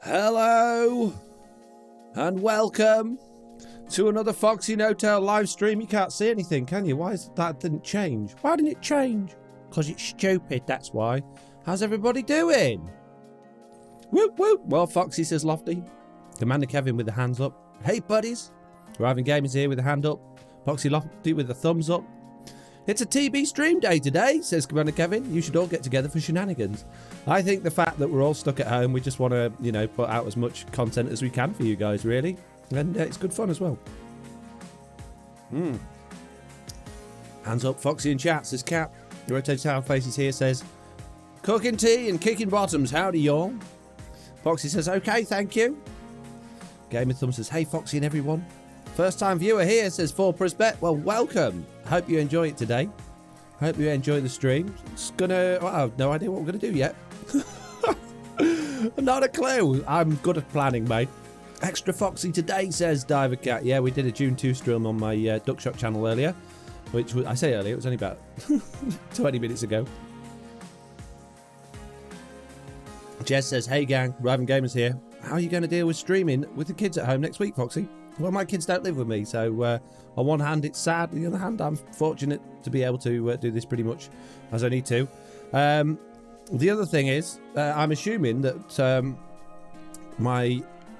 Hello and welcome to another Foxy No-Tail live stream. You can't see anything, can you? Why is that didn't change? Why didn't it change? Because it's stupid, that's why. How's everybody doing? Whoop whoop. Well, Foxy says Lofty. Commander Kevin with the hands up. Hey buddies. Arriving Gamers here with a hand up. Foxy Lofty with the thumbs up. It's a TB stream day today, says Commander Kevin. You should all get together for shenanigans. I think the fact that we're all stuck at home, we just want to, put out as much content as we can for you guys, really. And it's good fun as well. Hands up, Foxy in chat, says Cap. The Rotated Tower Faces here says, cooking tea and kicking bottoms, howdy y'all. Foxy says, okay, thank you. Gamer Thumb says, hey Foxy and everyone. First time viewer here, says 4prisbet. Well, welcome. Hope you enjoy it today. Hope you enjoy the stream. I have no idea what we're going to do yet. Not a clue. I'm good at planning, mate. Extra Foxy today, says Diver Cat. Yeah, we did a June 2 stream on my Duckshot channel earlier. Which, I say earlier, it was only about 20 minutes ago. Jez says, hey gang, Raven Gamers here. How are you going to deal with streaming with the kids at home next week, Foxy? Well, my kids don't live with me, so on one hand it's sad, on the other hand I'm fortunate to be able to do this pretty much as I need to. The other thing is, I'm assuming that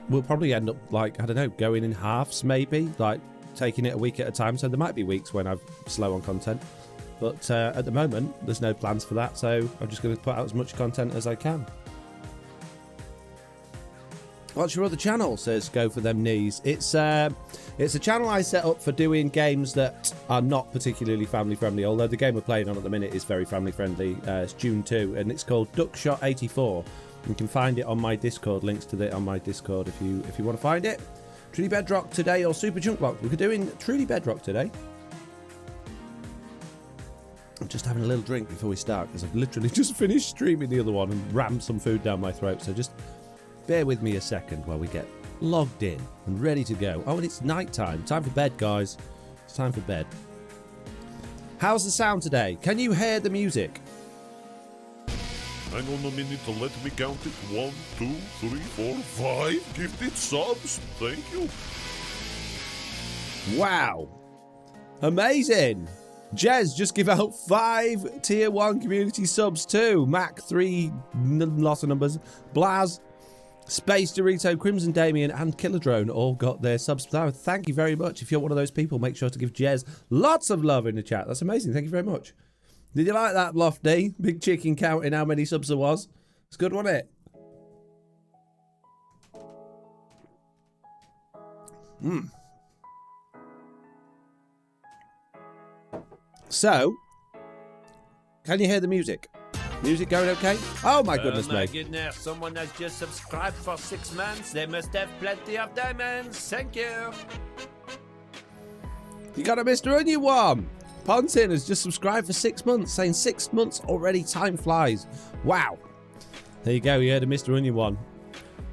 we'll probably end up, like, I don't know, going in halves maybe, like taking it a week at a time, so there might be weeks when I'm slow on content, but at the moment there's no plans for that, so I'm just going to put out as much content as I can. What's your other channel? Says Go For Them Knees. It's a channel I set up for doing games that are not particularly family friendly, although the game we're playing on at the minute is very family friendly. It's June 2 and it's called Duckshot 84. You can find it on my Discord, links to it on my Discord if you want to find it. Truly Bedrock today or Super Chunk Block. We're doing Truly Bedrock today. I'm just having a little drink before we start because I've literally just finished streaming the other one and rammed some food down my throat, so just bear with me a second while we get logged in and ready to go. Oh, and it's night time. Time for bed, guys. It's time for bed. How's the sound today? Can you hear the music? Hang on a minute to let me count it. 1, 2, 3, 4, 5 gifted subs. Thank you. Wow. Amazing. Jez just give out 5 tier 1 community subs too. Mac 3, lots of numbers. Blaz, Space Dorito, Crimson Damien and Killer Drone all got their subs. Thank you very much. If you're one of those people, make sure to give Jez lots of love in the chat. That's amazing. Thank you very much. Did you like that, Lofty? Big chicken counting how many subs there was. It's good, wasn't it? So, can you hear the music? Music going okay? Oh my goodness me. Oh my goodness, someone has just subscribed for 6 months. They must have plenty of diamonds. Thank you. You got a Mr. Onion one. Pontin has just subscribed for 6 months, saying 6 months already, time flies. Wow. There you go, you heard a Mr. Onion one.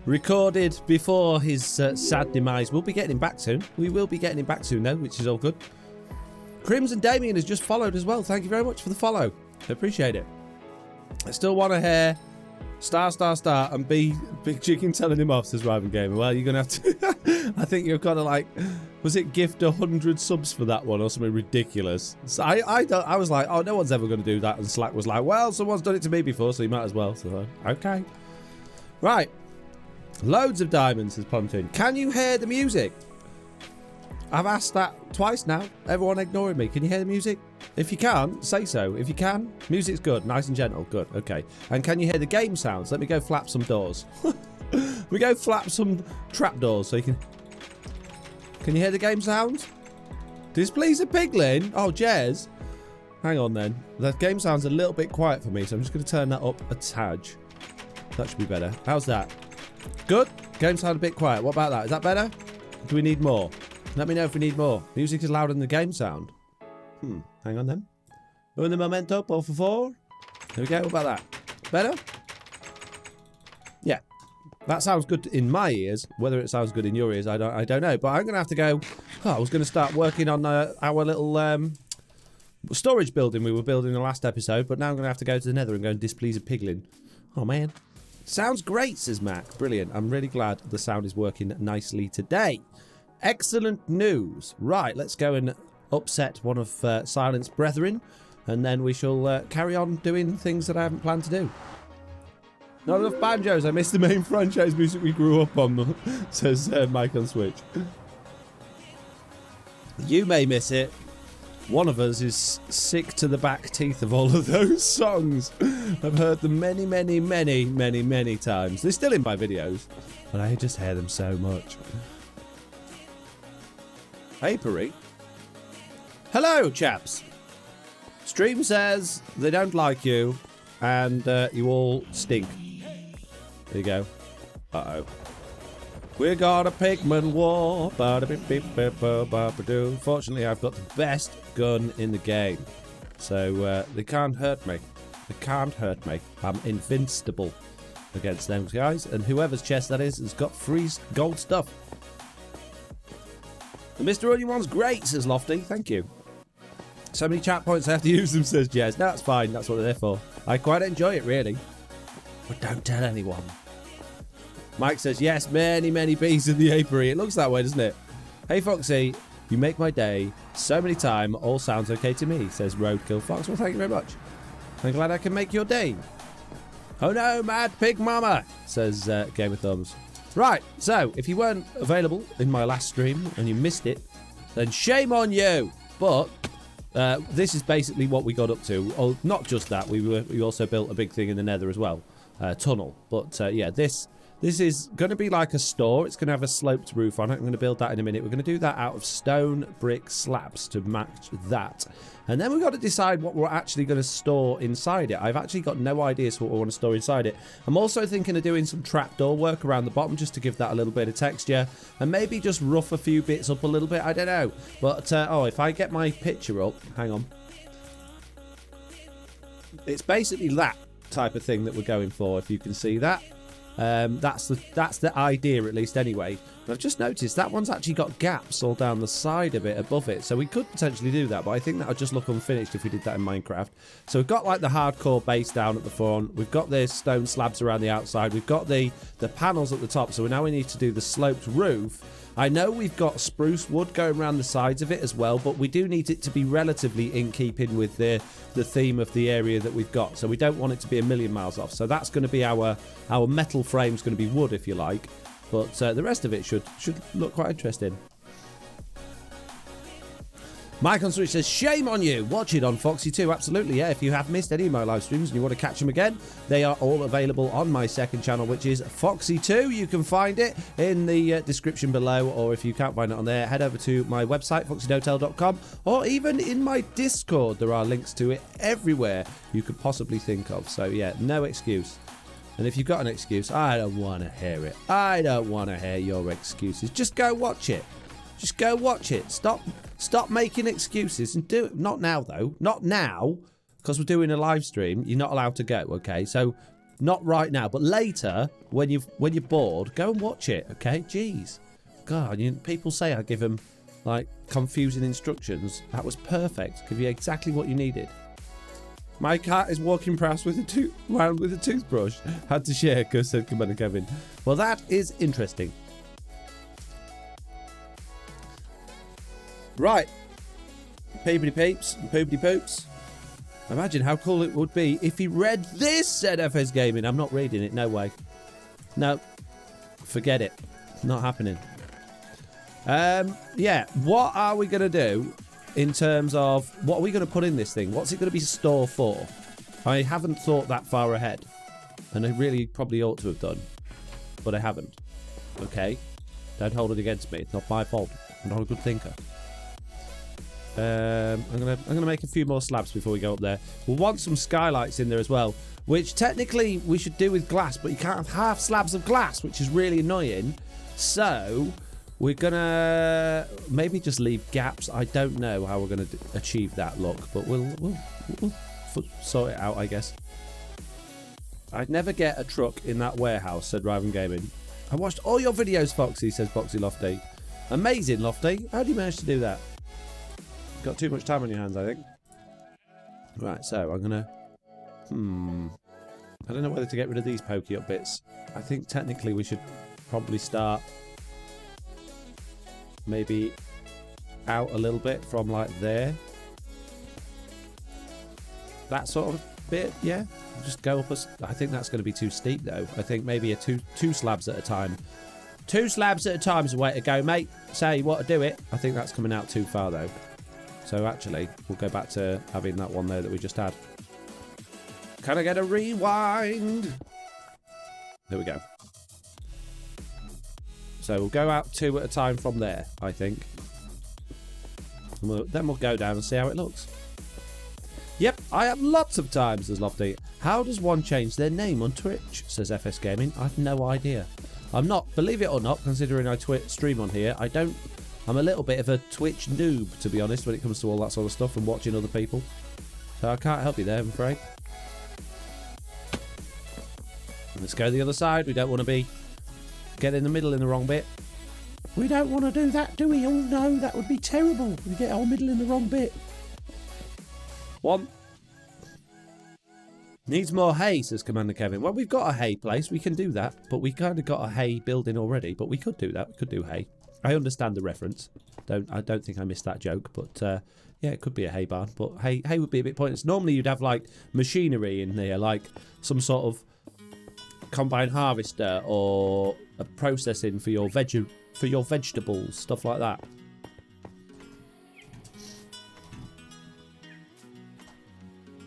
Recorded before his sad demise. We'll be getting him back soon. We will be getting him back soon though, which is all good. Crimson Damien has just followed as well. Thank you very much for the follow. I appreciate it. I still want to hear star and big chicken telling him off, says Raven Gamer. Well, you're going to have to I think you've got to, like, was it gift 100 subs for that one or something ridiculous? So I was like, oh, no one's ever going to do that, and Slack was like, well, someone's done it to me before, so you might as well. So okay, right, loads of diamonds, says Pontin. Can you hear the music? I've asked that twice now. Everyone ignoring me. Can you hear the music? If you can, say so. If you can, music's good, nice and gentle. Good, okay. And can you hear the game sounds? Let me go flap some doors. We go flap some trap doors so you can... Can you hear the game sounds? Displease a piglin? Oh, Jez. Hang on then. The game sounds a little bit quiet for me, so I'm just going to turn that up a tad. That should be better. How's that? Good? Game sound a bit quiet. What about that? Is that better? Do we need more? Let me know if we need more. Music is louder than the game sound. Hang on then. Un momento, por favor. There we go. What about that? Better? Yeah. That sounds good in my ears. Whether it sounds good in your ears, I don't know. But I'm going to have to go... Oh, I was going to start working on our little storage building we were building in the last episode. But now I'm going to have to go to the nether and go and displease a piglin. Oh, man. Sounds great, says Mac. Brilliant. I'm really glad the sound is working nicely today. Excellent news. Right, let's go and upset one of Silent's brethren, and then we shall carry on doing things that I haven't planned to do. Not enough banjos. I missed the main franchise music we grew up on, says Mike on Switch. You may miss it. One of us is sick to the back teeth of all of those songs. I've heard them many, many, many, many, many times. They're still in my videos, but I just hear them so much. Hey, Puri. Hello, chaps. Stream says they don't like you, and you all stink. There you go. Uh-oh. We got a pigment war. Fortunately, I've got the best gun in the game. So they can't hurt me. They can't hurt me. I'm invincible against them guys. And whoever's chest that is has got free gold stuff. The Mr. Onion one's great, says Lofty. Thank you. So many chat points I have to use them, says Jez. No, that's fine. That's what they're there for. I quite enjoy it, really. But don't tell anyone. Mike says, yes, many, many bees in the apiary. It looks that way, doesn't it? Hey, Foxy, you make my day so many times. All sounds okay to me, says Roadkill Fox. Well, thank you very much. I'm glad I can make your day. Oh, no, Mad Pig Mama, says Game of Thumbs. Right, so if you weren't available in my last stream and you missed it, then shame on you. But this is basically what we got up to. Oh, not just that, we also built a big thing in the nether as well. Tunnel. But yeah, This is going to be like a store. It's going to have a sloped roof on it. I'm going to build that in a minute. We're going to do that out of stone brick slabs to match that. And then we've got to decide what we're actually going to store inside it. I've actually got no idea what we want to store inside it. I'm also thinking of doing some trapdoor work around the bottom just to give that a little bit of texture. And maybe just rough a few bits up a little bit. I don't know. But, oh, if I get my picture up. Hang on. It's basically that type of thing that we're going for, if you can see that. That's the idea, at least, anyway. But I've just noticed that one's actually got gaps all down the side of it, above it. So we could potentially do that, but I think that would just look unfinished if we did that in Minecraft. So we've got like the hardcore base down at the front. We've got the stone slabs around the outside. We've got the panels at the top. So now we need to do the sloped roof. I know we've got spruce wood going around the sides of it as well, but we do need it to be relatively in keeping with the theme of the area that we've got. So we don't want it to be a million miles off. So that's going to be our metal frame's going to be wood, if you like. But the rest of it should look quite interesting. Mike on Switch says, shame on you. Watch it on Foxy 2. Absolutely, yeah. If you have missed any of my live streams and you want to catch them again, they are all available on my second channel, which is Foxy 2. You can find it in the description below, or if you can't find it on there, head over to my website, foxydotel.com, or even in my Discord. There are links to it everywhere you could possibly think of. So, yeah, no excuse. And if you've got an excuse, I don't want to hear it. I don't want to hear your excuses. Just go watch it. Just go watch it. Stop making excuses and do it. Not now, though. Not now, because we're doing a live stream. You're not allowed to go, okay? So, not right now, but later, when you're bored, go and watch it, okay? Jeez. God, people say I give them, like, confusing instructions. That was perfect. Give you exactly what you needed. My cat is walking past with a toothbrush. Had to share, because said Commander Kevin. Well, that is interesting. Right. Peepity peeps and poopity poops. Imagine how cool it would be if he read this, said FS Gaming. I'm not reading it, no way. No. Forget it. Not happening. Yeah, what are we going to do in terms of what are we going to put in this thing? What's it going to be store for? I haven't thought that far ahead. And I really probably ought to have done. But I haven't. Okay? Don't hold it against me. It's not my fault. I'm not a good thinker. I'm gonna make a few more slabs before we go up there. We'll want some skylights in there as well, which technically we should do with glass, but you can't have half slabs of glass, which is really annoying. So we're gonna maybe just leave gaps. I don't know how we're gonna achieve that look, but we'll sort it out, I guess. I'd never get a truck in that warehouse, said Riven Gaming. I watched all your videos, Foxy, says Foxy Lofty. Amazing, Lofty. How do you manage to do that? Got too much time on your hands, I think. Right, so I'm gonna I don't know whether to get rid of these pokey up bits. I think technically we should probably start maybe out a little bit from like there. That sort of bit, yeah. Just go up. I think that's going to be too steep though. I think maybe a two slabs at a time. 2 slabs at a time is the way to go, mate. Say you want to do it. I think that's coming out too far though. So actually, we'll go back to having that one there that we just had. Can I get a rewind? There we go. So we'll go out 2 at a time from there, I think. And then we'll go down and see how it looks. Yep, I have lots of times, says Lofty. How does one change their name on Twitch, says FS Gaming. I've no idea. I'm not, believe it or not, considering I stream on here, I'm a little bit of a Twitch noob, to be honest, when it comes to all that sort of stuff and watching other people. So I can't help you there, I'm afraid. Let's go to the other side. We don't want to get in the middle in the wrong bit. We don't want to do that, do we? Oh no, that would be terrible. We get our middle in the wrong bit. 1. Needs more hay, says Commander Kevin. Well, we've got a hay place. We can do that. But we kind of got a hay building already. But we could do that. We could do hay. I understand the reference. I don't think I missed that joke. But yeah, it could be a hay barn. But hay would be a bit pointless. Normally you'd have like machinery in there. Like some sort of combine harvester or a processing for your vegetables. Stuff like that.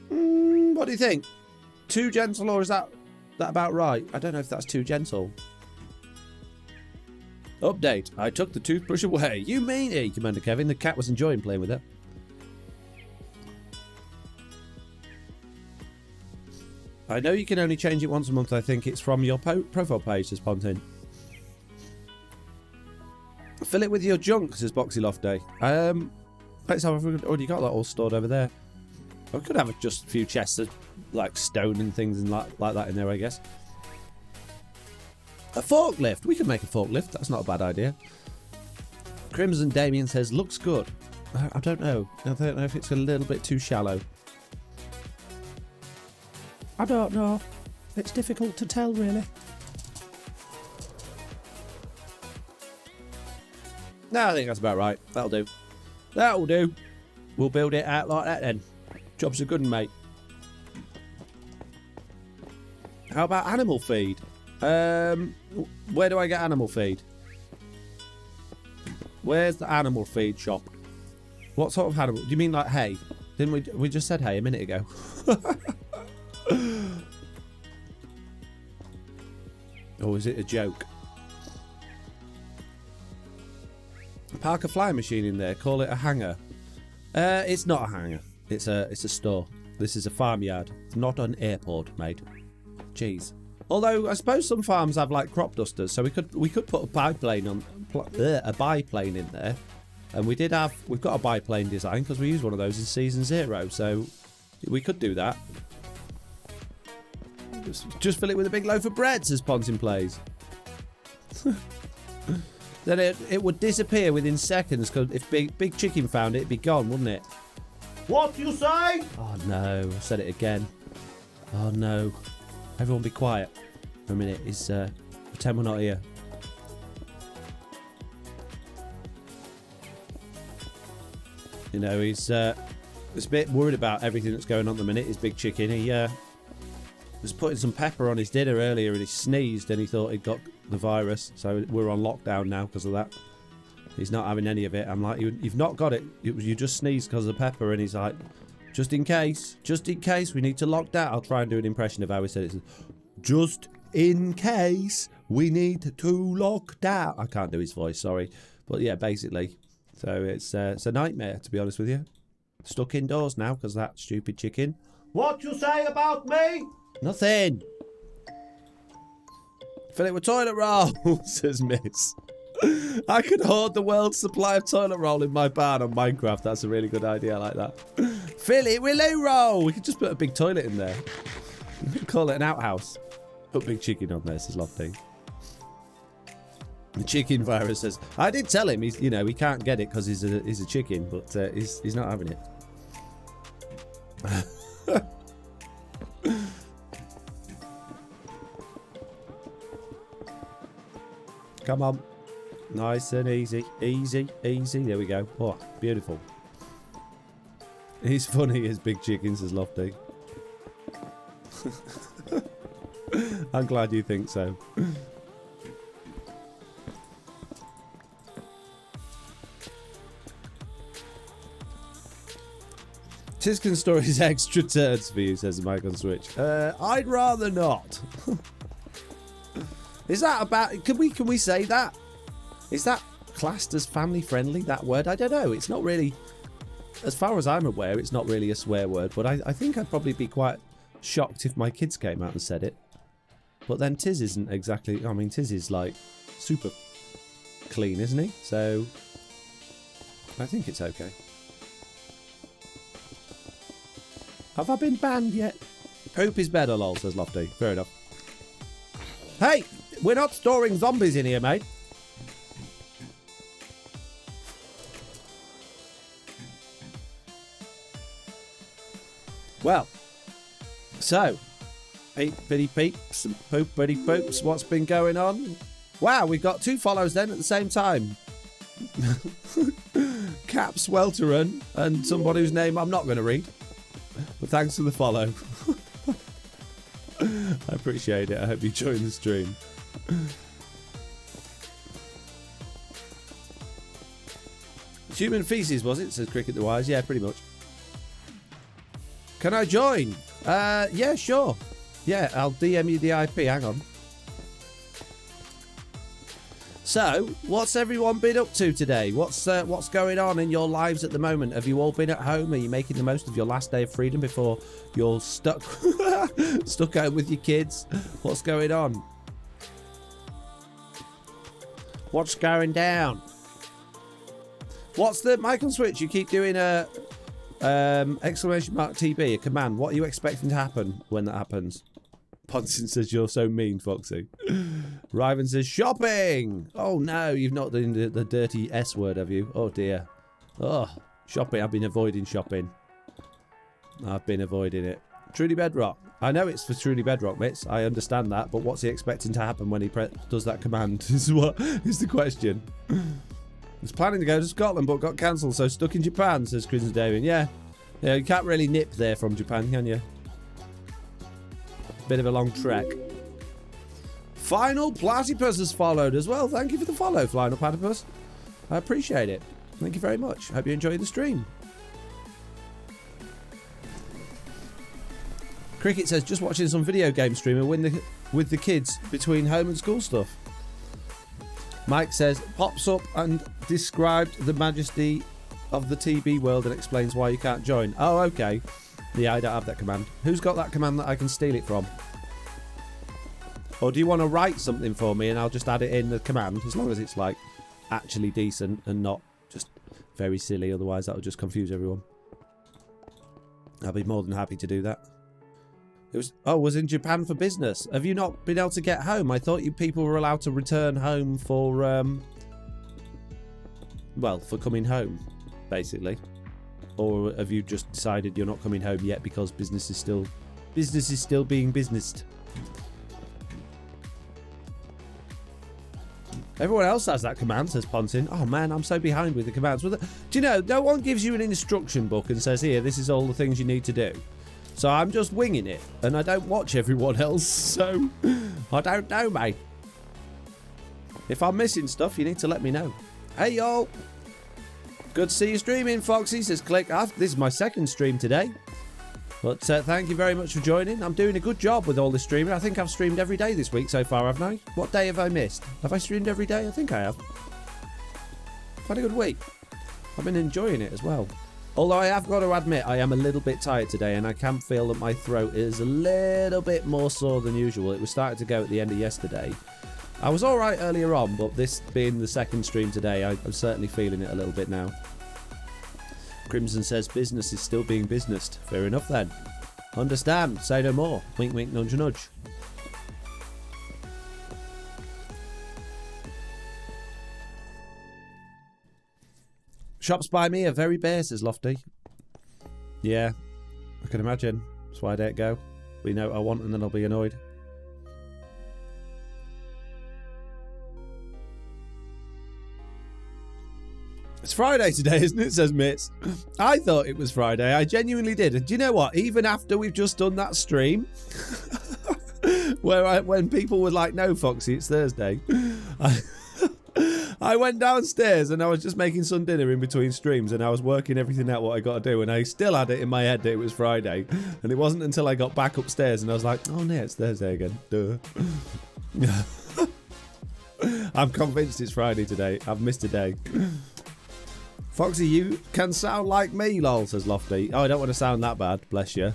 What do you think? Too gentle, or is that about right? I don't know if that's too gentle. Update. I took the toothbrush away. You meanie, Commander Kevin. The cat was enjoying playing with it. I know you can only change it once a month. I think it's from your profile page, says Pontin. Fill it with your junk, says Boxy Lofty. Let's have already got that all stored over there. I could have just a few chests of like stone and things and like that in there, I guess. A forklift. We could make a forklift. That's not a bad idea. Crimson Damien says, looks good. I don't know. I don't know if it's a little bit too shallow. I don't know. It's difficult to tell, really. No, I think that's about right. That'll do. That'll do. We'll build it out like that then. Job's a good one, mate. How about animal feed? Where do I get animal feed? Where's the animal feed shop? What sort of animal? Do you mean like hay? Didn't we just said hay a minute ago? Or is it a joke? Park a fly machine in there. Call it a hangar. It's not a hangar. It's a store. This is a farmyard. It's not an airport, mate. Jeez. Although I suppose some farms have like crop dusters, so we could put a biplane in there, and we've got a biplane design because we used one of those in season 0, so we could do that. Just fill it with a big loaf of bread, says Pontin Plays. Then it would disappear within seconds because if Big Chicken found it, it'd be gone, wouldn't it? What you say? Oh no, I said it again. Oh no. Everyone be quiet for a minute. Pretend we're not here. You know, he's a bit worried about everything that's going on at the minute. His Big Chicken. He was putting some pepper on his dinner earlier and he sneezed and he thought he'd got the virus. So we're on lockdown now because of that. He's not having any of it. I'm like, you've not got it. You just sneezed because of the pepper. And he's like, just in case, we need to lock down. I'll try and do an impression of how he said it. Just in case, we need to lock down. I can't do his voice, sorry. But yeah, basically. So it's a nightmare, to be honest with you. Stuck indoors now because of that stupid chicken. What you say about me? Nothing. Fill it with toilet roll, says Miss. I could hoard the world's supply of toilet roll in my barn on Minecraft. That's a really good idea. I like that. Fill it with loo roll. We could just put a big toilet in there. Call it an outhouse. Put Big Chicken on there, says Lofty. The chicken virus says, I did tell him he can't get it because he's a chicken, but he's not having it. Come on. Nice and easy. Easy, easy. There we go. Oh, beautiful. He's funny as Big Chicken, says Lofty. I'm glad you think so. Tiskin Stories extra turds for you, says the Mike on Switch. I'd rather not. Is that about... Can we say that? Is that classed as family friendly, that word? I don't know. It's not really... As far as I'm aware, it's not really a swear word, but I think I'd probably be quite shocked if my kids came out and said it. But then Tiz isn't exactly... I mean, Tiz is like super clean, isn't he? So I think it's okay. Have I been banned yet? Poop is better, lol, says Lofty. Fair enough. Hey, we're not storing zombies in here, mate. Well, so, peep, bitty peeps, and poop, bitty poops, what's been going on? Wow, we've got 2 follows then at the same time. Cap Swelteran and somebody whose name I'm not going to read. But thanks for the follow. I appreciate it. I hope you join the stream. Human feces, was it? Says Cricket the Wise. Yeah, pretty much. Can I join? Yeah, sure. Yeah, I'll DM you the IP. Hang on. So, what's everyone been up to today? What's going on in your lives at the moment? Have you all been at home? Are you making the most of your last day of freedom before you're stuck home with your kids? What's going on? What's going down? What's the Michael Switch? You keep doing a exclamation mark TB, a command. What are you expecting to happen when that happens? Ponson says you're so mean, Foxy. Riven says shopping. Oh no, you've not done the dirty S word, have you? Oh dear. Oh, shopping. I've been avoiding shopping. I've been avoiding it. Truly Bedrock. I know it's for Truly Bedrock, mates. I understand that, but what's he expecting to happen when he does that command? Is the question. Was planning to go to Scotland, but got cancelled, so stuck in Japan, says Crimson Davian. Yeah, you can't really nip there from Japan, can you? Bit of a long trek. Final Platypus has followed as well. Thank you for the follow, Final Platypus. I appreciate it. Thank you very much. Hope you enjoyed the stream. Cricket says, just watching some video game streamer with the kids between home and school stuff. Mike says, pops up and described the majesty of the TB world and explains why you can't join. Oh, okay. Yeah, I don't have that command. Who's got that command that I can steal it from? Or do you want to write something for me and I'll just add it in the command, as long as it's like actually decent and not just very silly, otherwise that'll just confuse everyone. I'll be more than happy to do that. Was in Japan for business. Have you not been able to get home? I thought you people were allowed to return home for for coming home, basically. Or have you just decided you're not coming home yet because business is still being businessed? Everyone else has that command, says Pontin. Oh man, I'm so behind with the commands. Do you know, no one gives you an instruction book and says, here, this is all the things you need to do. So I'm just winging it, and I don't watch everyone else, so I don't know, mate. If I'm missing stuff, you need to let me know. Hey, y'all. Good to see you streaming, Foxy, says Click. This is my second stream today. But thank you very much for joining. I'm doing a good job with all this streaming. I think I've streamed every day this week so far, haven't I? What day have I missed? Have I streamed every day? I think I have. I've had a good week. I've been enjoying it as well. Although I have got to admit, I am a little bit tired today, and I can feel that my throat is a little bit more sore than usual. It was starting to go at the end of yesterday. I was alright earlier on, but this being the second stream today, I'm certainly feeling it a little bit now. Crimson says business is still being businessed. Fair enough then. Understand. Say no more. Wink wink nudge nudge. Shops by me are very bare, says Lofty. Yeah, I can imagine. That's why I don't go. We know what I want and then I'll be annoyed. It's Friday today, isn't it? Says Mitz. I thought it was Friday. I genuinely did. And do you know what? Even after we've just done that stream, when people were like, no, Foxy, it's Thursday, I went downstairs and I was just making some dinner in between streams and I was working everything out what I got to do, and I still had it in my head that it was Friday, and it wasn't until I got back upstairs and I was like, oh no, it's Thursday again. Duh. I'm convinced it's Friday today. I've missed a day. Foxy, you can sound like me, lol, says Lofty. Oh, I don't want to sound that bad, bless you.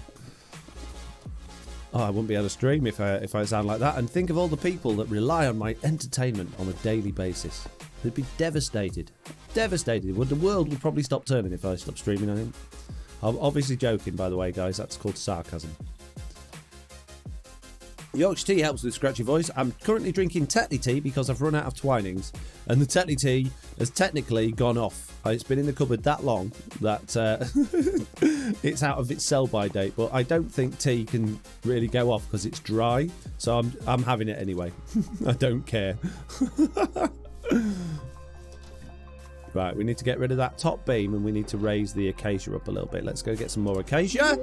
Oh, I wouldn't be able to stream if I sound like that. And think of all the people that rely on my entertainment on a daily basis. They'd be devastated. Devastated. The world would probably stop turning if I stopped streaming, I think. I'm obviously joking, by the way, guys. That's called sarcasm. Yorkshire tea helps with scratchy voice. I'm currently drinking Tetley tea because I've run out of Twinings, and the Tetley tea has technically gone off. It's been in the cupboard that long that it's out of its sell-by date. But I don't think tea can really go off because it's dry, so I'm having it anyway. I don't care. Right, we need to get rid of that top beam, and we need to raise the acacia up a little bit. Let's go get some more acacia.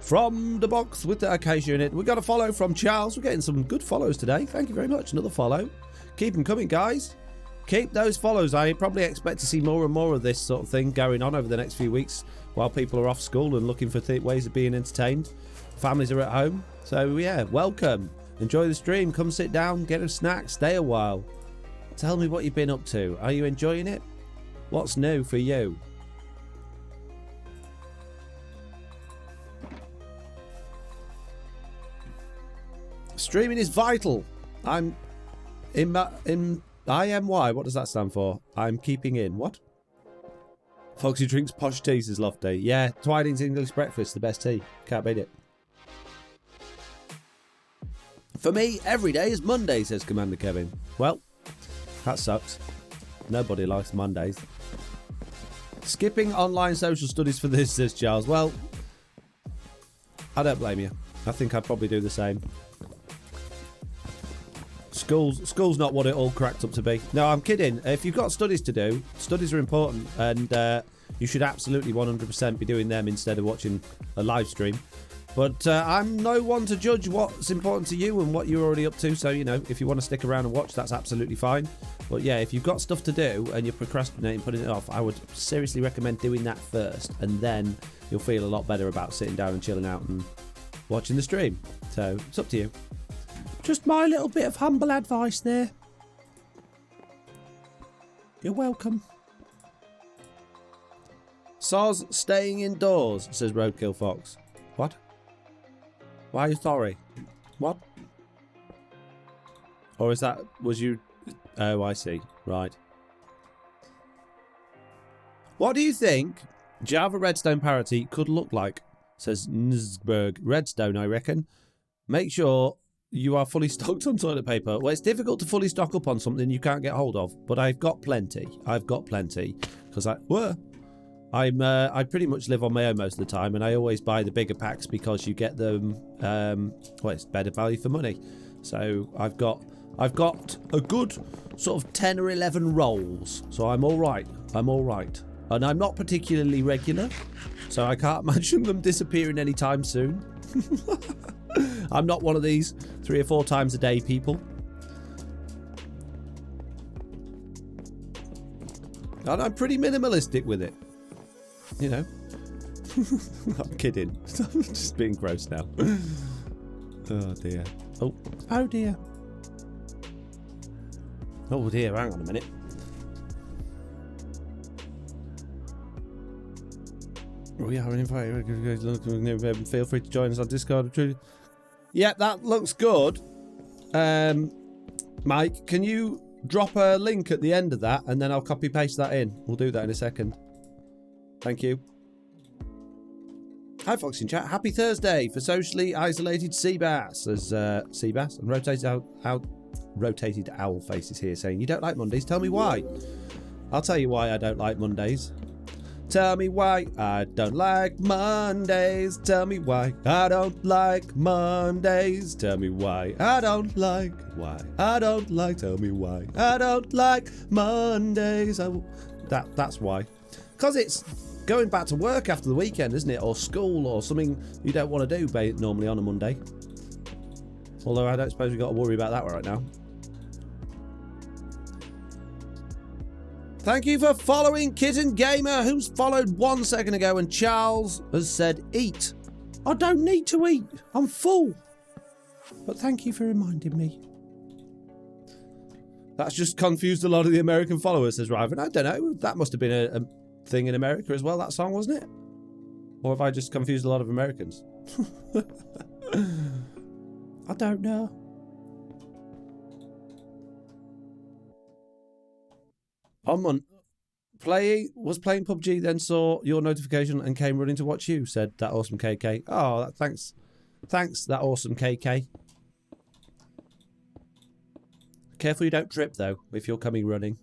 From the box with the acacia in it. We got a follow from Charles. We're getting some good follows today. Thank you very much. Another follow. Keep them coming, guys. Keep those follows. I probably expect to see more and more of this sort of thing going on over the next few weeks while people are off school and looking for ways of being entertained. Families are at home. So, yeah, welcome. Enjoy the stream. Come sit down, get a snack, stay a while. Tell me what you've been up to. Are you enjoying it? What's new for you? Streaming is vital. I'm in IMY. What does that stand for? I'm keeping in. What? Foxy drinks posh tea, says Lofty. Yeah, Twinings English breakfast, the best tea. Can't beat it. For me, every day is Monday, says Commander Kevin. Well, that sucks. Nobody likes Mondays. Skipping online social studies for this, says Charles. Well, I don't blame you. I think I'd probably do the same. School's not what it all cracked up to be. No, I'm kidding. If you've got studies to do, studies are important, and you should absolutely 100% be doing them instead of watching a live stream. But I'm no one to judge what's important to you and what you're already up to. So, you know, if you want to stick around and watch, that's absolutely fine. But yeah, if you've got stuff to do and you're procrastinating, putting it off, I would seriously recommend doing that first, and then you'll feel a lot better about sitting down and chilling out and watching the stream. So it's up to you. Just my little bit of humble advice there. You're welcome. Soz staying indoors, says Roadkill Fox. What? Why are you sorry? What? Or is that, was you... Oh, I see. Right. What do you think Java Redstone parity could look like? Says Nzberg. Redstone, I reckon. Make sure you are fully stocked on toilet paper. Well, it's difficult to fully stock up on something you can't get hold of, but I've got plenty. I've got plenty. Because I pretty much live on my own most of the time, and I always buy the bigger packs because you get them, well, it's better value for money. So I've got a good sort of 10 or 11 rolls. So I'm all right. I'm all right. And I'm not particularly regular, so I can't imagine them disappearing anytime soon. I'm not one of these 3 or 4 times a day people. And I'm pretty minimalistic with it. You know. I'm kidding. I'm just being gross now. Oh dear. Oh dear. Oh dear, hang on a minute. We are invited. Feel free to join us on Discord. Yeah, that looks good. Mike, can you drop a link at the end of that and then I'll copy paste that in? We'll do that in a second. Thank you. Hi, Fox in chat. Happy Thursday for socially isolated Seabass. As Seabass and rotated owl faces here saying, you don't like Mondays? Tell me why. I'll tell you why I don't like Mondays. Tell me why I don't like Mondays. Tell me why I don't like Mondays. Tell me why I don't like. Tell me why I don't like Mondays. That's why. Because it's going back to work after the weekend, isn't it? Or school or something you don't want to do normally on a Monday. Although I don't suppose we've got to worry about that right now. Thank you for following Kitten Gamer, who's followed 1 second ago, and Charles has said, eat. I don't need to eat. I'm full. But thank you for reminding me. That's just confused a lot of the American followers, says Riven. I don't know. That must have been a thing in America as well, that song, wasn't it? Or have I just confused a lot of Americans? I don't know. Was playing PUBG, then saw your notification and came running to watch you, said that awesome KK. Oh, thanks. Thanks, that awesome KK. Careful you don't trip, though, if you're coming running.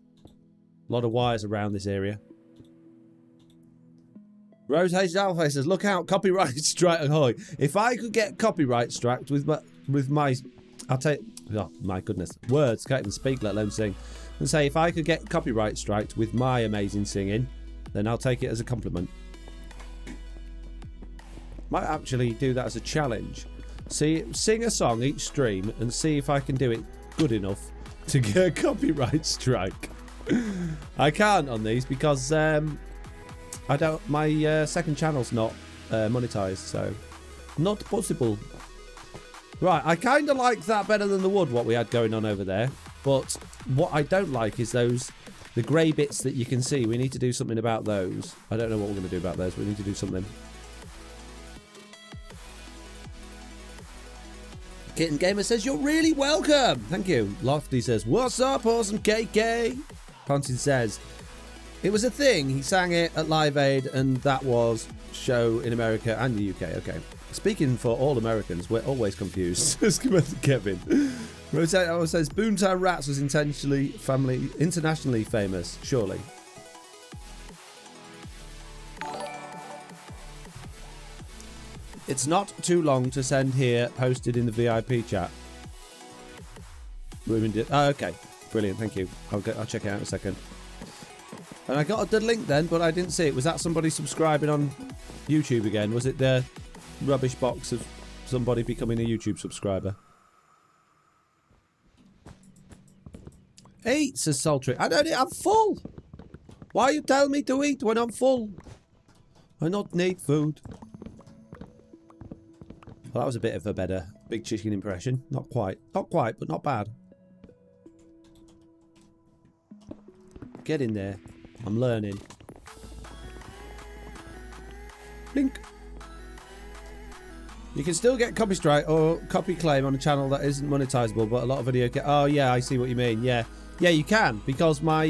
A lot of wires around this area. Rose Hated Alpha says, look out, copyright strike. Ahoy. If I could get copyright striked with my I'll take, oh my goodness, words, can't even speak, let alone sing. And say, if I could get copyright striked with my amazing singing, then I'll take it as a compliment. Might actually do that as a challenge. See, sing a song each stream and see if I can do it good enough to get a copyright strike. I can't on these because I don't. My second channel's not monetized, so not possible. Right, I kind of like that better than the wood, what we had going on over there. But what I don't like is the grey bits that you can see. We need to do something about those. I don't know what we're going to do about those, but we need to do something. Kitten Gamer says, you're really welcome. Thank you. Lofty says, what's up, awesome KK? Pontin says, it was a thing. He sang it at Live Aid, and that was show in America and the UK. Okay. Speaking for all Americans, we're always confused. Kevin. Rosetta says, Boomtown Rats was internationally famous, surely. It's not too long to send here, posted in the VIP chat. Oh, okay, brilliant, thank you. I'll check it out in a second. And I got the link then, but I didn't see it. Was that somebody subscribing on YouTube again? Was it the rubbish box of somebody becoming a YouTube subscriber? Eat, says Sultry. I don't eat, I'm full. Why you tell me to eat when I'm full? I not need food. Well, that was a bit of a better big chicken impression. Not quite. Not quite, but not bad. Get in there. I'm learning. Blink. You can still get copy strike or copy claim on a channel that isn't monetizable, but a lot of video get. Oh yeah, I see what you mean. Yeah, you can, because my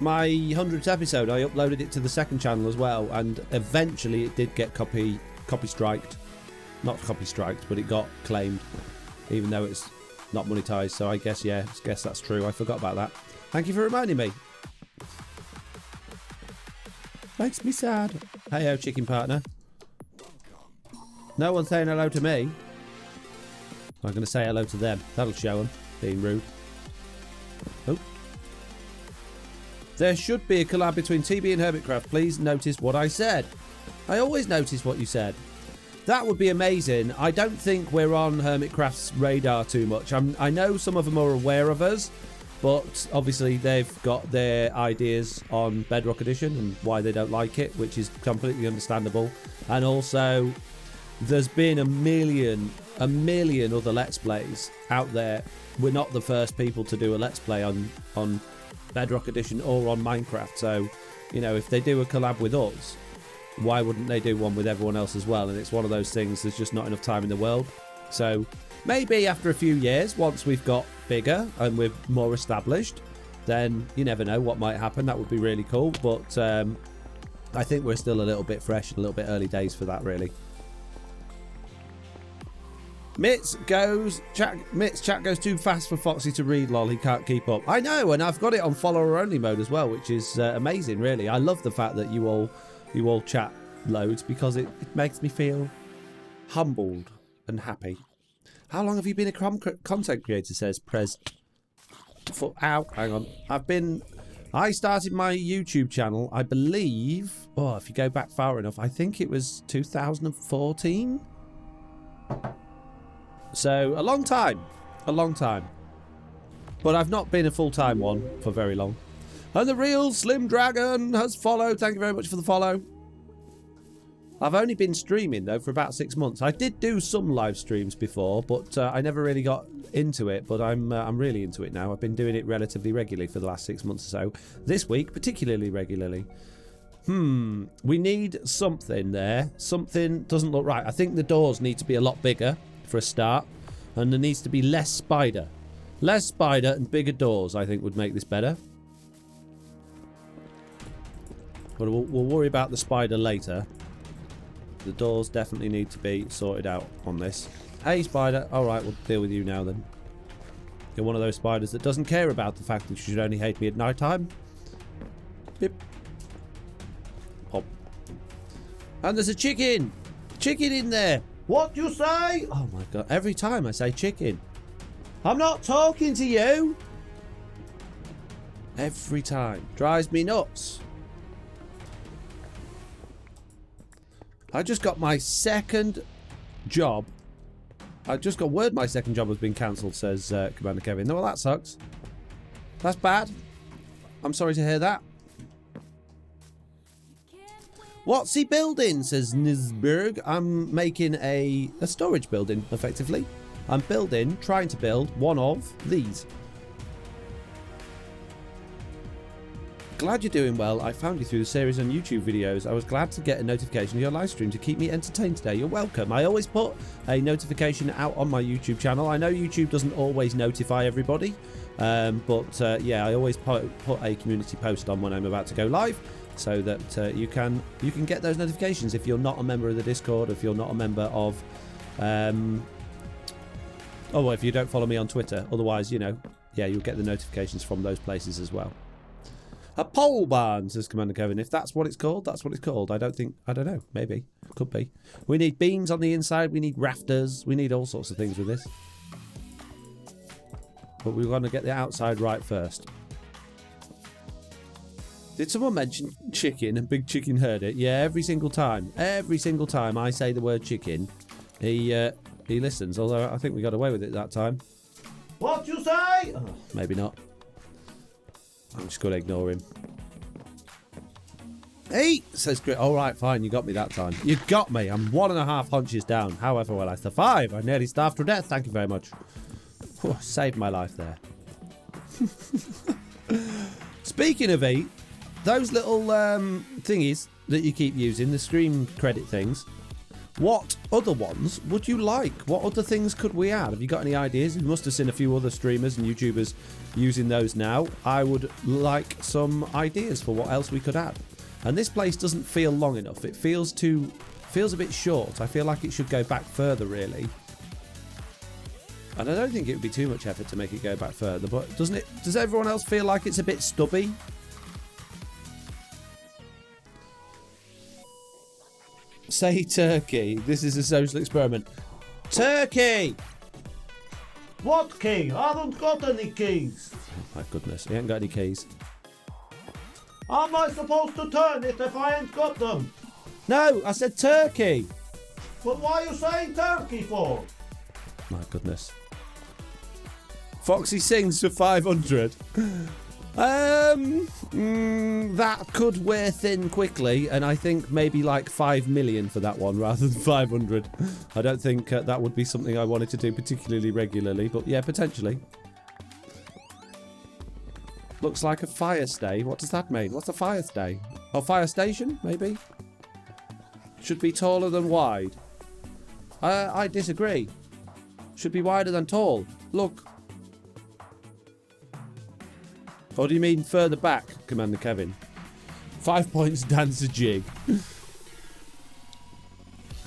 100th episode, I uploaded it to the second channel as well, and eventually it did get copy striked. Not copy striked, but it got claimed, even though it's not monetized. So I guess that's true. I forgot about that. Thank you for reminding me. Makes me sad. Hey-ho, chicken partner. No one's saying hello to me. I'm going to say hello to them. That'll show them. Being rude. Oh. There should be a collab between TB and Hermitcraft. Please notice what I said. I always notice what you said. That would be amazing. I don't think we're on Hermitcraft's radar too much. I know some of them are aware of us, but obviously they've got their ideas on Bedrock Edition and why they don't like it, which is completely understandable. And also, there's been a million other Let's Plays out there. We're not the first people to do a Let's Play on Bedrock Edition or on Minecraft. So, you know, if they do a collab with us, why wouldn't they do one with everyone else as well? And it's one of those things, there's just not enough time in the world. So maybe after a few years, once we've got bigger and we're more established, then you never know what might happen. That would be really cool. But I think we're still a little bit fresh, a little bit early days for that, really. Mitz chat goes too fast for Foxy to read, lol. He can't keep up. I know, and I've got it on follower only mode as well, which is amazing, really. I love the fact that you all chat loads because it makes me feel humbled and happy. How long have you been a content creator, says Prez. Ow, hang on. I started my YouTube channel, I believe, if you go back far enough, I think it was 2014. So, a long time. But I've not been a full-time one for very long. And the real Slim Dragon has followed. Thank you very much for the follow. I've only been streaming, though, for about 6 months. I did do some live streams before, but I never really got into it. But I'm really into it now. I've been doing it relatively regularly for the last 6 months or so. This week, particularly regularly. We need something there. Something doesn't look right. I think the doors need to be a lot bigger for a start. And there needs to be less spider. Less spider and bigger doors, I think, would make this better. But we'll worry about the spider later. The doors definitely need to be sorted out on this. Hey, spider. Alright, we'll deal with you now then. You're one of those spiders that doesn't care about the fact that you should only hate me at night time. Pip. Pop. And there's a chicken! Chicken in there! What you say? Oh my god, every time I say chicken. I'm not talking to you! Every time. Drives me nuts. I just got my second job. I just got word my second job has been cancelled, says Commander Kevin. No, well, that sucks. That's bad. I'm sorry to hear that. What's he building, says Nizberg. I'm making a storage building, effectively. I'm trying to build one of these. Glad you're doing well. I found you through the series on YouTube videos. I was glad to get a notification of your live stream to keep me entertained today. You're welcome. I always put a notification out on my YouTube channel. I know YouTube doesn't always notify everybody, but yeah, I always put a community post on when I'm about to go live, so that you can get those notifications if you're not a member of the Discord, if you're not a member of if you don't follow me on Twitter. Otherwise, you know, yeah, you'll get the notifications from those places as well. A pole barn, says Commander Kevin. If that's what it's called, that's what it's called. I don't know. Maybe. Could be. We need beams on the inside. We need rafters. We need all sorts of things with this. But we want to get the outside right first. Did someone mention chicken and Big Chicken heard it? Yeah, every single time. Every single time I say the word chicken, he listens. Although I think we got away with it that time. What you say? Oh, maybe not. I'm just going to ignore him. Hey, says Grit. All right, fine. You got me that time. You got me. I'm 1.5 hunches down. However, well, I survived. I nearly starved to death. Thank you very much. Oh, saved my life there. Speaking of eat, those little thingies that you keep using, the stream credit things, what other ones would you like? What other things could we add? Have you got any ideas? You must have seen a few other streamers and YouTubers using those now. I would like some ideas for what else we could add. And this place doesn't feel long enough. It feels a bit short. I feel like it should go back further, really. And I don't think it would be too much effort to make it go back further, but doesn't it? Does everyone else feel like it's a bit stubby? Say turkey. This is a social experiment. Turkey! What key? I haven't got any keys. Oh my goodness, he ain't got any keys. How am I supposed to turn it if I ain't got them? No, I said turkey. But why are you saying turkey for? My goodness. Foxy sings for 500. That could wear thin quickly, and I think maybe like 5 million for that one rather than 500. I don't think that would be something I wanted to do particularly regularly, but yeah, potentially. Looks like a fire stay. What does that mean? What's a fire stay? Oh, fire station, maybe? Should be taller than wide. I disagree. Should be wider than tall. Look. Or do you mean further back, Commander Kevin? 5 points, dance a jig.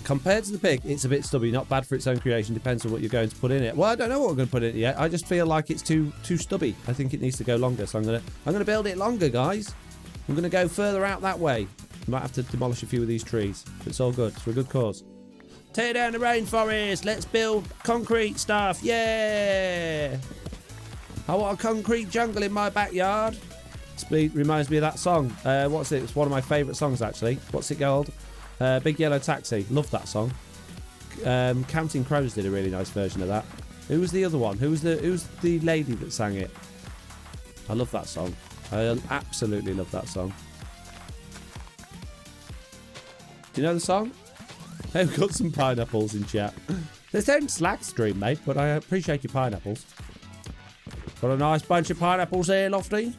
Compared to the pig, it's a bit stubby. Not bad for its own creation. Depends on what you're going to put in it. Well, I don't know what I'm going to put in it yet. I just feel like it's too stubby. I think it needs to go longer. So I'm gonna build it longer, guys. I'm gonna go further out that way. Might have to demolish a few of these trees. It's all good. It's for a good cause. Tear down the rainforest. Let's build concrete stuff. Yeah. I want a concrete jungle in my backyard. Speed reminds me of that song. What's it? It's one of my favourite songs, actually. What's it called? Big Yellow Taxi. Love that song. Counting Crows did a really nice version of that. Who was the other one? Who's the lady that sang it? I love that song. I absolutely love that song. Do you know the song? Hey, we've got some pineapples in chat. They sound slack stream, mate, but I appreciate your pineapples. Got a nice bunch of pineapples here, Lofty.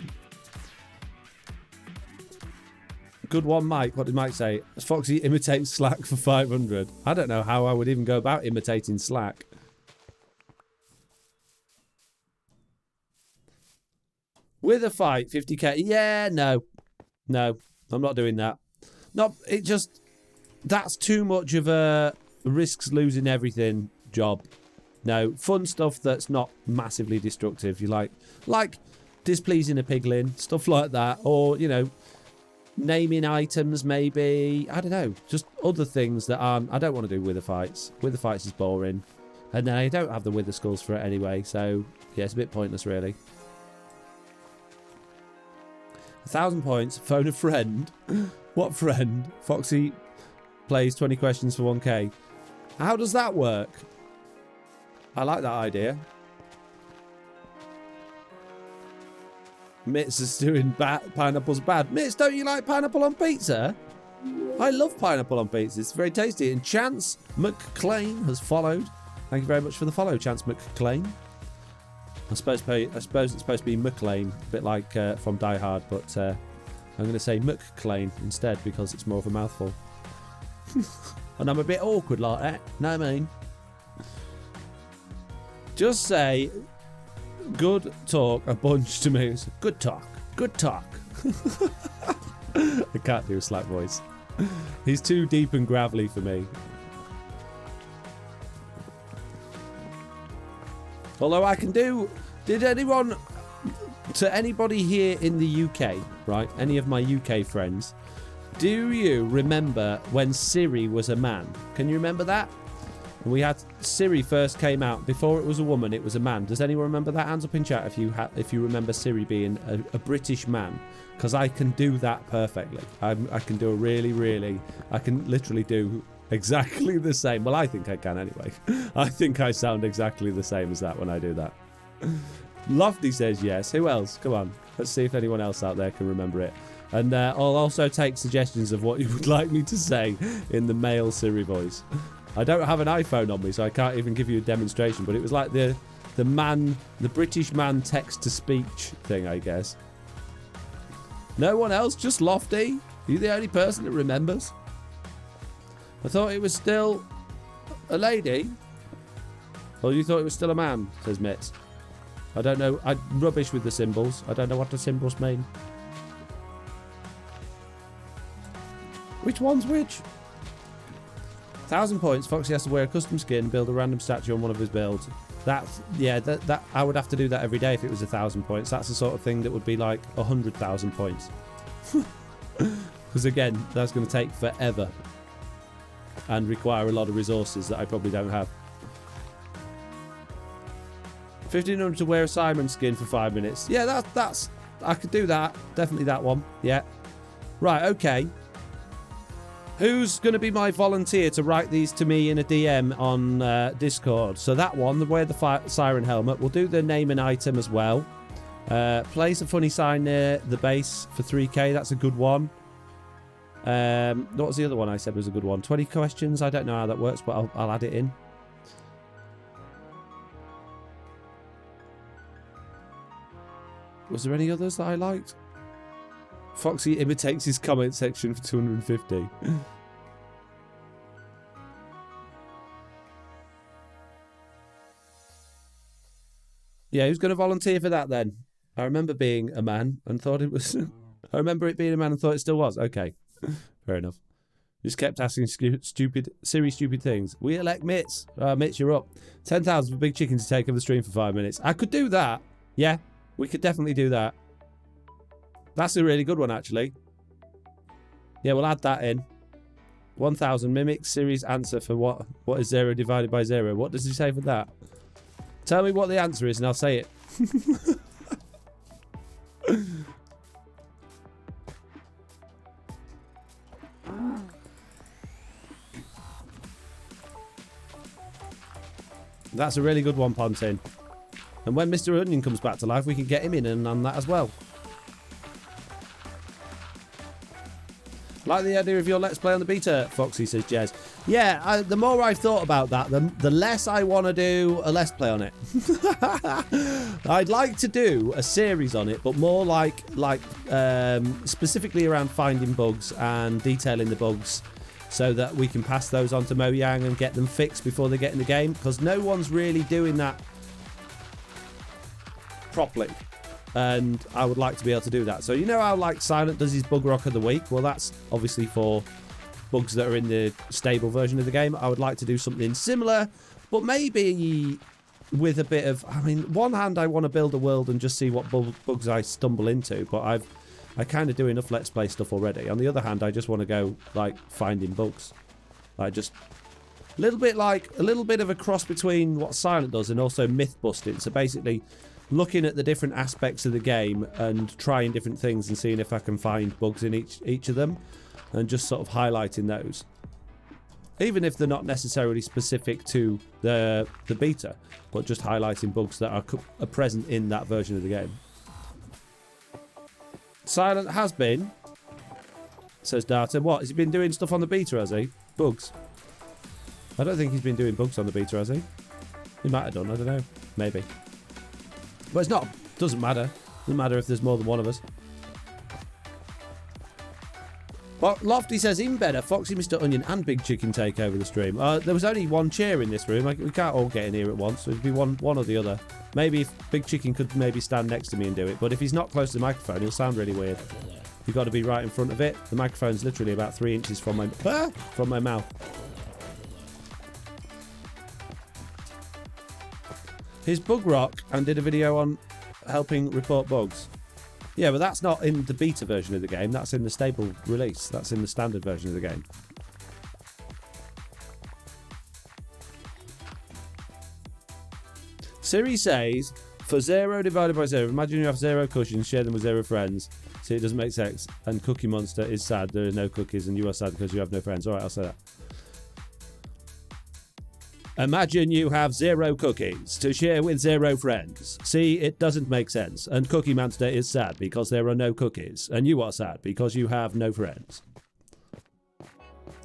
Good one, Mike. What did Mike say? Foxy imitates Slack for 500. I don't know how I would even go about imitating Slack. With a fight, 50k. Yeah, no. No, I'm not doing that. No, it just... That's too much of a risks losing everything job. No, fun stuff that's not massively destructive. You like displeasing a piglin, stuff like that. Or, you know, naming items maybe. I don't know. Just other things that I don't want to do wither fights. Wither fights is boring. And then I don't have the wither skulls for it anyway. So, yeah, it's a bit pointless, really. 1,000 points. Phone a friend. What friend? Foxy plays 20 questions for 1k. How does that work? I like that idea. Mitz is doing pineapples bad. Mitz, don't you like pineapple on pizza? I love pineapple on pizza. It's very tasty. And Chance McClain has followed. Thank you very much for the follow, Chance McClain. I suppose it's supposed to be McClain, a bit like from Die Hard, but I'm going to say McClain instead because it's more of a mouthful. And I'm a bit awkward like that. Know what I mean? Just say good talk a bunch to me. Good talk. Good talk. I can't do a Slack voice. He's too deep and gravelly for me. Although I can do... Did anyone... To anybody here in the UK, right? Any of my UK friends... Do you remember when Siri was a man? Can you remember that? We had... Siri first came out. Before it was a woman, it was a man. Does anyone remember that? Hands up in chat if you remember Siri being a British man. Because I can do that perfectly. I can do a really... I can literally do... exactly the same. Well, I think I can anyway. I think I sound exactly the same as that when I do that. Lofty says yes. Who else? Come on. Let's see if anyone else out there can remember it. And I'll also take suggestions of what you would like me to say in the male Siri voice. I don't have an iPhone on me, so I can't even give you a demonstration. But it was like the British man text-to-speech thing, I guess. No one else? Just Lofty? Are you the only person that remembers? I thought it was still a lady. Or you thought it was still a man, says Mitz. I don't know. I'm rubbish with the symbols. I don't know what the symbols mean. Which one's which? 1,000 points. Foxy has to wear a custom skin, build a random statue on one of his builds. That's, yeah, that I would have to do that every day if it was 1,000 points. That's the sort of thing that would be like 100,000 points. Because again, that's going to take forever. And require a lot of resources that I probably don't have. 1,500 to wear a Simon skin for 5 minutes. Yeah, that's... I could do that. Definitely that one. Yeah. Right, okay. Who's going to be my volunteer to write these to me in a DM on Discord? So that one, the wear the siren helmet. We'll do the name and item as well. Place a funny sign near the base for 3k. That's a good one. What was the other one I said was a good one? 20 questions. I don't know how that works, but I'll add it in. Was there any others that I liked? Foxy imitates his comment section for 250. Yeah, who's going to volunteer for that then? I remember being a man and thought it was... I remember it being a man and thought it still was. Okay, fair enough. Just kept asking silly, stupid things. We elect Mitz. Mitz, you're up. 10,000 for Big Chicken to take over the stream for 5 minutes. I could do that. Yeah, we could definitely do that. That's a really good one, actually. Yeah, we'll add that in. 1,000 mimic series answer for what is 0 divided by 0. What does he say for that? Tell me what the answer is and I'll say it. That's a really good one, Pontin. And when Mr. Onion comes back to life, we can get him in and on that as well. Like the idea of your Let's Play on the beta, Foxy, says Jez. Yeah, the more I've thought about that, the less I want to do a Let's Play on it. I'd like to do a series on it, but more like specifically around finding bugs and detailing the bugs so that we can pass those on to Mojang and get them fixed before they get in the game, because no one's really doing that properly. And I would like to be able to do that. So you know how like Silent does his bug rock of the week? Well, that's obviously for bugs that are in the stable version of the game. I would like to do something similar, but maybe with a bit of, I mean, one hand I want to build a world and just see what bugs I stumble into, but I kind of do enough Let's Play stuff already. On the other hand, I just want to go like finding bugs, like just a little bit of a cross between what Silent does and also myth busting. So basically looking at the different aspects of the game and trying different things and seeing if I can find bugs in each of them and just sort of highlighting those. Even if they're not necessarily specific to the beta, but just highlighting bugs that are present in that version of the game. Silent has been, says Data. What, has he been doing stuff on the beta, has he? Bugs? I don't think he's been doing bugs on the beta, has he? He might have done, I don't know. Maybe. But it's not, doesn't matter. Doesn't matter if there's more than one of us. Well, Lofty says, even better, Foxy, Mr. Onion and Big Chicken take over the stream. There was only one chair in this room. We can't all get in here at once, so it'd be one or the other. Maybe if Big Chicken could maybe stand next to me and do it, but if he's not close to the microphone, he'll sound really weird. You've got to be right in front of it. The microphone's literally about 3 inches from my mouth. His bug rock and did a video on helping report bugs. Yeah, but that's not in the beta version of the game. That's in the stable release. That's in the standard version of the game. Siri says, for 0 divided by 0, imagine you have 0 cushions, share them with 0 friends. See, it doesn't make sense. And Cookie Monster is sad. There are no cookies and you are sad because you have no friends. All right, I'll say that. Imagine you have 0 cookies to share with 0 friends. See, it doesn't make sense. And Cookie Monster is sad because there are no cookies. And you are sad because you have no friends.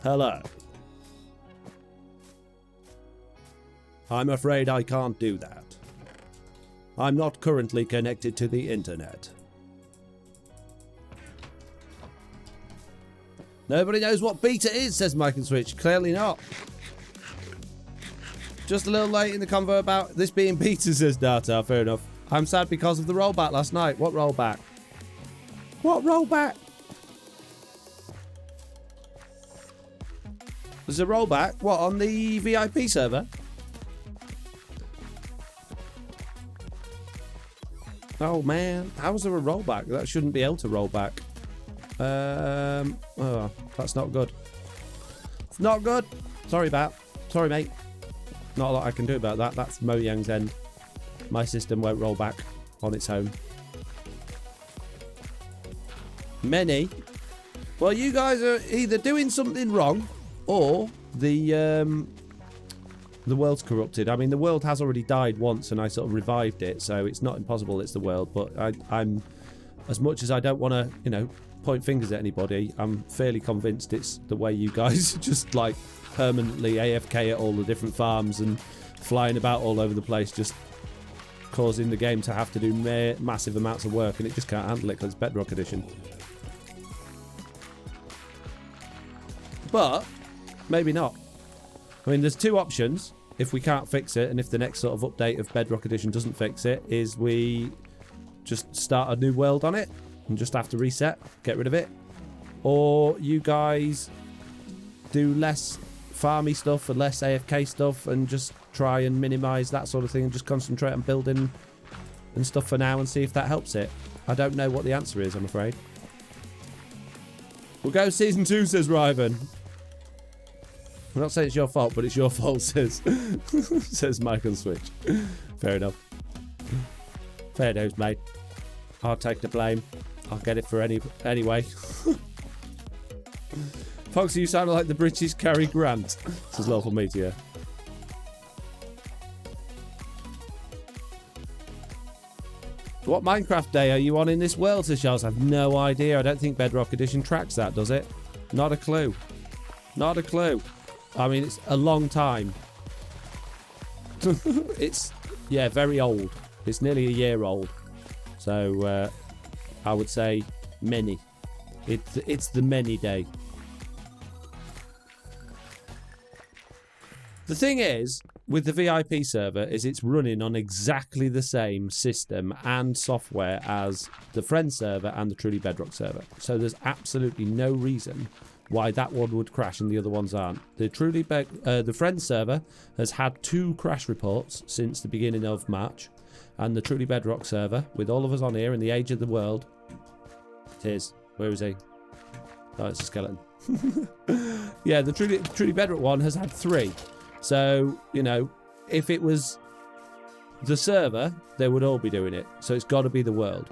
Hello. I'm afraid I can't do that. I'm not currently connected to the internet. Nobody knows what beta is, says Mike and Switch. Clearly not. Just a little late in the convo about this being beta, says Data. Fair enough. I'm sad because of the rollback last night. What rollback? What rollback? There's a rollback? What, on the VIP server? Oh man, how was there a rollback? That shouldn't be able to roll back. Oh, that's not good. It's not good. Sorry, mate. Not a lot I can do about that. That's Mojang's end. My system won't roll back on its own. Many. Well, you guys are either doing something wrong or the world's corrupted. I mean, the world has already died once and I sort of revived it, so it's not impossible it's the world, but I'm as much as I don't want to, you know, point fingers at anybody, I'm fairly convinced it's the way you guys just like permanently AFK at all the different farms and flying about all over the place, just causing the game to have to do massive amounts of work, and it just can't handle it because it's Bedrock Edition. But maybe not. I mean, there's two options if we can't fix it, and if the next sort of update of Bedrock Edition doesn't fix it, is we just start a new world on it and just have to reset, get rid of it, or you guys do less farmy stuff and less AFK stuff and just try and minimise that sort of thing and just concentrate on building and stuff for now and see if that helps it. I don't know what the answer is, I'm afraid. We'll go season 2, says Ryvan. I'm not saying it's your fault, but it's your fault, says says Mike on Switch. Fair enough. Fair dues, mate. I'll take the blame. I'll get it for anyway. Foxy, you sound like the British Cary Grant, says Lawful Meteor. What Minecraft day are you on in this world, says Charles? I have no idea. I don't think Bedrock Edition tracks that, does it? Not a clue. Not a clue. I mean, it's a long time. It's, yeah, very old. It's nearly a year old. So, I would say many. It's the many day. The thing is, with the VIP server, is it's running on exactly the same system and software as the Friend server and the Truly Bedrock server. So there's absolutely no reason why that one would crash and the other ones aren't. The Friend server has had 2 crash reports since the beginning of March, and the Truly Bedrock server, with all of us on here in the age of the world, it is. Where is he? Oh, it's a skeleton. Yeah, the Truly Bedrock one has had 3. So, you know, if it was the server, they would all be doing it. So it's got to be the world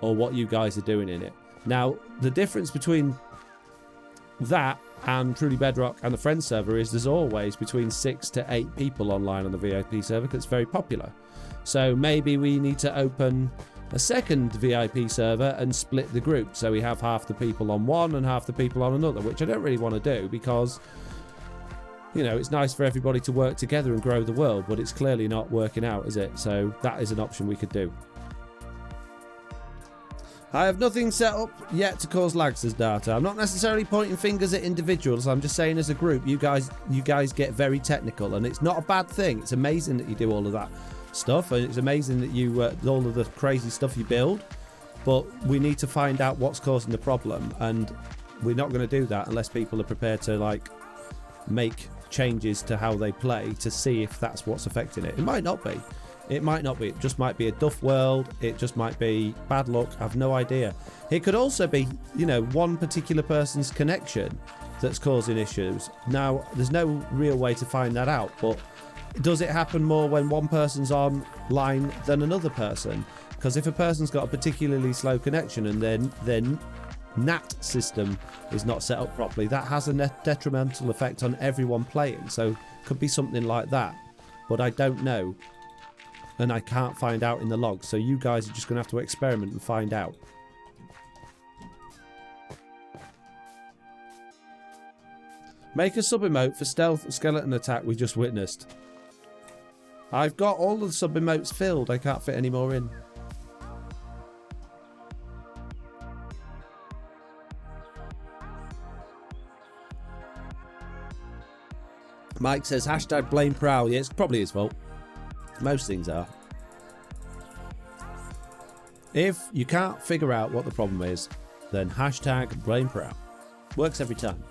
or what you guys are doing in it. Now, the difference between that and Truly Bedrock and the Friends server is there's always between 6 to 8 people online on the VIP server because it's very popular. So maybe we need to open a second VIP server and split the group. So we have half the people on one and half the people on another, which I don't really want to do because, you know, it's nice for everybody to work together and grow the world, but it's clearly not working out, is it? So that is an option we could do. I have nothing set up yet to cause lag, says Data. I'm not necessarily pointing fingers at individuals. I'm just saying as a group, you guys get very technical, and it's not a bad thing. It's amazing that you do all of that stuff, and it's amazing that you all of the crazy stuff you build, but we need to find out what's causing the problem, and we're not going to do that unless people are prepared to, like, make changes to how they play to see if that's what's affecting it. It might not be. It might not be. It just might be a duff world. It just might be bad luck. I have no idea. It could also be, you know, one particular person's connection that's causing issues. Now, there's no real way to find that out, but does it happen more when one person's online than another person? Because if a person's got a particularly slow connection and then NAT system is not set up properly, that has a detrimental effect on everyone playing. So could be something like that, but I don't know, and I can't find out in the logs. So you guys are just gonna have to experiment and find out. Make a sub-emote for stealth skeleton attack we just witnessed. I've got all of the sub-emotes filled. I can't fit any more in. Mike says, hashtag blame Prowl. Yeah, it's probably his fault. Most things are. If you can't figure out what the problem is, then hashtag blame Prowl. Works every time.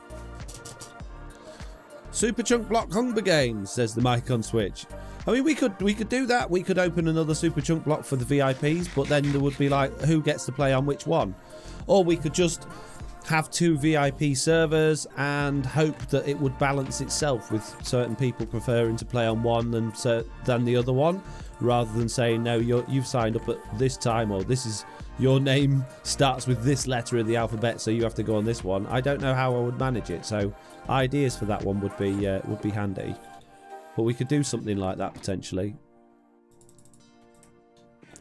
Super Chunk Block Hunger Games, says the Mike on Switch. I mean, we could do that. We could open another Super Chunk Block for the VIPs, but then there would be like, who gets to play on which one? Or we could just have 2 VIP servers and hope that it would balance itself with certain people preferring to play on one than the other one, rather than saying, no, you've signed up at this time, or this is your name starts with this letter of the alphabet, so you have to go on this one. I don't know how I would manage it, so ideas for that one would be handy. But we could do something like that potentially.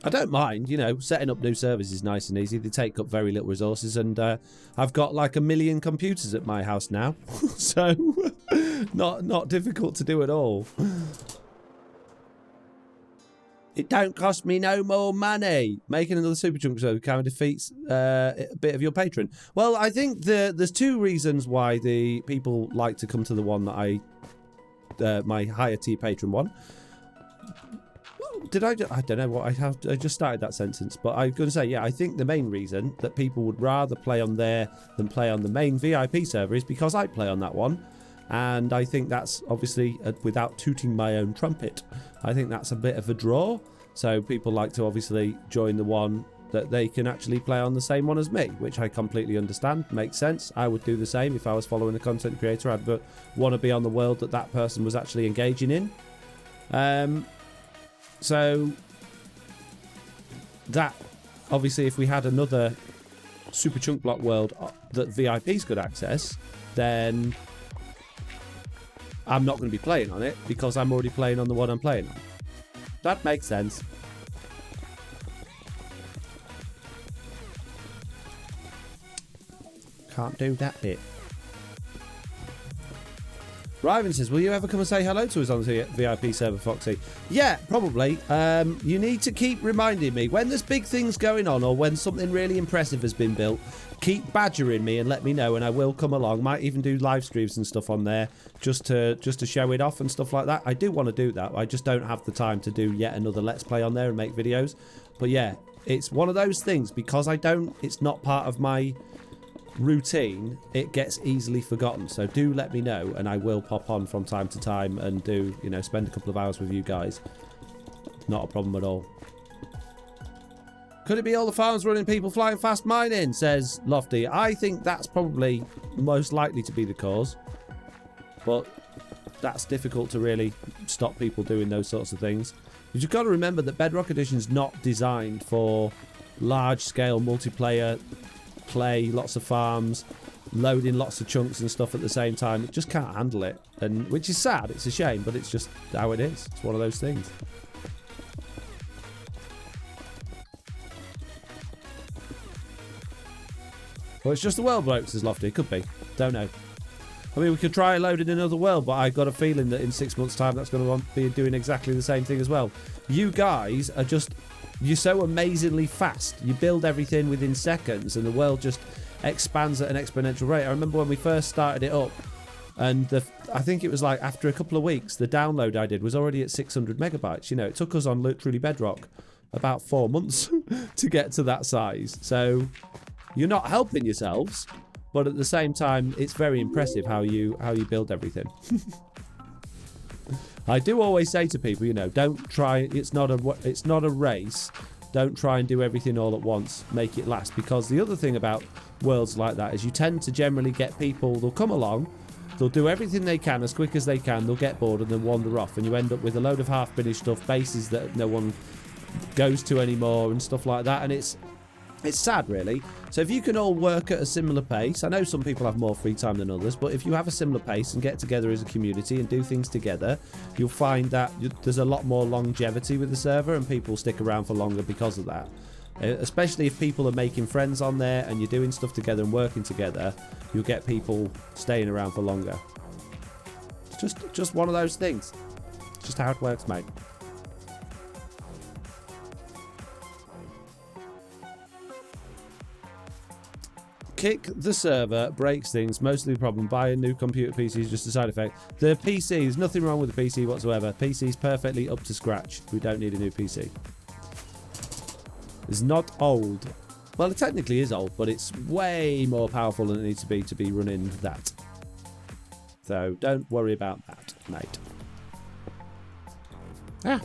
I don't mind, you know, setting up new servers is nice and easy. They take up very little resources, and I've got like 1 million computers at my house now, so not difficult to do at all. It don't cost me no more money. Making another Super Chunk server kind of defeats a bit of your patron. Well, I think there's 2 reasons why the people like to come to the one that my higher tier patron one. did I don't know what I just started that sentence, but I'm going to say, yeah, I think the main reason that people would rather play on there than play on the main VIP server is because I play on that one. And I think that's obviously, without tooting my own trumpet, I think that's a bit of a draw. So people like to obviously join the one that they can actually play on the same one as me, which I completely understand. Makes sense. I would do the same if I was following a content creator. I'd want to be on the world that that person was actually engaging in. So that, obviously, if we had another Super Chunk Block world that VIPs could access, then I'm not going to be playing on it because I'm already playing on the one I'm playing on. That makes sense. Can't do that bit. Ryvan says, will you ever come and say hello to us on the VIP server, Foxy? Yeah, probably. You need to keep reminding me when there's big things going on or when something really impressive has been built. Keep badgering me and let me know, and I will come along. Might even do live streams and stuff on there just to show it off and stuff like that. I do want to do that. I just don't have the time to do yet another Let's Play on there and make videos. But yeah, it's one of those things because it's not part of my routine, it gets easily forgotten. So do let me know and I will pop on from time to time and do, spend a couple of hours with you guys. Not a problem at all. Could it be all the farms running people flying fast mining, says Lofty. I think that's probably most likely to be the cause, but that's difficult to really stop people doing those sorts of things. But you've got to remember that Bedrock Edition is not designed for large scale multiplayer play, lots of farms, loading lots of chunks and stuff at the same time. It just can't handle it, and which is sad. It's a shame, but it's just how it is. It's one of those things. Well, it's just the world bloke, says Lofty. It could be. Don't know. I mean, we could try loading another world, but I've got a feeling that in 6 months' time that's going to be doing exactly the same thing as well. You guys are just... You're so amazingly fast. You build everything within seconds and the world just expands at an exponential rate. I remember when we first started it up and I think it was like after a couple of weeks, the download I did was already at 600 megabytes. It took us on literally Bedrock about 4 months to get to that size. So you're not helping yourselves, but at the same time, it's very impressive how you build everything. I do always say to people, don't try. It's not a race. Don't try and do everything all at once. Make it last. Because the other thing about worlds like that is you tend to generally get people. They'll come along. They'll do everything they can as quick as they can. They'll get bored and then wander off, and you end up with a load of half-finished stuff, bases that no one goes to anymore, and stuff like that. And it's sad, really. So if you can all work at a similar pace, I know some people have more free time than others, but if you have a similar pace and get together as a community and do things together, you'll find that there's a lot more longevity with the server and people stick around for longer because of that. Especially if people are making friends on there and you're doing stuff together and working together, you'll get people staying around for longer. It's just one of those things. It's just how it works, mate. Kick the server breaks things. Mostly the problem. Buy a new computer PC is just a side effect. The PC, there's nothing wrong with the PC whatsoever. PC's perfectly up to scratch. We don't need a new PC. It's not old. Well, it technically is old, but it's way more powerful than it needs to be running that. So don't worry about that, mate. Ah.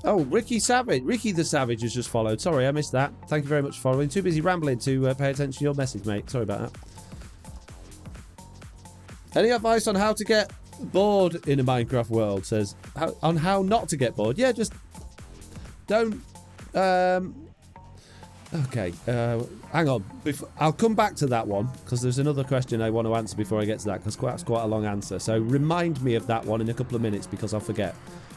Oh, Ricky the Savage has just followed. Sorry, I missed that. Thank you very much for following. Too busy rambling to pay attention to your message, mate. Sorry about that. Any advice on how to get bored in a Minecraft world? Says, on how not to get bored? Yeah, just don't... Okay, hang on. I'll come back to that one, because there's another question I want to answer before I get to that, because that's quite a long answer. So remind me of that one in a couple of minutes, because I'll forget.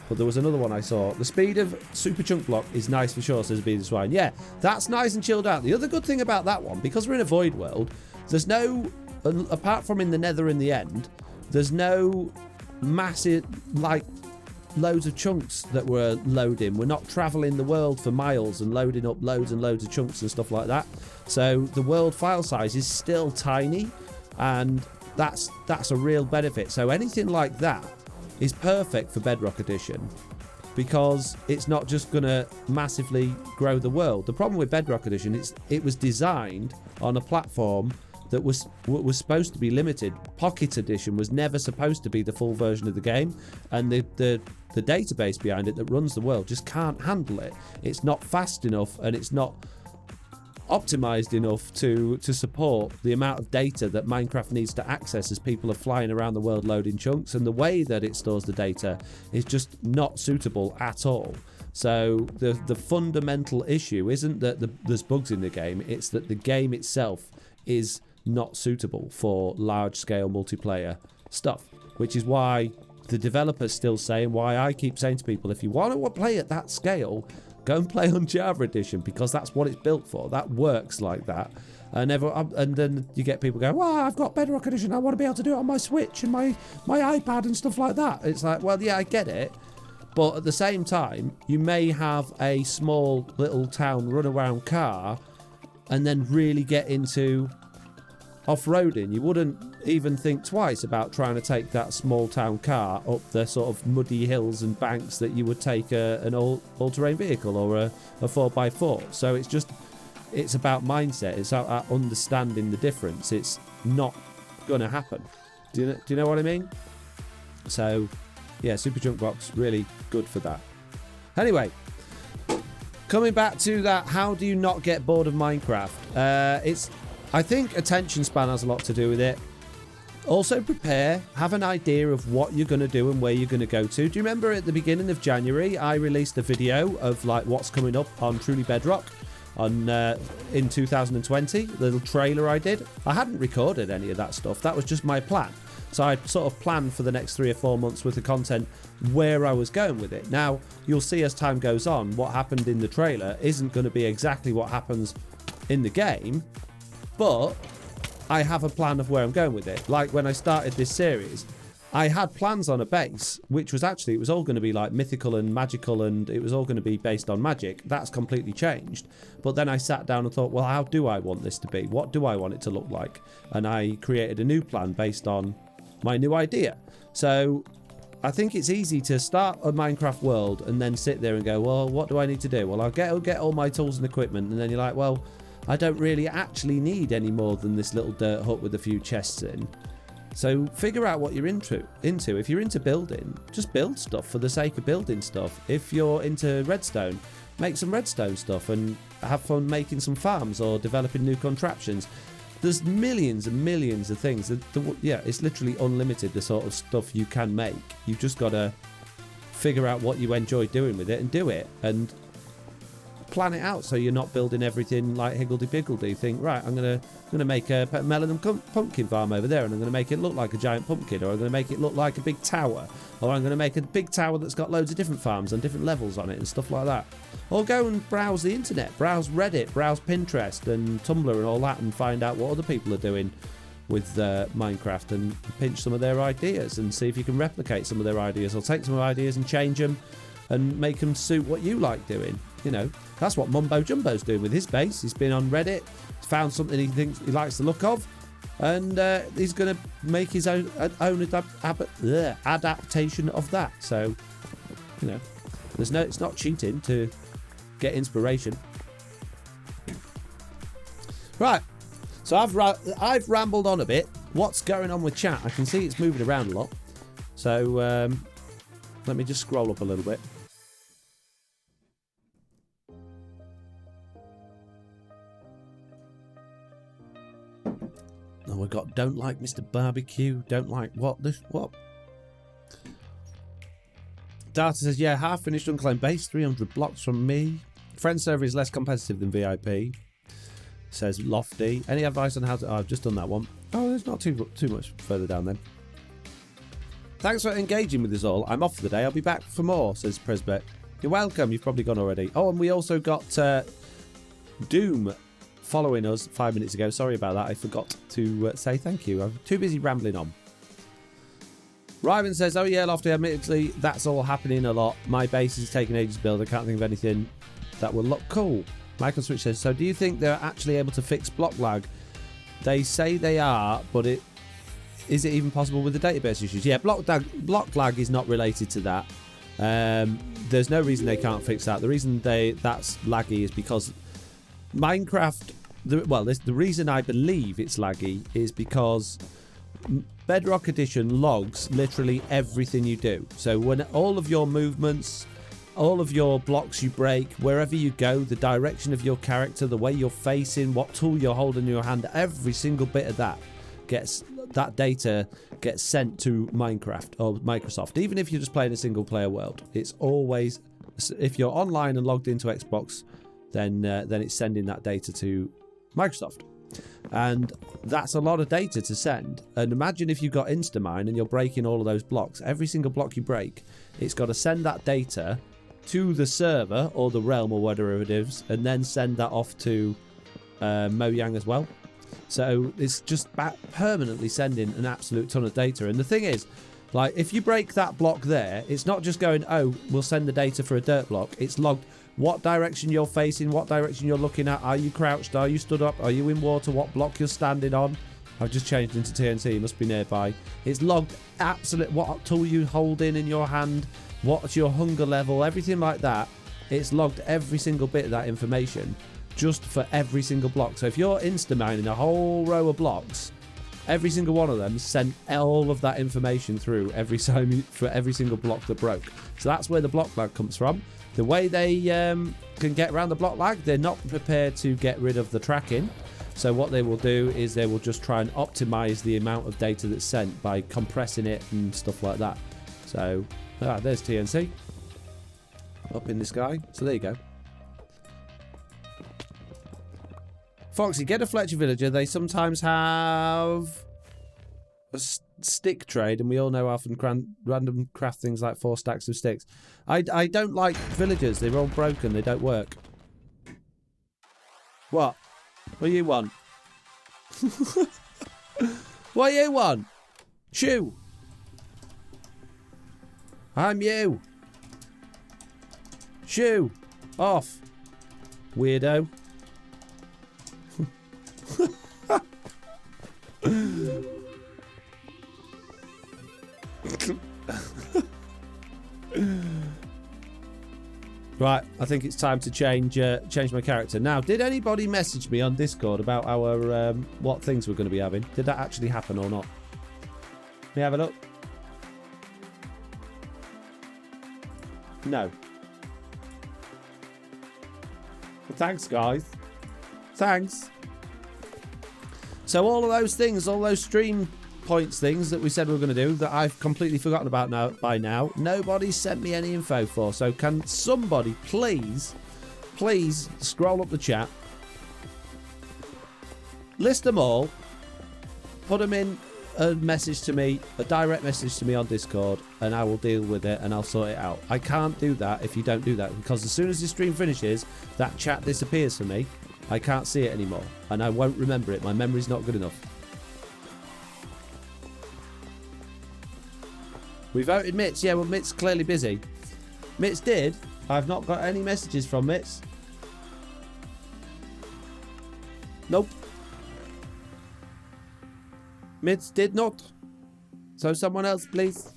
But there was another one I saw. The speed of Super Chunk Block is nice for sure, says Bearded Swine. Yeah, that's nice and chilled out. The other good thing about that one, because we're in a void world, there's no, apart from in the nether in the end, there's no massive, like, loads of chunks that we're loading. We're not traveling the world for miles and loading up loads and loads of chunks and stuff like that. So the world file size is still tiny. And that's a real benefit. So anything like that is perfect for Bedrock Edition, because it's not just going to massively grow the world. The problem with Bedrock Edition is it was designed on a platform that was supposed to be limited. Pocket Edition was never supposed to be the full version of the game, and the database behind it that runs the world just can't handle it. It's not fast enough, and it's not optimized enough to support the amount of data that Minecraft needs to access as people are flying around the world loading chunks, and the way that it stores the data is just not suitable at all. So the fundamental issue isn't that there's bugs in the game, it's that the game itself is not suitable for large-scale multiplayer stuff, which is why the developers still say, and why I keep saying to people, if you want to play at that scale, go and play on Java Edition, because that's what it's built for. That works like that. And then you get people going, well, I've got Bedrock Edition, I want to be able to do it on my Switch and my iPad and stuff like that. It's like, well, yeah, I get it. But at the same time, you may have a small little town run-around car and then really get into off-roading. You wouldn't even think twice about trying to take that small town car up the sort of muddy hills and banks that you would take an all-terrain vehicle or a 4x4. So it's about mindset. It's about understanding the difference. It's not going to happen. Do you know what I mean? So yeah, Super Junk Box, really good for that. Anyway, coming back to that, how do you not get bored of Minecraft? I think attention span has a lot to do with it. Also prepare, have an idea of what you're going to do and where you're going to go to. Do you remember at the beginning of January, I released a video of like what's coming up on Truly Bedrock in 2020, the little trailer I did. I hadn't recorded any of that stuff. That was just my plan. So I sort of planned for the next 3 or 4 months worth of content where I was going with it. Now, you'll see as time goes on, what happened in the trailer isn't going to be exactly what happens in the game, but I have a plan of where I'm going with it. Like when I started this series, I had plans on a base, which was actually, it was all going to be like mythical and magical, and it was all going to be based on magic. That's completely changed. But then I sat down and thought, well, how do I want this to be? What do I want it to look like? And I created a new plan based on my new idea. So I think it's easy to start a Minecraft world and then sit there and go, well, what do I need to do? Well, I'll get all my tools and equipment, and then you're like, well, I don't really actually need any more than this little dirt hut with a few chests in. So figure out what you're into. If you're into building, just build stuff for the sake of building stuff. If you're into redstone, make some redstone stuff and have fun making some farms or developing new contraptions. There's millions and millions of things. Yeah, it's literally unlimited, the sort of stuff you can make. You've just got to figure out what you enjoy doing with it and do it. And plan it out so you're not building everything like higgledy-piggledy. Think, right, I'm gonna make a melon and pumpkin farm over there, and I'm gonna make it look like a giant pumpkin, or I'm gonna make it look like a big tower, or I'm gonna make a big tower that's got loads of different farms and different levels on it and stuff like that. Or go and browse the internet, browse Reddit, browse Pinterest and Tumblr and all that, and find out what other people are doing with Minecraft, and pinch some of their ideas and see if you can replicate some of their ideas, or take some of their ideas and change them and make them suit what you like doing. You know, that's what Mumbo Jumbo's doing with his base. He's been on Reddit, found something he thinks he likes the look of, and he's going to make his own adaptation of that. So, you know, it's not cheating to get inspiration. Right, so I've rambled on a bit. What's going on with chat? I can see it's moving around a lot. So let me just scroll up a little bit. Oh, we've got don't like Mr. Barbecue, don't like what? Data says, yeah, half finished unclaimed base, 300 blocks from me. Friend server is less competitive than VIP, says Lofty. Any advice on how to... Oh, I've just done that one. Oh, there's not too much further down then. Thanks for engaging with us all. I'm off for the day. I'll be back for more, says Presbet. You're welcome. You've probably gone already. Oh, and we also got Doom following us 5 minutes ago. Sorry about that. I forgot to say thank you. I'm too busy rambling on. Ryman says, oh yeah, Lofty, admittedly, that's all happening a lot. My base is taking ages to build. I can't think of anything that will look cool. Michael Switch says, so do you think they're actually able to fix block lag They say they are, but is it even possible with the database issues? Yeah, block lag is not related to that. There's no reason they can't fix that. The reason that's laggy is because Minecraft. The reason I believe it's laggy is because Bedrock Edition logs literally everything you do. So when all of your movements, all of your blocks you break, wherever you go, the direction of your character, the way you're facing, what tool you're holding in your hand, every single bit of that data gets sent to Minecraft or Microsoft. Even if you're just playing a single player world, it's always, if you're online and logged into Xbox, then it's sending that data to Microsoft. And that's a lot of data to send. And imagine if you've got Instamine and you're breaking all of those blocks. Every single block you break, it's got to send that data to the server or the realm or whatever it is, and then send that off to Mojang as well. So it's just permanently sending an absolute ton of data. And the thing is, like, if you break that block there, it's not just going, oh, we'll send the data for a dirt block. It's logged what direction you're facing, what direction you're looking at. Are you crouched? Are you stood up? Are you in water? What block you're standing on? I've just changed into TNT. It must be nearby. It's logged absolute what tool you hold in your hand, what's your hunger level, everything like that. It's logged every single bit of that information just for every single block. So if you're insta-mining a whole row of blocks, every single one of them sent all of that information through for every single block that broke. So that's where the block lag comes from. The way they can get around the block lag, they're not prepared to get rid of the tracking. So what they will do is they will just try and optimize the amount of data that's sent by compressing it and stuff like that. So there's TNC up in the sky. So there you go. Foxy, get a Fletcher villager. They sometimes have a stick trade, and we all know often random craft things like 4 stacks of sticks. I don't like villagers. They're all broken. They don't work. What? What do you want? What do you want? Shoo! I'm you. Shoo! Off. Weirdo. Right, I think it's time to change my character. Now, did anybody message me on Discord about our what things we're going to be having? Did that actually happen or not? Let me have a look. No. Well, thanks, guys. Thanks. So all of those things, all those stream points things that we said we were going to do that I've completely forgotten about by now, nobody sent me any info for. So can somebody please scroll up the chat, list them all, put them in a message to me, a direct message to me on Discord, and I will deal with it and I'll sort it out. I can't do that if you don't do that, because as soon as the stream finishes, that chat disappears for me. I can't see it anymore, and I won't remember it. My memory's not good enough. We voted Mitz. Yeah, well, Mitz clearly busy. Mitz did. I've not got any messages from Mitz. Nope. Mitz did not. So someone else, please.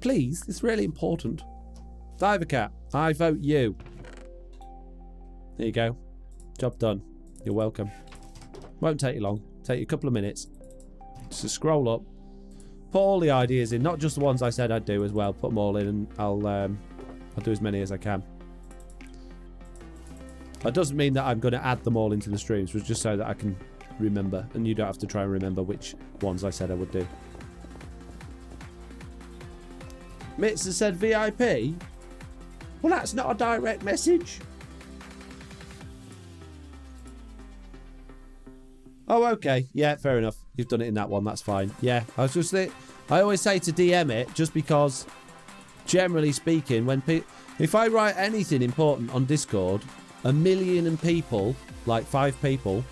Please, it's really important. Divercat, I vote you. There you go. Job done. You're welcome. Won't take you long. Take you a couple of minutes. Just to scroll up. Put all the ideas in, not just the ones I said I'd do as well. Put them all in, and I'll do as many as I can. That doesn't mean that I'm going to add them all into the streams, but just so that I can remember, and you don't have to try and remember which ones I said I would do. Mitz has said VIP. Well, that's not a direct message. Oh, okay. Yeah, fair enough. You've done it in that one. That's fine. Yeah, I always say to DM it just because, generally speaking, when if I write anything important on Discord, 1 million people, like 5 people,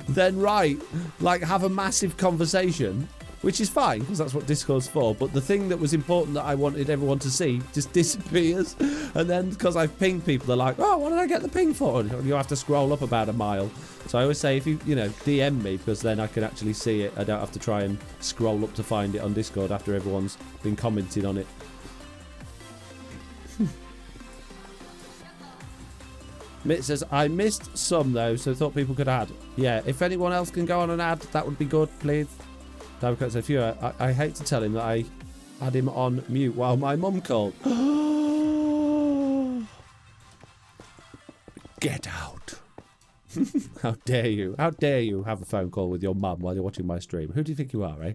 then have a massive conversation. which is fine because that's what Discord's for. But the thing that was important that I wanted everyone to see just disappears. And then because I've pinged people, they're like, oh, what did I get the ping for? And you have to scroll up about a mile. So I always say if you DM me, because then I can actually see it. I don't have to try and scroll up to find it on Discord after everyone's been commenting on it. Mitt says, I missed some though, so thought people could add. Yeah, if anyone else can go on and add, that would be good, please. David said, Phew, I hate to tell him that I had him on mute while my mum called. Get out. How dare you? How dare you have a phone call with your mum while you're watching my stream? Who do you think you are, eh?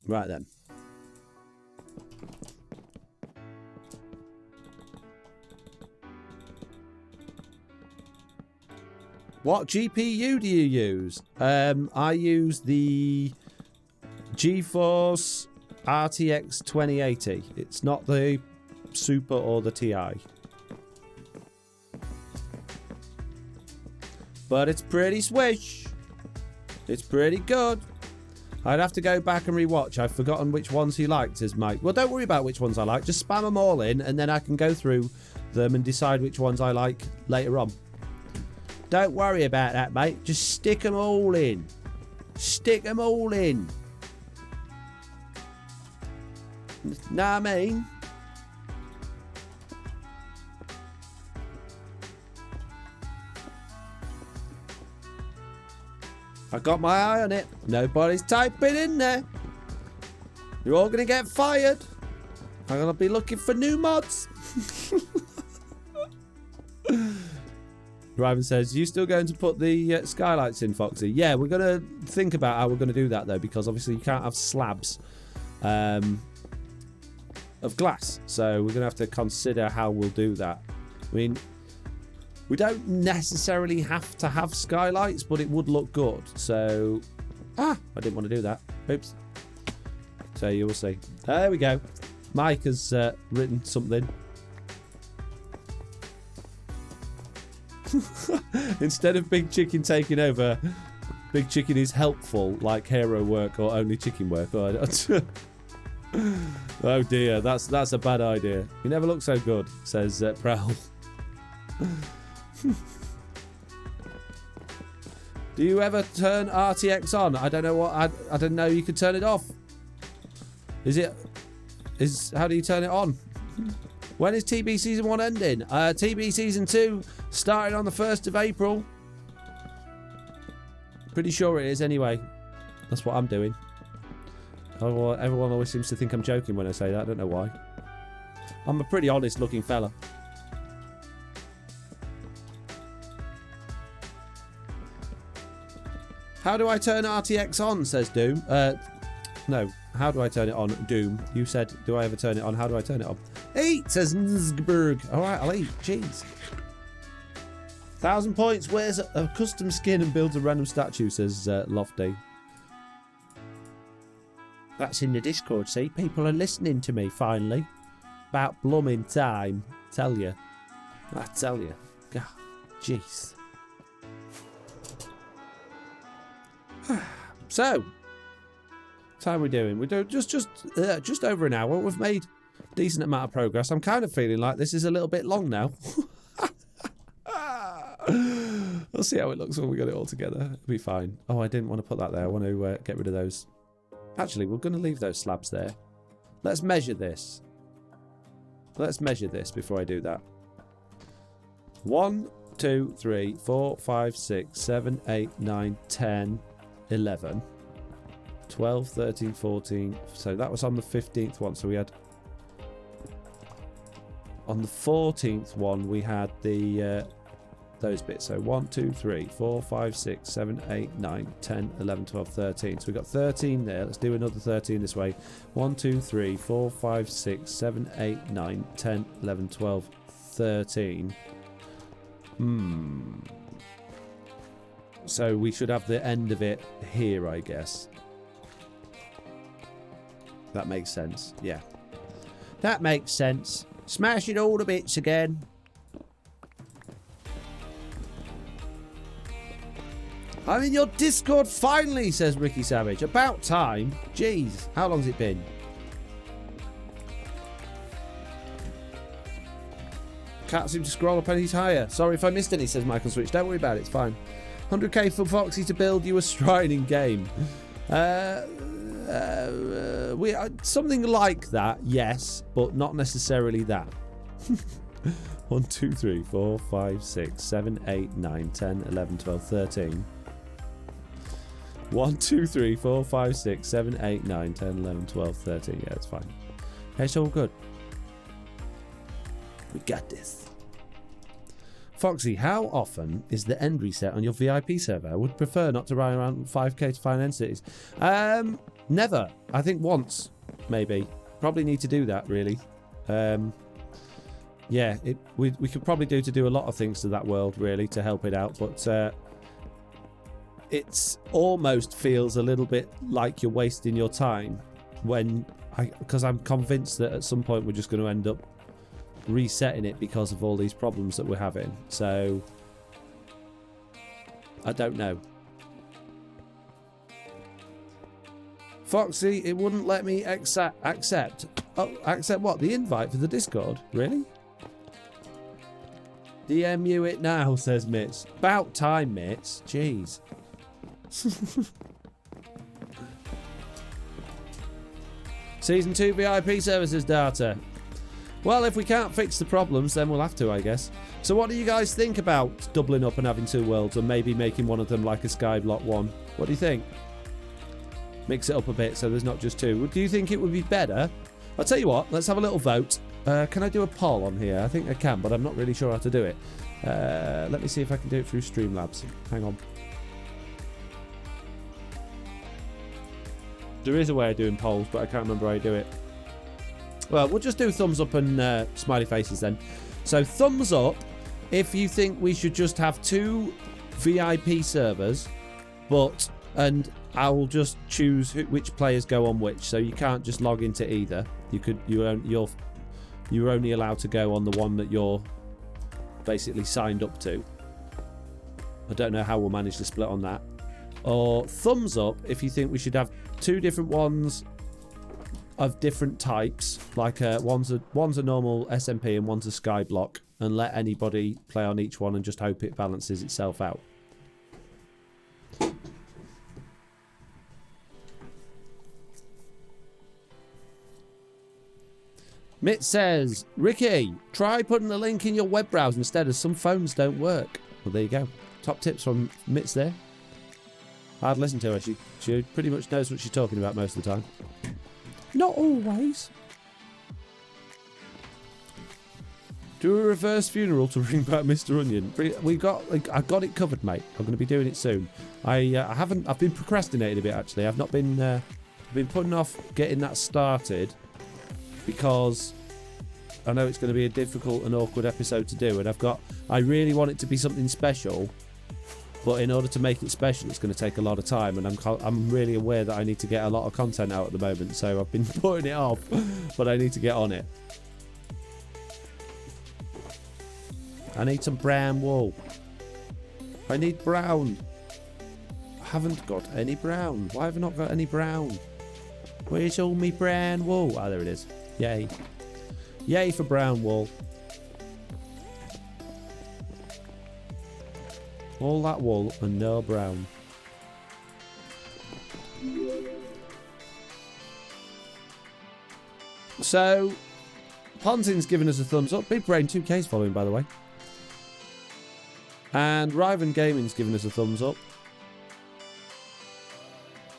Right then. What GPU do you use? I use the GeForce RTX 2080. It's not the Super or the TI. But it's pretty swish. It's pretty good. I'd have to go back and rewatch. I've forgotten which ones he liked, says Mike. Well, don't worry about which ones I like. Just spam them all in and then I can go through them and decide which ones I like later on. Don't worry about that, mate. Just stick them all in. Stick them all in. Know what I mean? I got my eye on it. Nobody's typing in there. You're all going to get fired. I'm going to be looking for new mods. Ryvan says, you still going to put the skylights in, Foxy? Yeah, we're going to think about how we're going to do that, though, because obviously you can't have slabs of glass. So we're going to have to consider how we'll do that. I mean, we don't necessarily have to have skylights, but it would look good. So, I didn't want to do that. Oops. So you will see. There we go. Mike has written something. Instead of Big Chicken taking over, Big Chicken is helpful, like hero work or only chicken work. Oh dear, that's a bad idea. You never look so good, says Prowl. Do you ever turn RTX on? I don't know what. I didn't know you could turn it off. How do you turn it on? When is TB Season 1 ending? TB Season 2 starting on the 1st of April. Pretty sure it is anyway. That's what I'm doing. Oh, everyone always seems to think I'm joking when I say that. I don't know why. I'm a pretty honest looking fella. How do I turn RTX on, says Doom. No, how do I turn it on, Doom? You said, do I ever turn it on? How do I turn it on? Eat, says Nzgberg. Alright, I'll eat. Jeez. 1,000 points, wears a custom skin and builds a random statue, says Lofty. That's in the Discord, see? People are listening to me, finally. About blooming time. Tell you. I tell you. God, jeez. So, time we're doing? We're doing just over an hour. We've made a decent amount of progress. I'm kind of feeling like this is a little bit long now. We'll see how it looks when we get it all together. It'll be fine. Oh, I didn't want to put that there. I want to get rid of those. Actually, we're going to leave those slabs there. Let's measure this. Let's measure this before I do that. 1, 2, 3, 4, 5, 6, 7, 8, 9, 10, 11, 12, 13, 14. So that was on the 15th one. So we had... On the 14th one, we had the... those bits. So 1, 2, 3, 4, 5, 6, 7, 8, 9, 10, 11, 12, 13. So we've got 13 there. Let's do another 13 this way. 1, 2, 3, 4, 5, 6, 7, 8, 9, 10, 11, 12, 13. So we should have the end of it here, I guess. That makes sense. Yeah. That makes sense. Smash it all to bits again. I'm in your Discord finally, says Ricky Savage. About time. Jeez, how long's it been? Can't seem to scroll up any higher. Sorry if I missed any, says Michael Switch. Don't worry about it, it's fine. 100k for Foxy to build you a shrine in game. Something like that, yes, but not necessarily that. 1, 2, 3, 4, 5, 6, 7, 8, 9, 10, 11, 12, 13. 1, 2, 3, 4, 5, 6, 7, 8, 9, 10, 11, 12, 13. Yeah, it's fine. It's all good. We got this. Foxy, how often is the end reset on your VIP server? I would prefer not to run around 5k to find end cities. Never. I think once, maybe. Probably need to do that, really. Yeah, we could probably do a lot of things to that world, really, to help it out. But it's almost feels a little bit like you're wasting your time because I'm convinced that at some point we're just going to end up resetting it because of all these problems that we're having. So I don't know. Foxy, it wouldn't let me accept what? The invite for the Discord? Really? DM you it now, says Mitz. About time, Mitz. Jeez. Season 2 VIP services data. Well, if we can't fix the problems, then we'll have to, I guess. So what do you guys think about doubling up and having 2 worlds, or maybe making one of them like a Skyblock one? What do you think? Mix it up a bit so there's not just 2. Do you think it would be better? I'll tell you what, let's have a little vote. Can I do a poll on here? I think I can, but I'm not really sure how to do it. Let me see if I can do it through Streamlabs. Hang on. There is a way of doing polls, but I can't remember how you do it. Well, we'll just do thumbs up and smiley faces then. So thumbs up if you think we should just have 2 VIP servers, and I will just choose which players go on which. So you can't just log into either. You're only allowed to go on the one that you're basically signed up to. I don't know how we'll manage to split on that. Or thumbs up if you think we should have 2 different ones of different types, like one's a normal SMP and one's a Skyblock, and let anybody play on each one and just hope it balances itself out. Mitt says, Ricky, try putting the link in your web browser instead, as some phones don't work. Well, there you go. Top tips from Mitz there. Hard to listen to her. She pretty much knows what she's talking about most of the time. Not always. Do a reverse funeral to bring back Mr. Onion. I got it covered, mate. I'm going to be doing it soon. I've been procrastinating a bit, actually. I've been putting off getting that started because I know it's going to be a difficult and awkward episode to do, and I really want it to be something special. But in order to make it special, it's going to take a lot of time, and I'm really aware that I need to get a lot of content out at the moment, so I've been putting it off, but I need to get on it. I need some brown wool. I need brown. I haven't got any brown. Why have I not got any brown? Where's all me brown wool? Ah, there it is. Yay. Yay for brown wool. All that wool and no brown. So, Ponzin's given us a thumbs up. Big Brain 2K's following, by the way. And Riven Gaming's given us a thumbs up.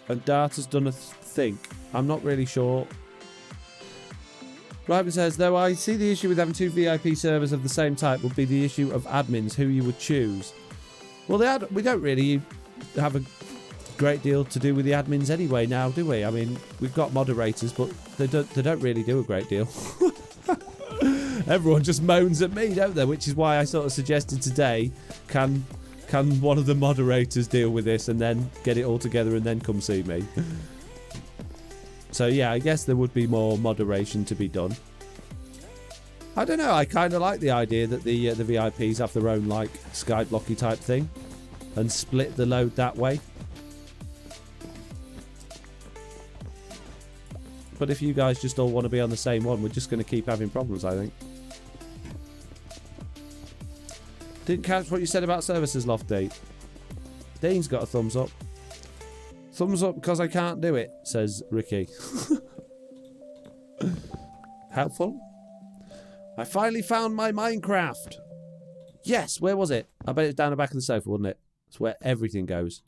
And Darta's done a think. I'm not really sure. Riven says, though I see the issue with having 2 VIP servers of the same type would be the issue of admins, who you would choose. Well, we don't really have a great deal to do with the admins anyway now, do we? I mean, we've got moderators, but they don't really do a great deal. Everyone just moans at me, don't they? Which is why I sort of suggested today, can one of the moderators deal with this and then get it all together and then come see me? So yeah, I guess there would be more moderation to be done. I don't know, I kind of like the idea that the VIPs have their own, like, Skyblocky type thing. and split the load that way. But if you guys just all want to be on the same one, we're just going to keep having problems, I think. Didn't catch what you said about services, Lofty. Dean's got a thumbs up. Thumbs up because I can't do it, says Ricky. Helpful. I finally found my Minecraft. Yes, where was it? I bet it was down the back of the sofa, wasn't it? It's where everything goes.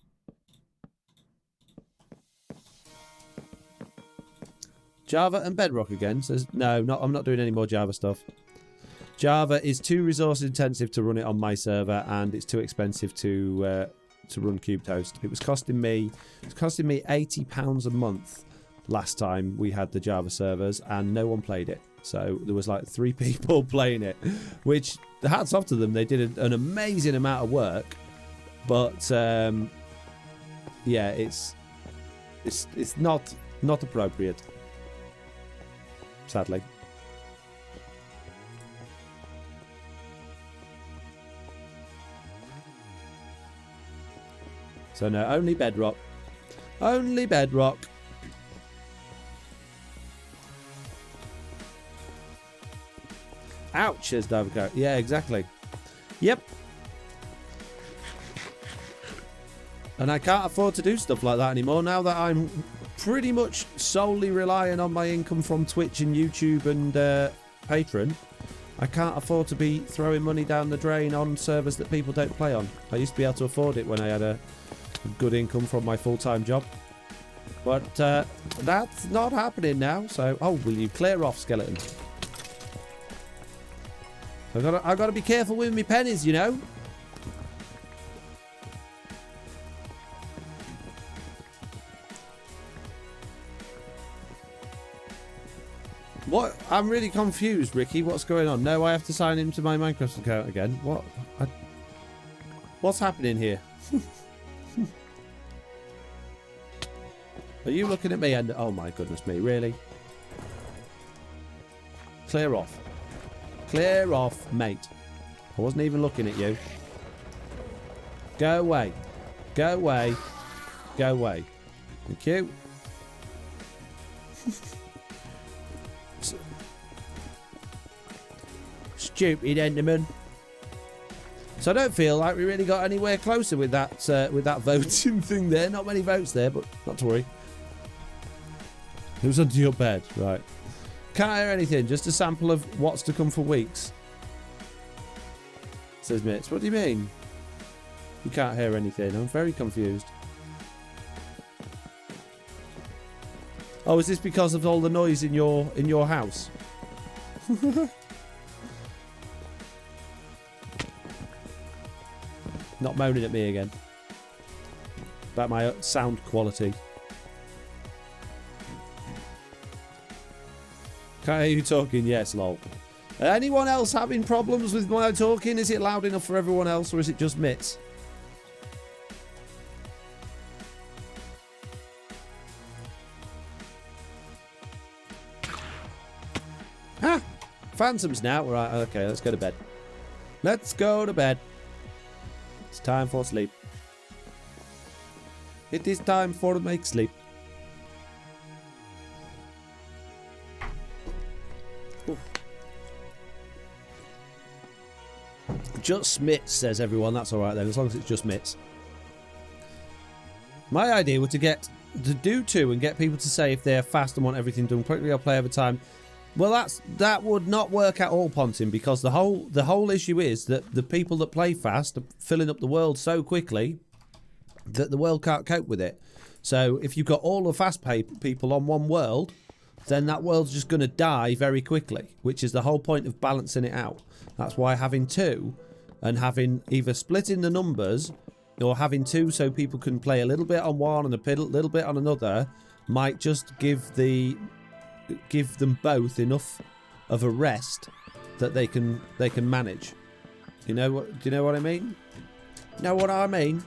Java and Bedrock again. Says, no, I'm not doing any more Java stuff. Java is too resource intensive to run it on my server, and it's too expensive to run Kubetoast. It was costing me £80 a month last time we had the Java servers, and no one played it. So there was like 3 people playing it, which the hats off to them. They did an amazing amount of work, but yeah, it's not appropriate, sadly. So no, only Bedrock. Only Bedrock. Ouch, says Davico. Yeah, exactly. Yep. And I can't afford to do stuff like that anymore now that I'm pretty much solely relying on my income from Twitch and YouTube and Patreon. I can't afford to be throwing money down the drain on servers that people don't play on. I used to be able to afford it when I had a good income from my full-time job. But that's not happening now. So, oh, will you clear off, skeleton? I've got to be careful with my pennies, you know. What? I'm really confused, Ricky. What's going on? No, I have to sign into my Minecraft account again. What? What's happening here? Are you looking at me and... Oh my goodness me, really? Clear off. Clear off, mate. I wasn't even looking at you. Go away. Go away. Go away. Thank you. Stupid Enderman. So I don't feel like we really got anywhere closer with that voting thing there. Not many votes there, but not to worry. Who's under your bed? Right. Can't hear anything. Just a sample of what's to come for weeks. Says Mitch. What do you mean? You can't hear anything. I'm very confused. Oh, is this because of all the noise in your house? Not moaning at me again. About my sound quality. Can't hear you talking? Yes, lol. Anyone else having problems with my talking? Is it loud enough for everyone else, or is it just Mitts? Ah! Phantoms now. Right, okay, let's go to bed. Let's go to bed. It's time for sleep. It is time for make sleep. Just Mitts, says everyone. That's alright then, as long as it's just Mitts. My idea was to do 2 and get people to say if they're fast and want everything done quickly or play over time. Well, that would not work at all, Pontin, because the whole issue is that the people that play fast are filling up the world so quickly that the world can't cope with it. So if you've got all the fast people on one world, then that world's just going to die very quickly, which is the whole point of balancing it out. That's why having 2 and having either splitting the numbers or having 2 so people can play a little bit on one and a little bit on another might just give them both enough of a rest that they can manage. Do you know what I mean? Know what I mean?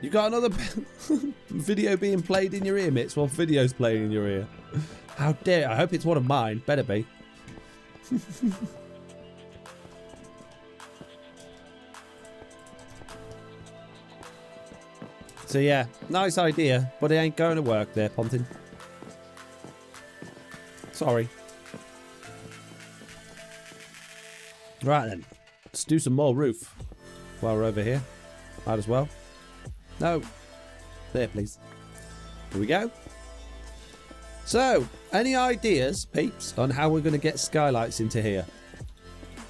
You got another video being played in your ear, Mitts, while video's playing in your ear. How dare! I hope it's one of mine. Better be. So yeah, nice idea, but it ain't going to work there, Pontin. Sorry. Right then, let's do some more roof while we're over here. Might as well. No. There, please. Here we go. So, any ideas, peeps, on how we're going to get skylights into here?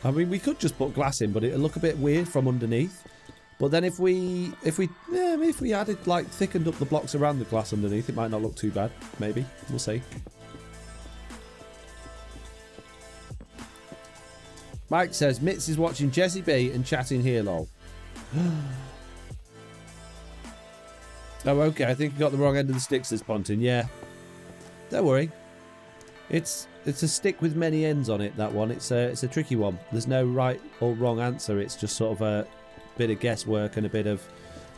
I mean, we could just put glass in, but it'll look a bit weird from underneath. But then if we added, like, thickened up the blocks around the glass underneath, it might not look too bad. Maybe. We'll see. Mike says, Mitz is watching Jesse B and chatting here, lol. Oh, okay. I think you got the wrong end of the stick, says Pontin. Yeah. Don't worry. It's a stick with many ends on it, that one. It's a tricky one. There's no right or wrong answer. It's just sort of a bit of guesswork and a bit of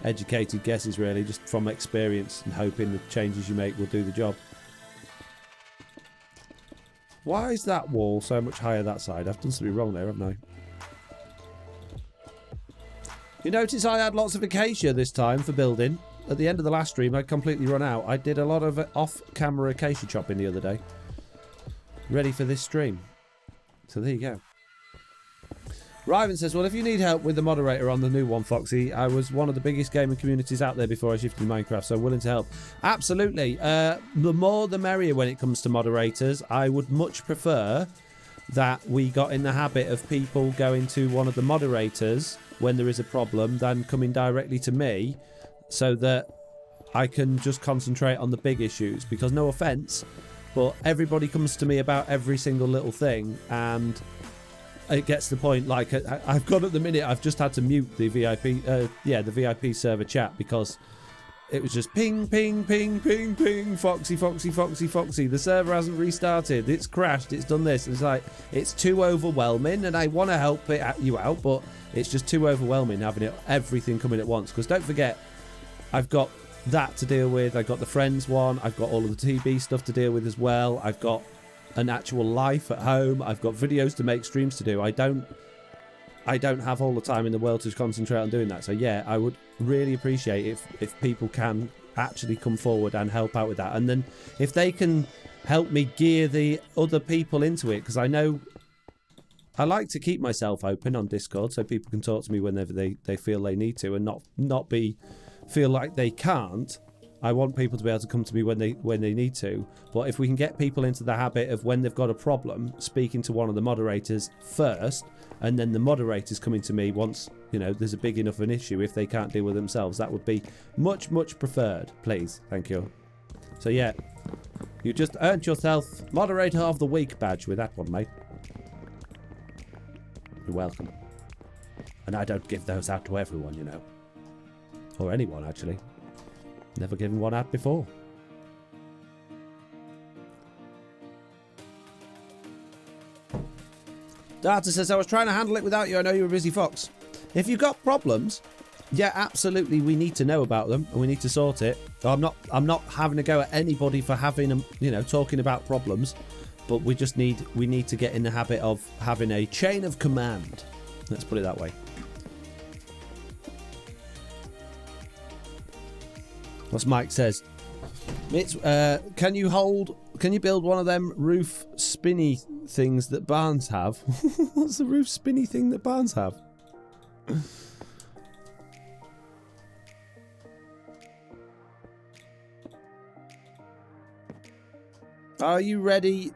educated guesses, really, just from experience and hoping the changes you make will do the job. Why is that wall so much higher that side? I've done something wrong there, haven't I? You notice I had lots of acacia this time for building. At the end of the last stream, I'd completely run out. I did a lot of off-camera acacia chopping the other day. Ready for this stream. So there you go. Ryvan says, well, if you need help with the moderator on the new one, Foxy, I was one of the biggest gaming communities out there before I shifted to Minecraft, so willing to help. Absolutely. The more the merrier when it comes to moderators. I would much prefer that we got in the habit of people going to one of the moderators when there is a problem than coming directly to me, so that I can just concentrate on the big issues. Because no offence, but everybody comes to me about every single little thing, and it gets to the point, like, I've got at the minute, I've just had to mute the VIP server chat because it was just ping, ping, ping, ping, ping, Foxy, Foxy, Foxy, Foxy. The server hasn't restarted. It's crashed. It's done this. It's like, it's too overwhelming, and I want to help you out, but it's just too overwhelming having everything coming at once. Because don't forget, I've got that to deal with. I've got the friends one. I've got all of the TB stuff to deal with as well. I've got an actual life at home. I've got videos to make, streams to do. I don't have all the time in the world to concentrate on doing that. So yeah, I would really appreciate if people can actually come forward and help out with that. And then if they can help me gear the other people into it, because I know I like to keep myself open on Discord so people can talk to me whenever they feel they need to, and not feel like they can't. I want people to be able to come to me when they need to. But if we can get people into the habit of, when they've got a problem, speaking to one of the moderators first, and then the moderators coming to me once, you know, there's a big enough an issue, if they can't deal with themselves, that would be much, much preferred. Please. Thank you. So yeah, you just earned yourself Moderator of the Week badge with that one, mate. You're welcome. And I don't give those out to everyone, you know. Or anyone, actually. Never given one out before. Data says, I was trying to handle it without you. I know you're a busy fox. If you've got problems, yeah, absolutely, we need to know about them and we need to sort it. I'm not having a go at anybody for having talking about problems, but we need to get in the habit of having a chain of command. Let's put it that way. What's Mike says? Can you build one of them roof spinny things that barns have? What's the roof spinny thing that barns have? Are you ready,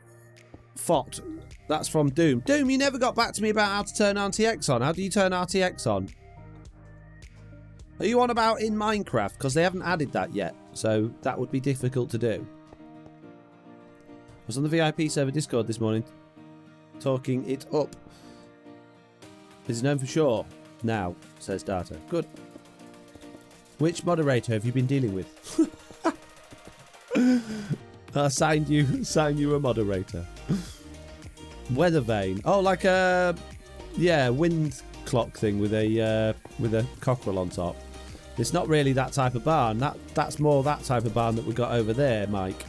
Fot? That's from Doom. Doom, you never got back to me about how to turn RTX on. How do you turn RTX on? Are you on about in Minecraft? Because they haven't added that yet, so that would be difficult to do. I was on the VIP server Discord this morning, talking it up. Is it known for sure? Now, says Data. Good. Which moderator have you been dealing with? I signed you a moderator. Weather vane. Oh, like a wind clock thing with a cockerel on top. It's not really that type of barn. That's more that type of barn that we got over there, Mike.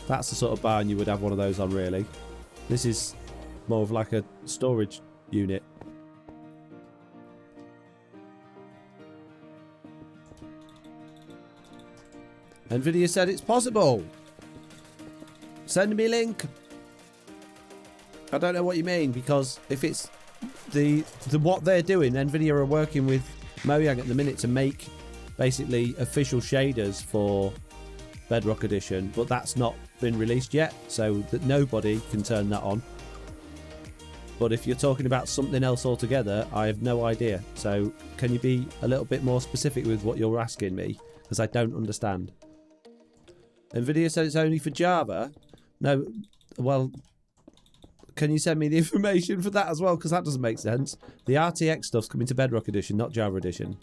That's the sort of barn you would have one of those on, really. This is more of like a storage unit. Nvidia said it's possible. Send me link. I don't know what you mean, because if it's the what they're doing, Nvidia are working with Mojang at the minute to make basically official shaders for Bedrock Edition, but that's not been released yet, so that nobody can turn that on. But if you're talking about something else altogether, I have no idea. So can you be a little bit more specific with what you're asking me? Because I don't understand. Nvidia said it's only for Java. No, well, can you send me the information for that as well? Because that doesn't make sense. The RTX stuff's coming to Bedrock Edition, not Java Edition.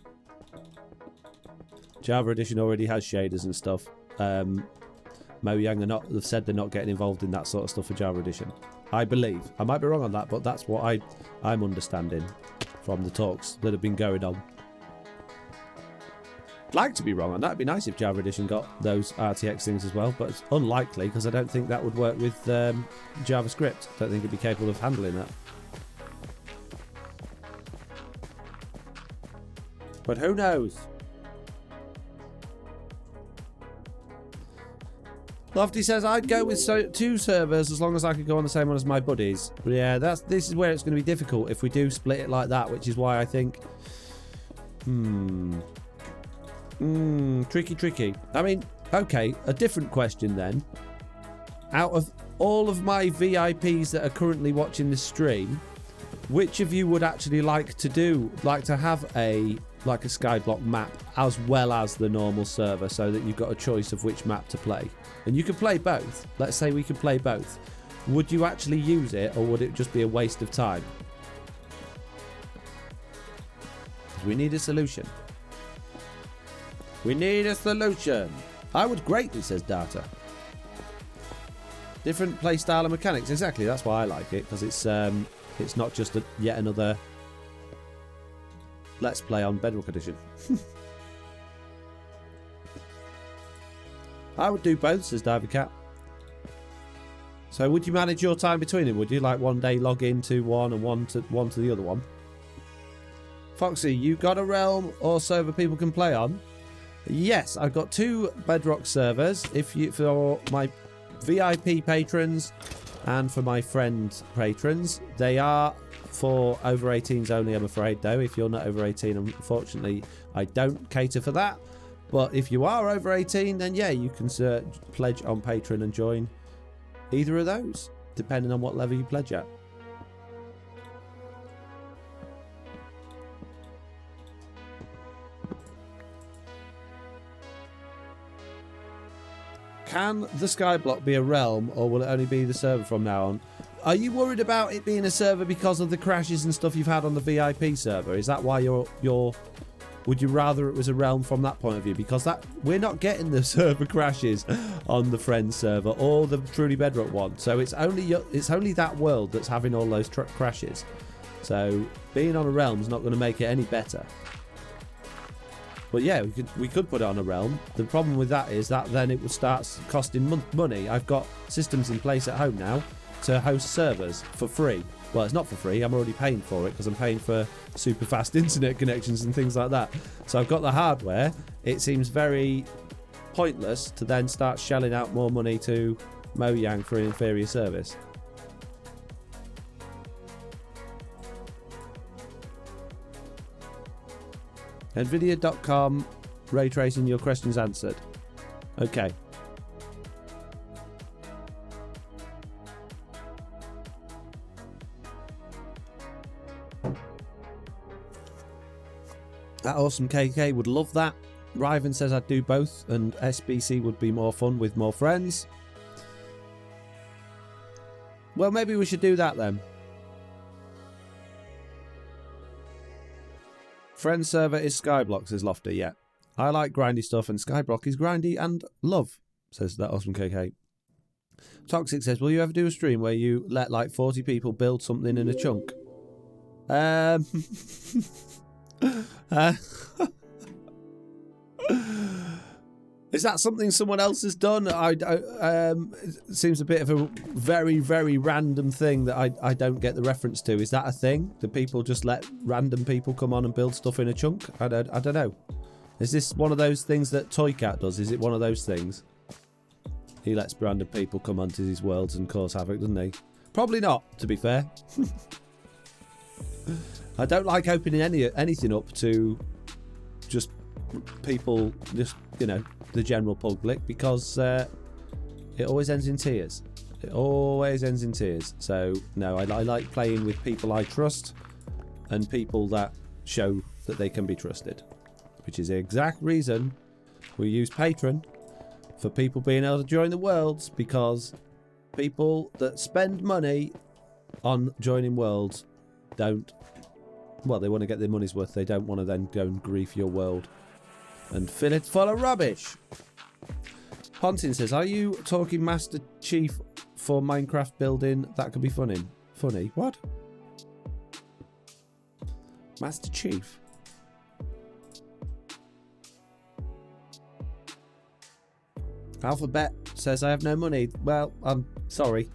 Java Edition already has shaders and stuff. Mojang have said they're not getting involved in that sort of stuff for Java Edition. I believe. I might be wrong on that, but that's what I'm understanding from the talks that have been going on. I'd like to be wrong on that. It'd be nice if Java Edition got those RTX things as well, but it's unlikely because I don't think that would work with JavaScript. I don't think it'd be capable of handling that. But who knows? Lofty says, I'd go with 2 servers as long as I could go on the same one as my buddies. But yeah, this is where it's going to be difficult if we do split it like that, which is why I think... tricky. I mean, okay, a different question then. Out of all of my VIPs that are currently watching this stream, which of you would actually like to have a Skyblock map as well as the normal server, so that you've got a choice of which map to play? And you can play both. Let's say we can play both. Would you actually use it, or would it just be a waste of time? We need a solution. We need a solution. I would greatly, says Data. Different play style and mechanics. Exactly, that's why I like it, because it's not just yet another Let's Play on Bedrock Edition. I would do both, says Diver Cat. So would you manage your time between them? Would you like one day log into one and one to the other one? Foxy, you got a realm or server people can play on? Yes, I've got 2 Bedrock servers. For my VIP patrons and for my friend patrons, they are for over 18s only, I'm afraid, though. If you're not over 18, unfortunately, I don't cater for that. But if you are over 18, then yeah, you can pledge on Patreon and join either of those, depending on what level you pledge at. Can the Skyblock be a realm, or will it only be the server from now on? Are you worried about it being a server because of the crashes and stuff you've had on the VIP server? Is that why you're would you rather it was a realm from that point of view? Because we're not getting the server crashes on the Friends server or the Truly Bedrock one. So it's only that world that's having all those crashes. So being on a realm is not going to make it any better. But yeah, we could put it on a realm. The problem with that is that then it would start costing money. I've got systems in place at home now to host servers for free. Well, it's not for free. I'm already paying for it because I'm paying for super fast internet connections and things like that. So I've got the hardware. It seems very pointless to then start shelling out more money to Mojang for an inferior service. Nvidia.com, ray tracing, your questions answered. Okay. That awesome KK would love that. Riven says I'd do both, and SBC would be more fun with more friends. Well, maybe we should do that then. Friend server is Skyblock, says Lofty. Yeah, I like grindy stuff, and Skyblock is grindy and love, says that awesome KK. Toxic says, will you ever do a stream where you let like 40 people build something in a chunk? Is that something someone else has done? It seems a bit of a very, very random thing that I don't get the reference to. Is that a thing? Do people just let random people come on and build stuff in a chunk? I don't know. Is this one of those things that Toy Cat does? Is it one of those things? He lets random people come onto his worlds and cause havoc, doesn't he? Probably not, to be fair. I don't like opening anything up to just people, just, you know, the general public, because it always ends in tears. It always ends in tears. So, no, I like playing with people I trust and people that show that they can be trusted, which is the exact reason we use Patreon for people being able to join the worlds, because people that spend money on joining worlds don't, well, they want to get their money's worth. They don't want to then go and grief your world and fill it full of rubbish. Pontin says, are you talking Master Chief for Minecraft building? That could be funny. Funny? What? Master Chief? Alphabet says, I have no money. Well, I'm sorry.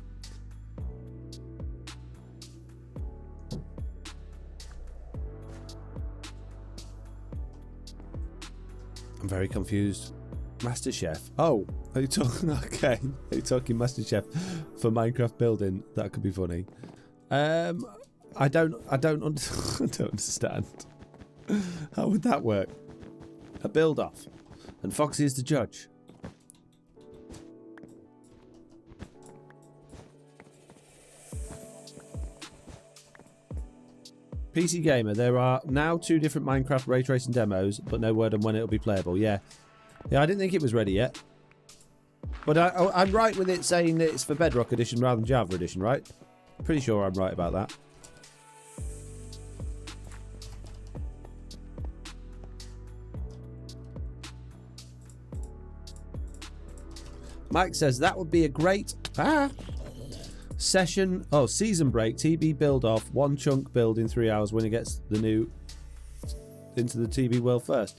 I'm very confused. Master Chef. Oh, are you talking? Okay, are you talking Master Chef for Minecraft building? That could be funny. I don't understand. How would that work? A build off, and Foxy is the judge. PC Gamer, there are now 2 different Minecraft ray tracing demos, but no word on when it'll be playable. Yeah, I didn't think it was ready yet. But I'm right with it saying that it's for Bedrock Edition rather than Java Edition, right? Pretty sure I'm right about that. Mike says that would be a great season break. TB build off 1 chunk build in 3 hours when it gets the new into the TB world first.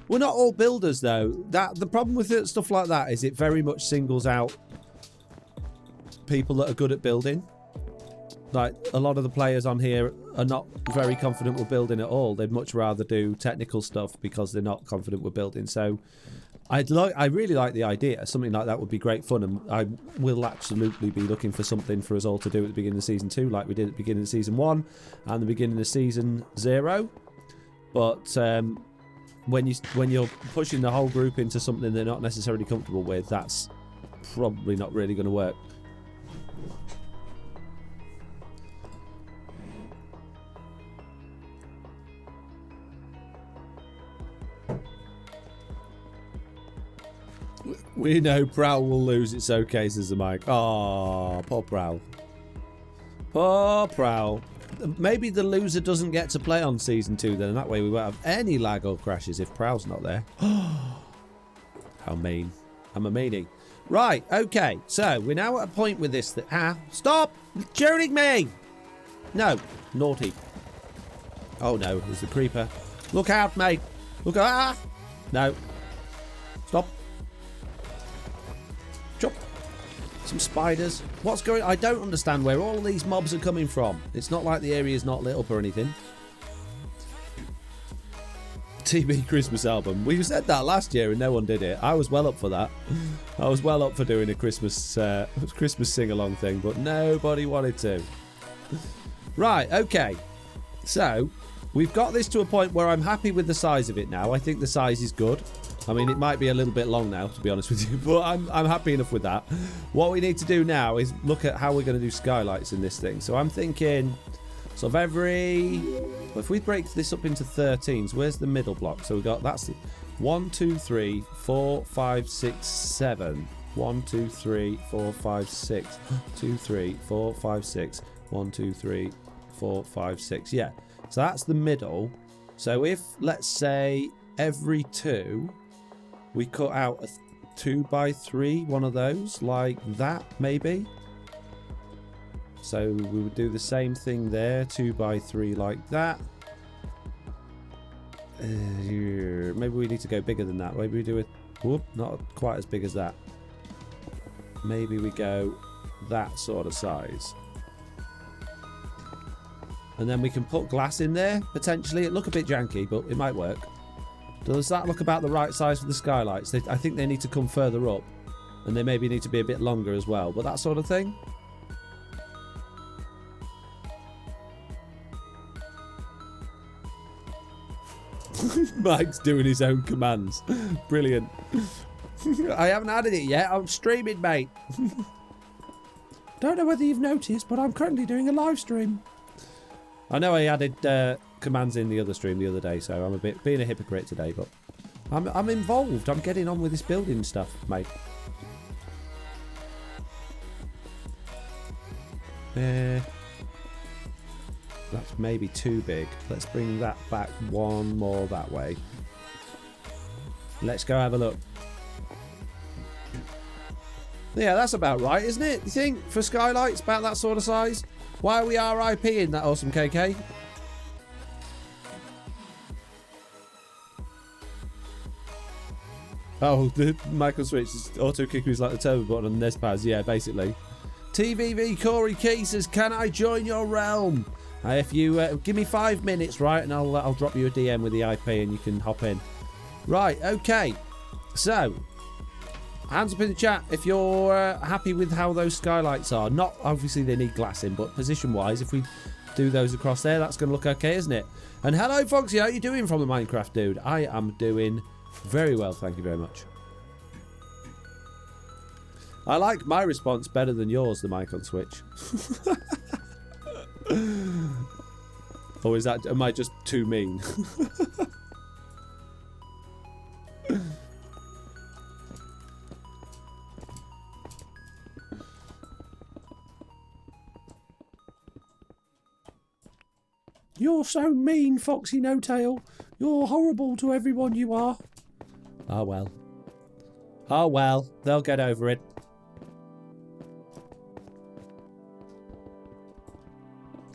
We're not all builders though. The problem with stuff like that is it very much singles out people that are good at building. Like, a lot of the players on here are not very confident with building at all. They'd much rather do technical stuff because they're not confident with building. So I really like the idea. Something like that would be great fun, and I will absolutely be looking for something for us all to do at the beginning of season 2, like we did at the beginning of season 1 and the beginning of season 0. But when you're pushing the whole group into something they're not necessarily comfortable with, that's probably not really going to work. We know Prowl will lose. It's okay, says the mic. Oh, poor Prowl. Poor Prowl. Maybe the loser doesn't get to play on season 2 then, and that way we won't have any lag or crashes if Prowl's not there. How mean. I'm a meanie. Right, okay. So, we're now at a point with this that... stop shooting me! No. Naughty. Oh no, there's the creeper. Look out, mate. Look out. No. Stop. Chop. Some spiders. What's going on? I don't understand where all of these mobs are coming from. It's not like the area's not lit up or anything. TB Christmas album. We said that last year and no one did it. I was well up for that. I was well up for doing a Christmas sing-along thing, but nobody wanted to. Right, okay. So, we've got this to a point where I'm happy with the size of it now. I think the size is good. I mean, it might be a little bit long now, to be honest with you, but I'm happy enough with that. What we need to do now is look at how we're going to do skylights in this thing. So I'm thinking, sort of if we break this up into 13s, where's the middle block? So we've got, that's 1, 2, 3, 4, 5, 6, 7. 1, 2, 3, 4, 5, 6. 2, 3, 4, 5, 6. 1, 2, 3, 4, 5, 6. Yeah, so that's the middle. So if, let's say, every 2... we cut out a 2x3, one of those, like that, maybe. So we would do the same thing there, 2x3 like that. Maybe we need to go bigger than that. Maybe we do it, whoop, not quite as big as that. Maybe we go that sort of size. And then we can put glass in there, potentially. It look a bit janky, but it might work. Does that look about the right size for the skylights? I think they need to come further up. And they maybe need to be a bit longer as well. But that sort of thing. Mike's doing his own commands. Brilliant. I haven't added it yet. I'm streaming, mate. Don't know whether you've noticed, but I'm currently doing a live stream. I know I added commands in the other stream the other day, so I'm a bit being a hypocrite today, but I'm involved. I'm getting on with this building stuff, mate. That's maybe too big. Let's bring that back one more that way. Let's go have a look. Yeah, that's about right, isn't it? You think? For skylights, about that sort of size? Why are we RIPing that awesome KK? Oh, the Michael Switch is auto kicking is like the turbo button on the NES pads. Yeah, basically. TVV Corey Key says, "Can I join your realm?" If you give me 5 minutes, right, and I'll drop you a DM with the IP and you can hop in. Right, okay. So, hands up in the chat if you're happy with how those skylights are. Not, obviously they need glass in, but position-wise, if we do those across there, that's going to look okay, isn't it? And hello, Foxy, how are you doing from the Minecraft dude? I am doing very well, thank you very much. I like my response better than yours, the mic on Switch. Or is that, am I just too mean? You're so mean, Foxy No Tail. You're horrible to everyone, you are. Oh well. Oh well, they'll get over it.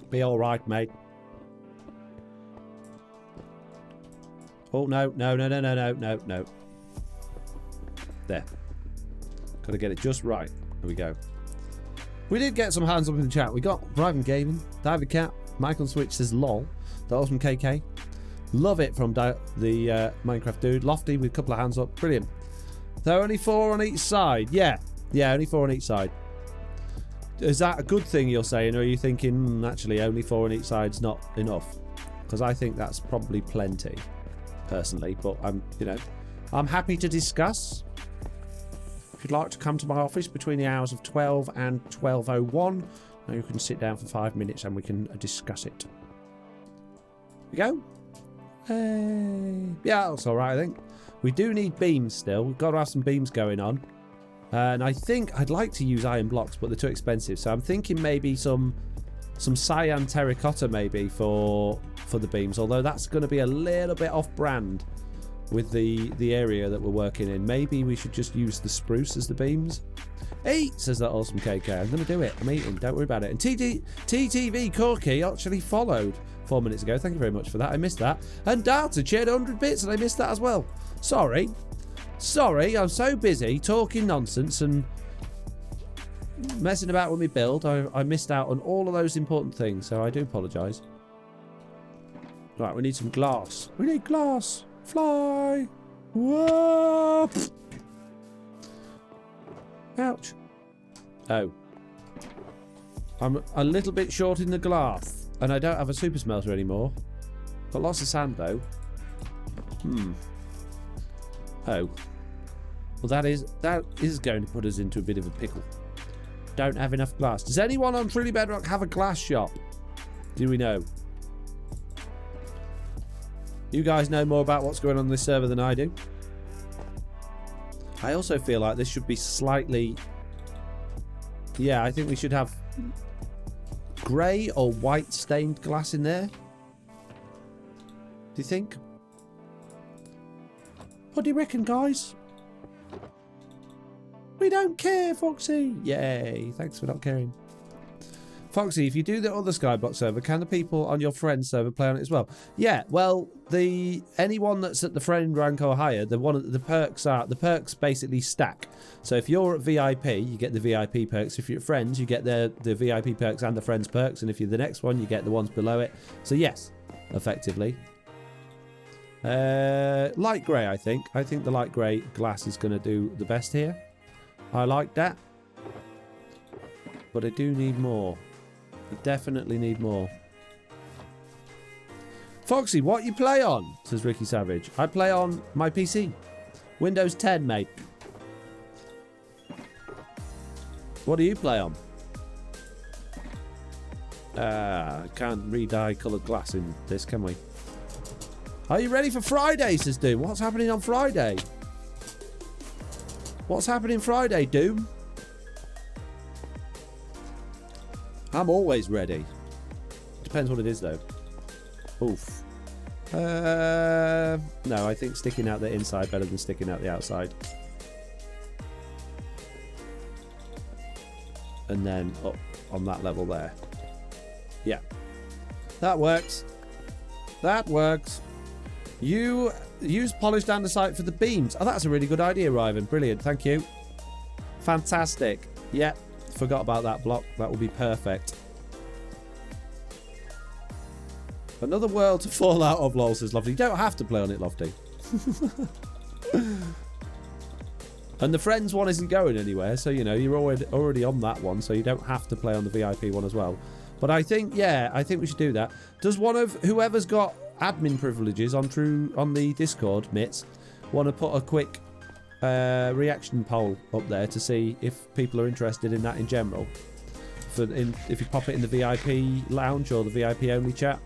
Be alright, mate. Oh, no. There. Gotta get it just right. There we go. We did get some hands up in the chat. We got Brian Gaming, David Cat, Michael Switch says lol. The awesome KK. Love it from the Minecraft dude. Lofty with a couple of hands up. Brilliant. There are only 4 on each side. Yeah, only 4 on each side. Is that a good thing you're saying, or are you thinking actually only 4 on each side's not enough? Because I think that's probably plenty, personally. But I'm happy to discuss. If you'd like to come to my office between the hours of 12 and 12:01, you can sit down for 5 minutes and we can discuss it. We go. Yeah, that's all right. I think we do need beams still. We've got to have some beams going on. And I think I'd like to use iron blocks, but they're too expensive. So I'm thinking maybe some cyan terracotta maybe for the beams. Although that's going to be a little bit off-brand with the area that we're working in. Maybe we should just use the spruce as the beams. Hey, says that awesome KK. I'm going to do it. I'm eating. Don't worry about it. And TTV Corky actually followed 4 minutes ago. Thank you very much for that. I missed that. And Data shared 100 bits and I missed that as well. Sorry, I'm so busy talking nonsense and messing about with my build. I missed out on all of those important things, so I do apologise. Right, we need some glass. We need glass. Fly. Whoa. Ouch. Oh. I'm a little bit short in the glass, and I don't have a super smelter anymore. Got lots of sand though. Oh. Well, that is going to put us into a bit of a pickle. Don't have enough glass. Does anyone on Truly Bedrock have a glass shop? Do we know? You guys know more about what's going on this server than I do. I also feel like this should be slightly... Yeah, I think we should have grey or white stained glass in there. Do you think? What do you reckon, guys? We don't care, Foxy. Yay. Thanks for not caring. Foxy, if you do the other Skyblock server, can the people on your friend server play on it as well? Yeah, well, anyone that's at the friend rank or higher, the perks basically stack. So if you're at VIP, you get the VIP perks. If you're at friends, you get the VIP perks and the friends perks. And if you're the next one, you get the ones below it. So yes, effectively. Light grey, I think. I think the light grey glass is going to do the best here. I like that. But I do need more. I definitely need more. Foxy, what you play on? Says Ricky Savage. I play on my PC. Windows 10, mate. What do you play on? Can't re-dye coloured glass in this, can we? Are you ready for Friday, says Doom? What's happening on Friday? What's happening Friday, Doom? I'm always ready. Depends what it is, though. Oof. No, I think sticking out the inside better than sticking out the outside. And then up on that level there. Yeah. That works. That works. You use polished andesite for the beams. Oh, that's a really good idea, Ryvan. Brilliant. Thank you. Fantastic. Yeah. Forgot about that block. That will be perfect. Another world to fall out of, lol, says Lofty. You don't have to play on it, Lofty. And the Friends one isn't going anywhere, so, you know, you're already on that one, so you don't have to play on the VIP one as well. But I think, yeah, I think we should do that. Does one of whoever's got admin privileges on the Discord, Mitts, want to put a quick reaction poll up there to see if people are interested in that in general? If you pop it in the VIP lounge or the VIP only chat.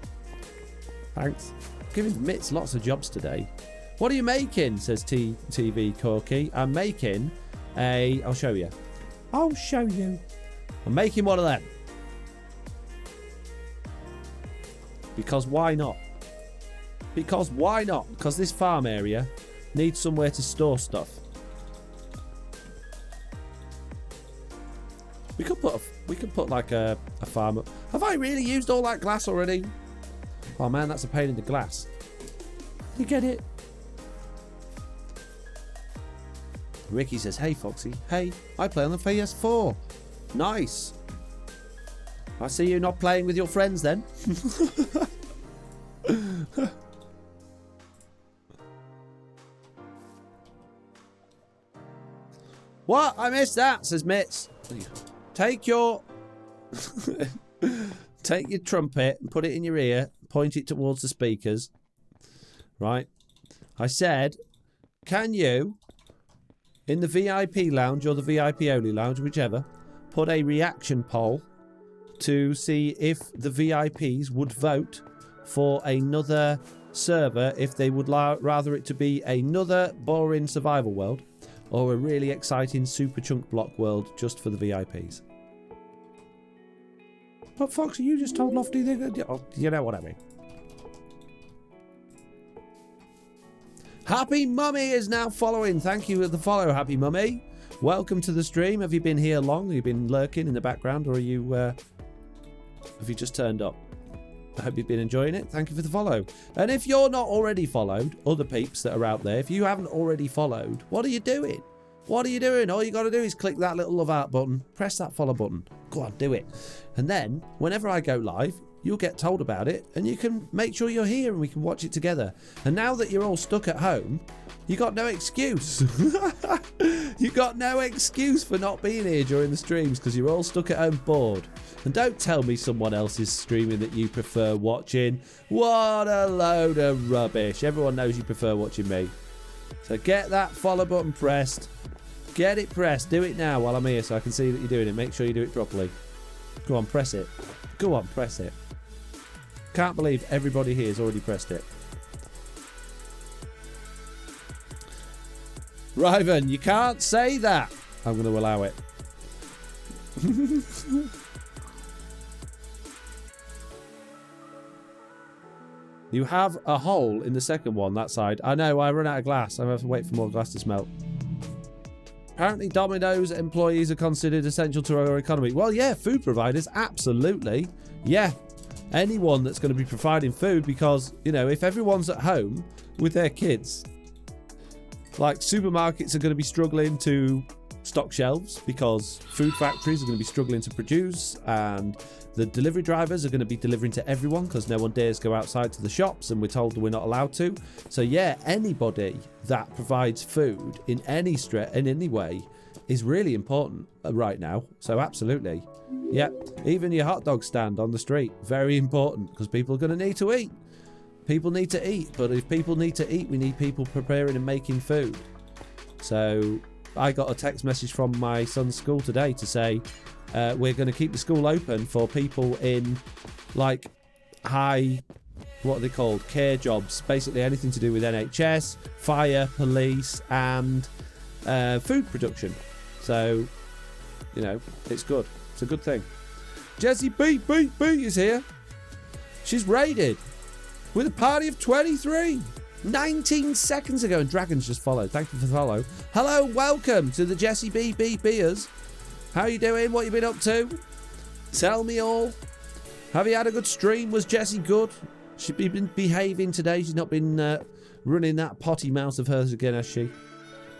Thanks. Giving Mitts lots of jobs today. What are you making? Says TV Corky. I'm making I'll show you. I'll show you. I'm making one of them. Because why not? Because why not? Because this farm area needs somewhere to store stuff. We could put like a farm up. Have I really used all that glass already? Oh man, that's a pain in the glass. You get it? Ricky says, hey Foxy, hey, I play on the PS4. Nice. I see you not playing with your friends then. What? I missed that, says Mitts. Take your trumpet and put it in your ear, point it towards the speakers. Right? I said, can you, in the VIP lounge or the VIP only lounge, whichever, put a reaction poll to see if the VIPs would vote for another server, if they would rather it to be another boring survival world or a really exciting super chunk block world just for the VIPs. But Foxy, you just told Lofty you know what I mean. Happy Mummy is now following. Thank you for the follow, Happy Mummy. Welcome to the stream. Have you been here long? Have you been lurking in the background, or have you just turned up? I hope you've been enjoying it. Thank you for the follow. And if you're not already followed, other peeps that are out there, if you haven't already followed, what are you doing? What are you doing? All you got to do is click that little love out button, press that follow button. Go on, do it. And then, whenever I go live, you'll get told about it, and you can make sure you're here and we can watch it together. And now that you're all stuck at home, you got no excuse. You got no excuse for not being here during the streams because you're all stuck at home bored. And don't tell me someone else is streaming that you prefer watching. What a load of rubbish. Everyone knows you prefer watching me. So get that follow button pressed. Get it pressed. Do it now while I'm here so I can see that you're doing it. Make sure you do it properly. Go on, press it. Go on, press it. Can't believe everybody here has already pressed it. Ryvan, you can't say that. I'm going to allow it. You have a hole in the second one, that side. I know, I run out of glass. I have to wait for more glass to smelt. Apparently Domino's employees are considered essential to our economy. Well, yeah, food providers, absolutely. Yeah, anyone that's going to be providing food, because, you know, if everyone's at home with their kids, like, supermarkets are going to be struggling to stock shelves because food factories are going to be struggling to produce, and the delivery drivers are going to be delivering to everyone because no one dares go outside to the shops, and we're told that we're not allowed to. So yeah, anybody that provides food in any way is really important right now. So absolutely. Yep, even your hot dog stand on the street, very important, because people are going to need to eat. People need to eat, but if people need to eat, we need people preparing and making food. So I got a text message from my son's school today to say we're going to keep the school open for people in, like, high, what are they called, care jobs, basically anything to do with NHS, fire, police, and food production. So, you know, it's good. It's a good thing. Jessie B is here. She's raided with a party of 23. 19 seconds ago, and Dragons just followed. Thank you for the follow. Hello, welcome to the Jessie Beers. How you doing? What you been up to? Tell me all. Have you had a good stream? Was Jessie good? She's been behaving today. She's not been running that potty mouth of hers again, has she?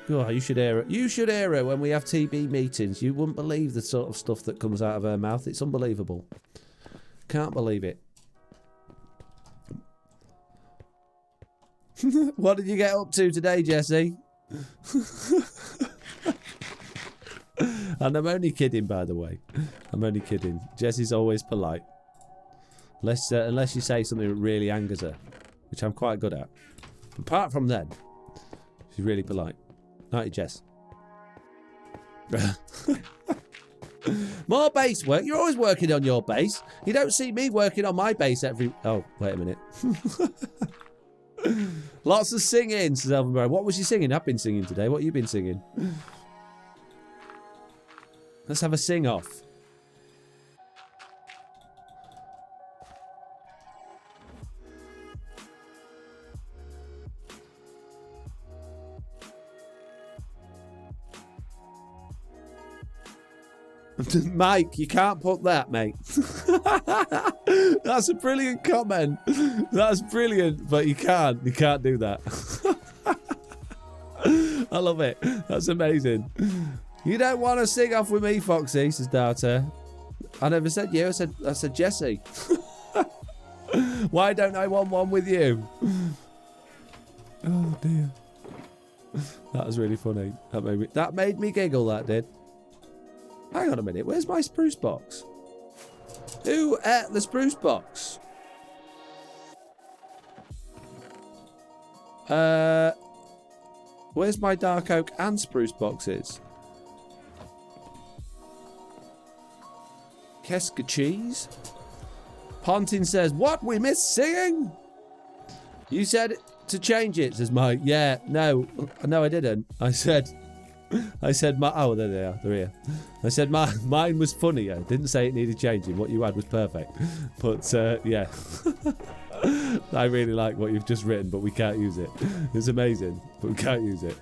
Oh, you should hear it. You should hear her when we have TB meetings. You wouldn't believe the sort of stuff that comes out of her mouth. It's unbelievable. Can't believe it. What did you get up to today, Jessie? And I'm only kidding, by the way. I'm only kidding. Jessie's always polite. Unless you say something that really angers her, which I'm quite good at. Apart from then, she's really polite. Aren't you, Jess? More bass work. You're always working on your bass. You don't see me working on my bass every... Oh, wait a minute. Lots of singing, says Elvinborough. What was you singing? I've been singing today. What have you been singing? Let's have a sing-off. Mike, you can't put that, mate. That's a brilliant comment. That's brilliant, but you can't do that. I love it. That's amazing. You don't want to sing off with me, Foxy, says Data. I never said you. I said Jessie. Why don't I want one with you? Oh dear. That was really funny. That made me giggle. That did. Hang on a minute. Where's my spruce box? Who ate the spruce box? Where's my dark oak and spruce boxes? Keska cheese. Pontin says, "What? We missed singing?" You said to change it, says Mike. Yeah, no, I didn't. I said, oh, there they are. They're here. I said mine was funnier. Didn't say it needed changing. What you had was perfect. But yeah, I really like what you've just written, but we can't use it. It's amazing, but we can't use it.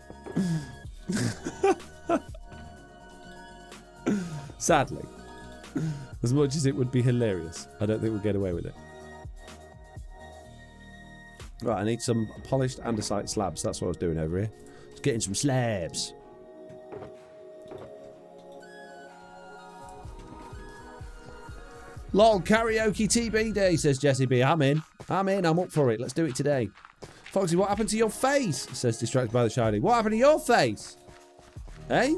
Sadly, as much as it would be hilarious, I don't think we'll get away with it. Right, I need some polished andesite slabs. That's what I was doing over here. Just getting some slabs. Lol, karaoke TB day, says Jessie B. I'm in. I'm up for it. Let's do it today. Foxy, what happened to your face? Says Distracted by the Shiny. What happened to your face? Hey?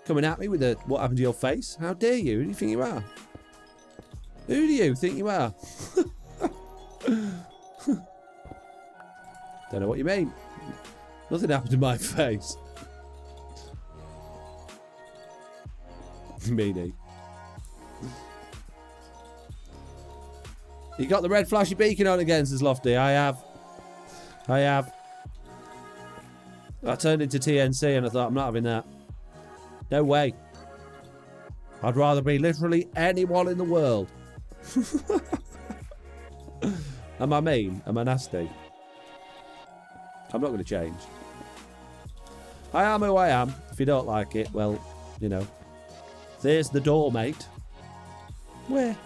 Coming at me with a what happened to your face? How dare you? Who do you think you are? Who do you think you are? Don't know what you mean. Nothing happened to my face. Meanie. You got the red flashy beacon on again, says Lofty. I have. I turned into TNC and I thought, I'm not having that. No way. I'd rather be literally anyone in the world. Am I mean? Am I nasty? I'm not going to change. I am who I am. If you don't like it, well, you know. There's the door, mate. Where?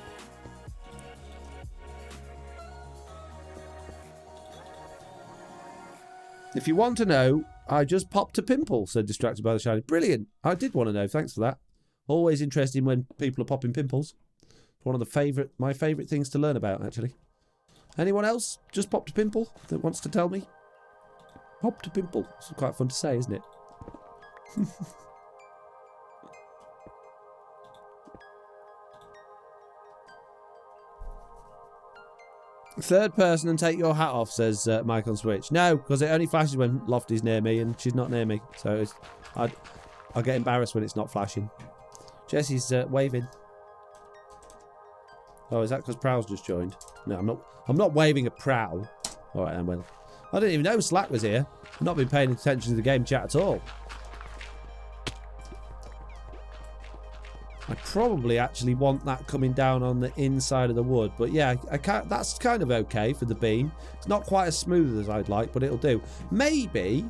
If you want to know, I just popped a pimple, said Distracted by the Shiny. Brilliant. I did want to know. Thanks for that. Always interesting when people are popping pimples. It's one of my favourite things to learn about, actually. Anyone else just popped a pimple that wants to tell me? Popped a pimple. It's quite fun to say, isn't it? Third person and take your hat off, says Mike on Switch. No, because it only flashes when Lofty's near me and she's not near me. So I'll get embarrassed when it's not flashing. Jesse's waving. Oh, is that because Prowl's just joined? No, I'm not waving at Prowl. All right, then, well. I didn't even know Slack was here. I've not been paying attention to the game chat at all. I probably actually want that coming down on the inside of the wood. But yeah, I can't, that's kind of okay for the beam. It's not quite as smooth as I'd like, but it'll do. Maybe...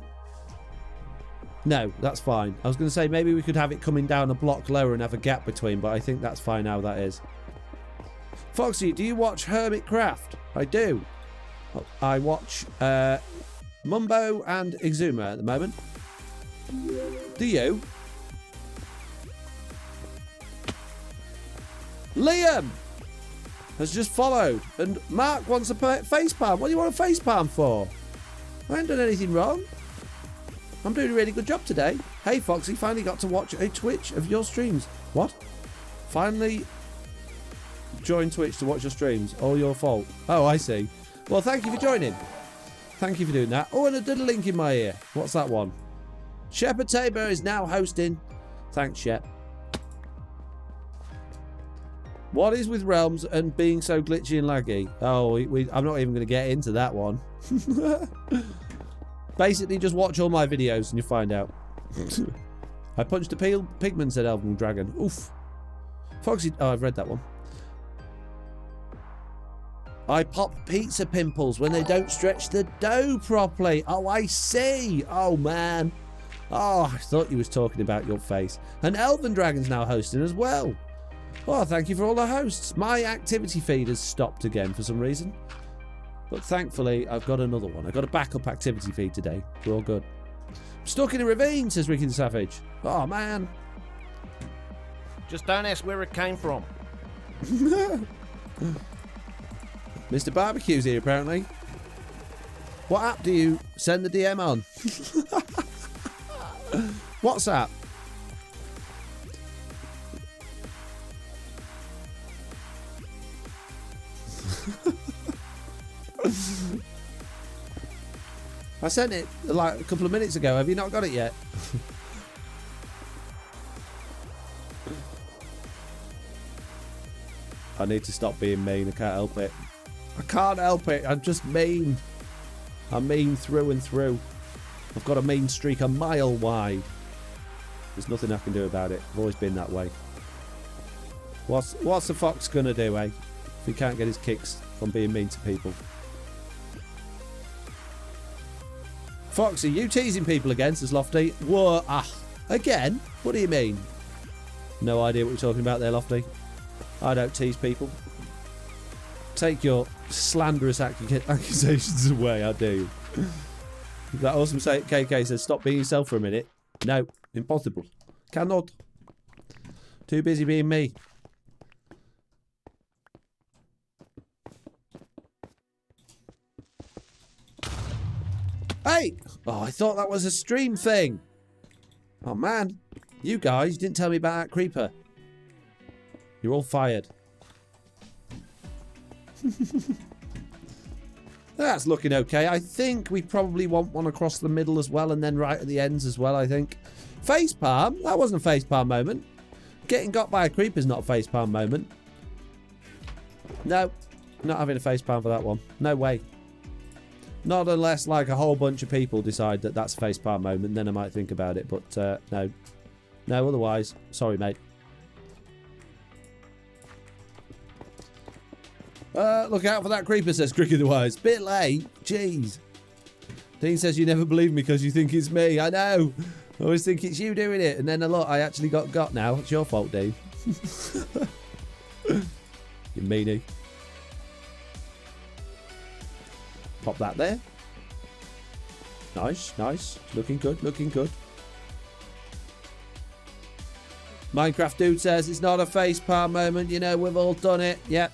No, that's fine. I was going to say maybe we could have it coming down a block lower and have a gap between, but I think that's fine how that is. Foxy, do you watch Hermitcraft? I do. I watch Mumbo and Exuma at the moment. Do you? Liam has just followed, and Mark wants a facepalm. What do you want a facepalm for? I ain't done anything wrong. I'm doing a really good job today. Hey, Foxy, finally got to watch a Twitch of your streams. What? Finally joined Twitch to watch your streams. All your fault. Oh, I see. Well, thank you for joining. Thank you for doing that. Oh, and I did a link in my ear. What's that one? Shepard Tabor is now hosting. Thanks, Shep. What is with Realms and being so glitchy and laggy? Oh, I'm not even going to get into that one. Basically, just watch all my videos and you'll find out. I punched a pigman, said Elven Dragon. Oof. Foxy... Oh, I've read that one. I pop pizza pimples when they don't stretch the dough properly. Oh, I see. Oh, man. Oh, I thought you was talking about your face. And Elven Dragon's now hosting as well. Oh, thank you for all the hosts. My activity feed has stopped again for some reason. But thankfully, I've got another one. I've got a backup activity feed today. We're all good. I'm stuck in a ravine, says Ricky the Savage. Oh, man. Just don't ask where it came from. Mr. Barbecue's here, apparently. What app do you send the DM on? WhatsApp. I sent it like a couple of minutes ago. Have you not got it yet? I need to stop being mean. I can't help it. I can't help it. I'm just mean. I'm mean through and through. I've got a mean streak a mile wide. There's nothing I can do about it. I've always been that way. What's the fox gonna do, eh? If he can't get his kicks from being mean to people. Foxy, you teasing people again, says Lofty. Whoa, again? What do you mean? No idea what you're talking about there, Lofty. I don't tease people. Take your slanderous accusations away, I do. That awesome KK says, stop being yourself for a minute. No, impossible. Cannot. Too busy being me. Hey! Oh, I thought that was a stream thing. Oh, man. You guys didn't tell me about that creeper. You're all fired. That's looking okay. I think we probably want one across the middle as well and then right at the ends as well, I think. Facepalm? That wasn't a facepalm moment. Getting got by a creeper is not a facepalm moment. No. Not having a facepalm for that one. No way. Not unless like a whole bunch of people decide that that's a facepalm moment, then I might think about it. But no. No, otherwise. Sorry, mate. Look out for that creeper, says Cricket the Wise. Bit late. Jeez. Dean says you never believe me because you think it's me. I know. I always think it's you doing it, and then look, I actually got now. It's your fault, Dave. You meanie. Pop that there. Nice, nice. Looking good, looking good. Minecraft Dude says it's not a facepalm moment. You know, we've all done it. Yep.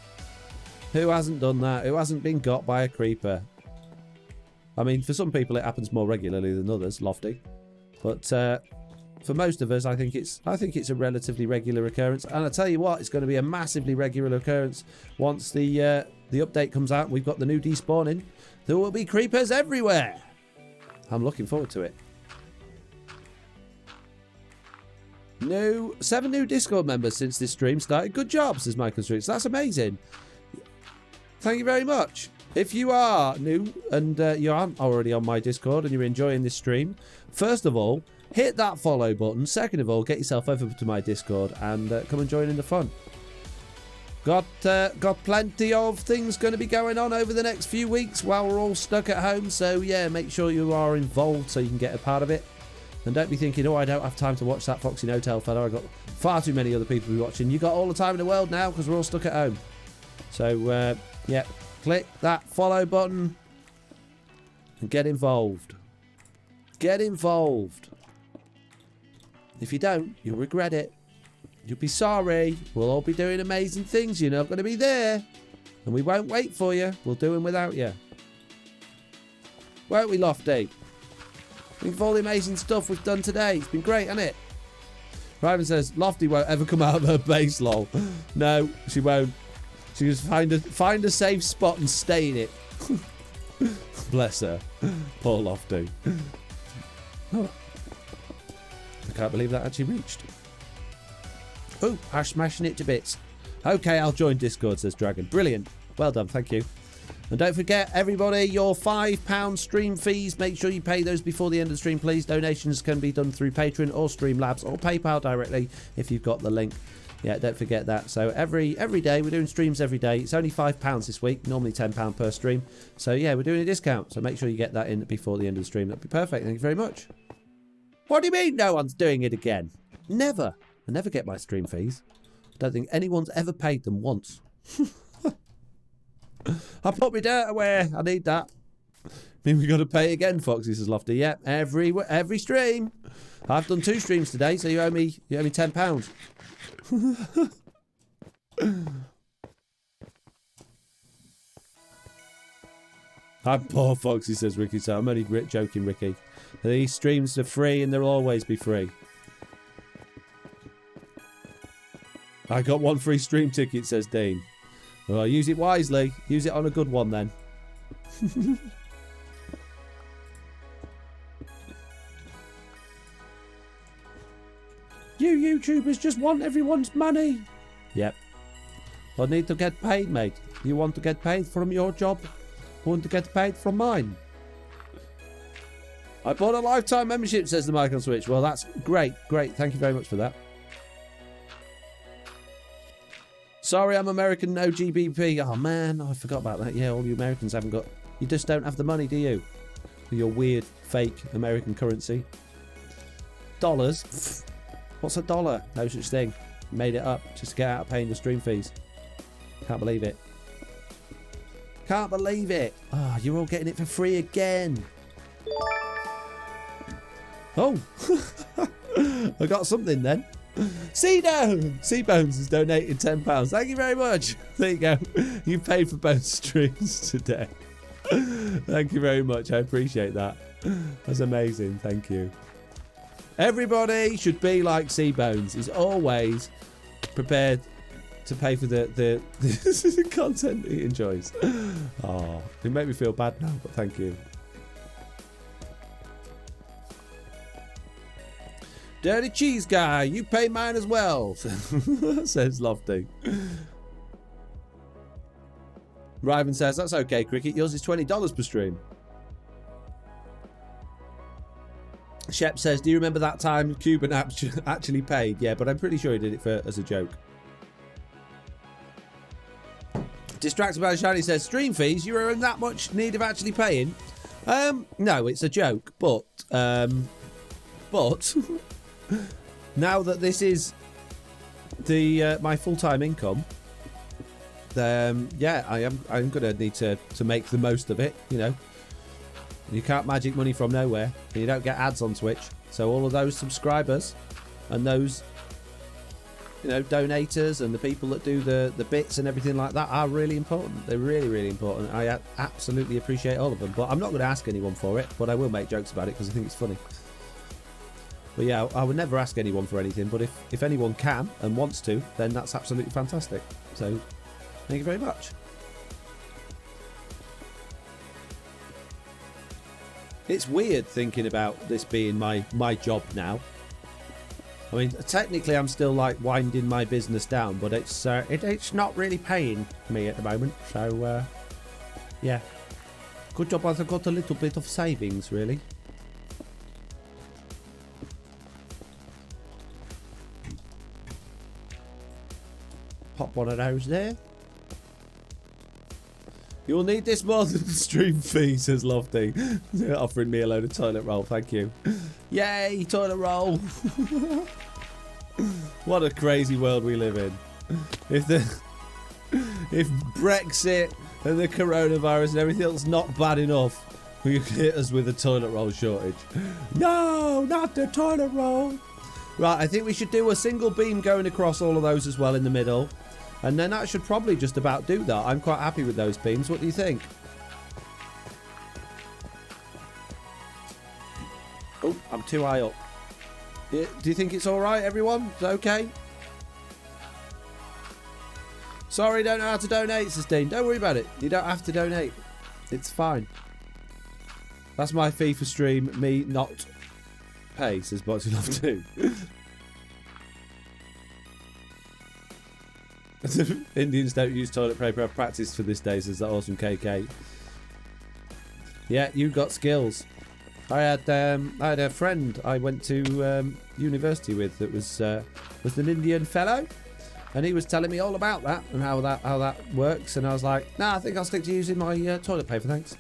Who hasn't done that? Who hasn't been got by a creeper? I mean, for some people it happens more regularly than others, Lofty. But for most of us, I think it's a relatively regular occurrence. And I tell you what, it's going to be a massively regular occurrence once the update comes out. We've got the new despawning. There will be creepers everywhere. I'm looking forward to it. 7 new Discord members since this stream started. Good job, says Michael Streets. That's amazing. Thank you very much. If you are new and you aren't already on my Discord and you're enjoying this stream, first of all, hit that follow button. Second of all, get yourself over to my Discord and come and join in the fun. Got plenty of things going to be going on over the next few weeks while we're all stuck at home. So yeah, make sure you are involved so you can get a part of it. And don't be thinking, oh, I don't have time to watch that Foxy No-Tail fella. I've got far too many other people to be watching. You got all the time in the world now because we're all stuck at home. So yeah, click that follow button and get involved. Get involved. If you don't, you'll regret it. You'll be sorry. We'll all be doing amazing things. You're not going to be there. And we won't wait for you. We'll do them without you. Won't we, Lofty? Think of all the amazing stuff we've done today. It's been great, hasn't it? Ryman says, Lofty won't ever come out of her base, lol. No, she won't. She just find a safe spot and stay in it. Bless her. Poor Lofty. Oh. I can't believe that actually reached. Oh, I'm smashing it to bits. Okay, I'll join Discord, says Dragon. Brilliant. Well done, thank you. And don't forget, everybody, your £5 stream fees. Make sure you pay those before the end of the stream, please. Donations can be done through Patreon or Streamlabs or PayPal directly if you've got the link. Yeah, don't forget that. So every day, we're doing streams every day. It's only £5 this week, normally £10 per stream. So yeah, we're doing a discount. So make sure you get that in before the end of the stream. That'd be perfect. Thank you very much. What do you mean no one's doing it again? Never. I never get my stream fees. I don't think anyone's ever paid them once. I put my dirt away. I need that. I mean, we got to pay again, Foxy, says Lofty. Yep, every stream. I've done 2 streams today, so you owe me £10. I'm poor Foxy, says Ricky. So I'm only joking, Ricky. These streams are free and they'll always be free. I got 1 free stream ticket, says Dean. Well, use it wisely. Use it on a good one then. You YouTubers just want everyone's money. Yep. I need to get paid, mate. You want to get paid from your job? Want to get paid from mine? I bought a lifetime membership, says the mic on Switch. Well, that's great. Great. Thank you very much for that. Sorry, I'm American, no GBP. Oh, man, I forgot about that. Yeah, all you Americans haven't got... You just don't have the money, do you? For your weird, fake American currency. Dollars? Pfft. What's a dollar? No such thing. Made it up just to get out of paying the stream fees. Can't believe it. Can't believe it. Oh, you're all getting it for free again. Oh. I got something then. Seabones has donated £10. Thank you very much. There you go. You paid for both streams today. Thank you very much. I appreciate that. That's amazing. Thank you. Everybody should be like Seabones. He's always prepared to pay for the content he enjoys. Oh, it made me feel bad now, but thank you. Dirty cheese guy, you pay mine as well, says Lofty. Ryvan says, that's okay, Cricket. Yours is $20 per stream. Shep says, do you remember that time Cuban actually paid? Yeah, but I'm pretty sure he did it as a joke. Distracted by Shiny says, stream fees? You are in that much need of actually paying? No, it's a joke, but But now that this is the my full-time income, yeah, I'm gonna need to make the most of it. You know, you can't magic money from nowhere, and you don't get ads on Twitch. So all of those subscribers and those, you know, donators and the people that do the bits and everything like that are really important. They're really, really important. I absolutely appreciate all of them. But I'm not going to ask anyone for it, but I will make jokes about it because I think it's funny. But yeah, I would never ask anyone for anything. But if anyone can and wants to, then that's absolutely fantastic. So thank you very much. It's weird thinking about this being my job now. I mean, technically I'm still like winding my business down, but it's not really paying me at the moment. So yeah, good job I've got a little bit of savings, really. Pop one of those there. You'll need this more than the stream fee, says Lofty. Offering me a load of toilet roll, thank you. Yay, toilet roll. What a crazy world we live in. If Brexit and the coronavirus and everything else not bad enough, you can hit us with a toilet roll shortage. No, not the toilet roll. Right, I think we should do a single beam going across all of those as well in the middle. And then that should probably just about do that. I'm quite happy with those beams. What do you think? Oh, I'm too high up. Do you think it's alright, everyone? Is that okay? Sorry, don't know how to donate, says Dean. Don't worry about it. You don't have to donate. It's fine. That's my fee for stream. Me not pay, says Boxy Love 2. Indians don't use toilet paper. I've practiced for this day, says that awesome KK. Yeah, you got skills. I had a friend I went to university with that was an Indian fellow, and he was telling me all about that and how that works. And I was like, nah, I think I'll stick to using my toilet paper, thanks.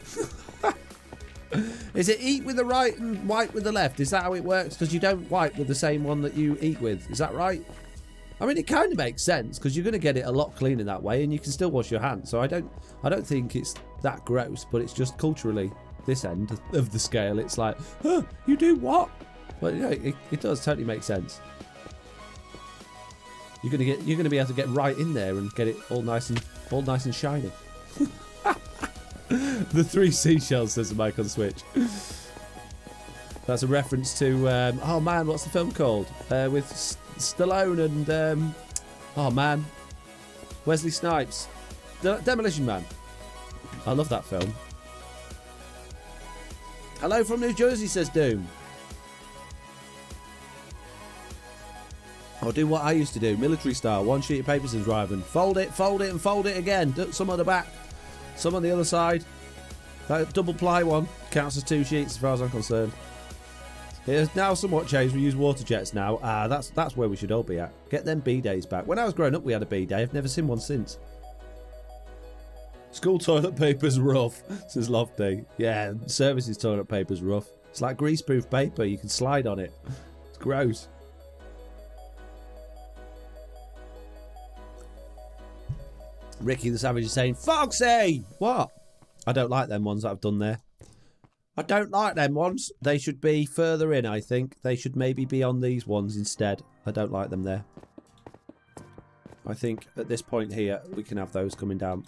Is it eat with the right and wipe with the left? Is that how it works? Because you don't wipe with the same one that you eat with. Is that right? I mean, it kind of makes sense because you're going to get it a lot cleaner that way, and you can still wash your hands. So I don't think it's that gross, but it's just culturally this end of the scale. It's like, huh, you do what? But yeah, it does totally make sense. You're going to be able to get right in there and get it all nice and shiny. The 3 seashells, says Mike on Switch. That's a reference to oh man, what's the film called? With Stallone and oh man, Wesley Snipes, Demolition Man. I love that film. Hello from New Jersey, says Doom. I'll do what I used to do, military style. 1 sheet of paper is driving. Fold it, and fold it again. Some on the back, some on the other side. That double ply one counts as 2 sheets as far as I'm concerned. It has now somewhat changed. We use water jets now. That's where we should all be at. Get them B-days back. When I was growing up, we had a B-day. I've never seen one since. School toilet paper's rough, says Lofty. Yeah, services toilet paper's rough. It's like greaseproof paper. You can slide on it. It's gross. Ricky the Savage is saying, Foxy! What? I don't like them ones that I've done there. I don't like them ones. They should be further in, I think. They should maybe be on these ones instead. I don't like them there. I think at this point here, we can have those coming down.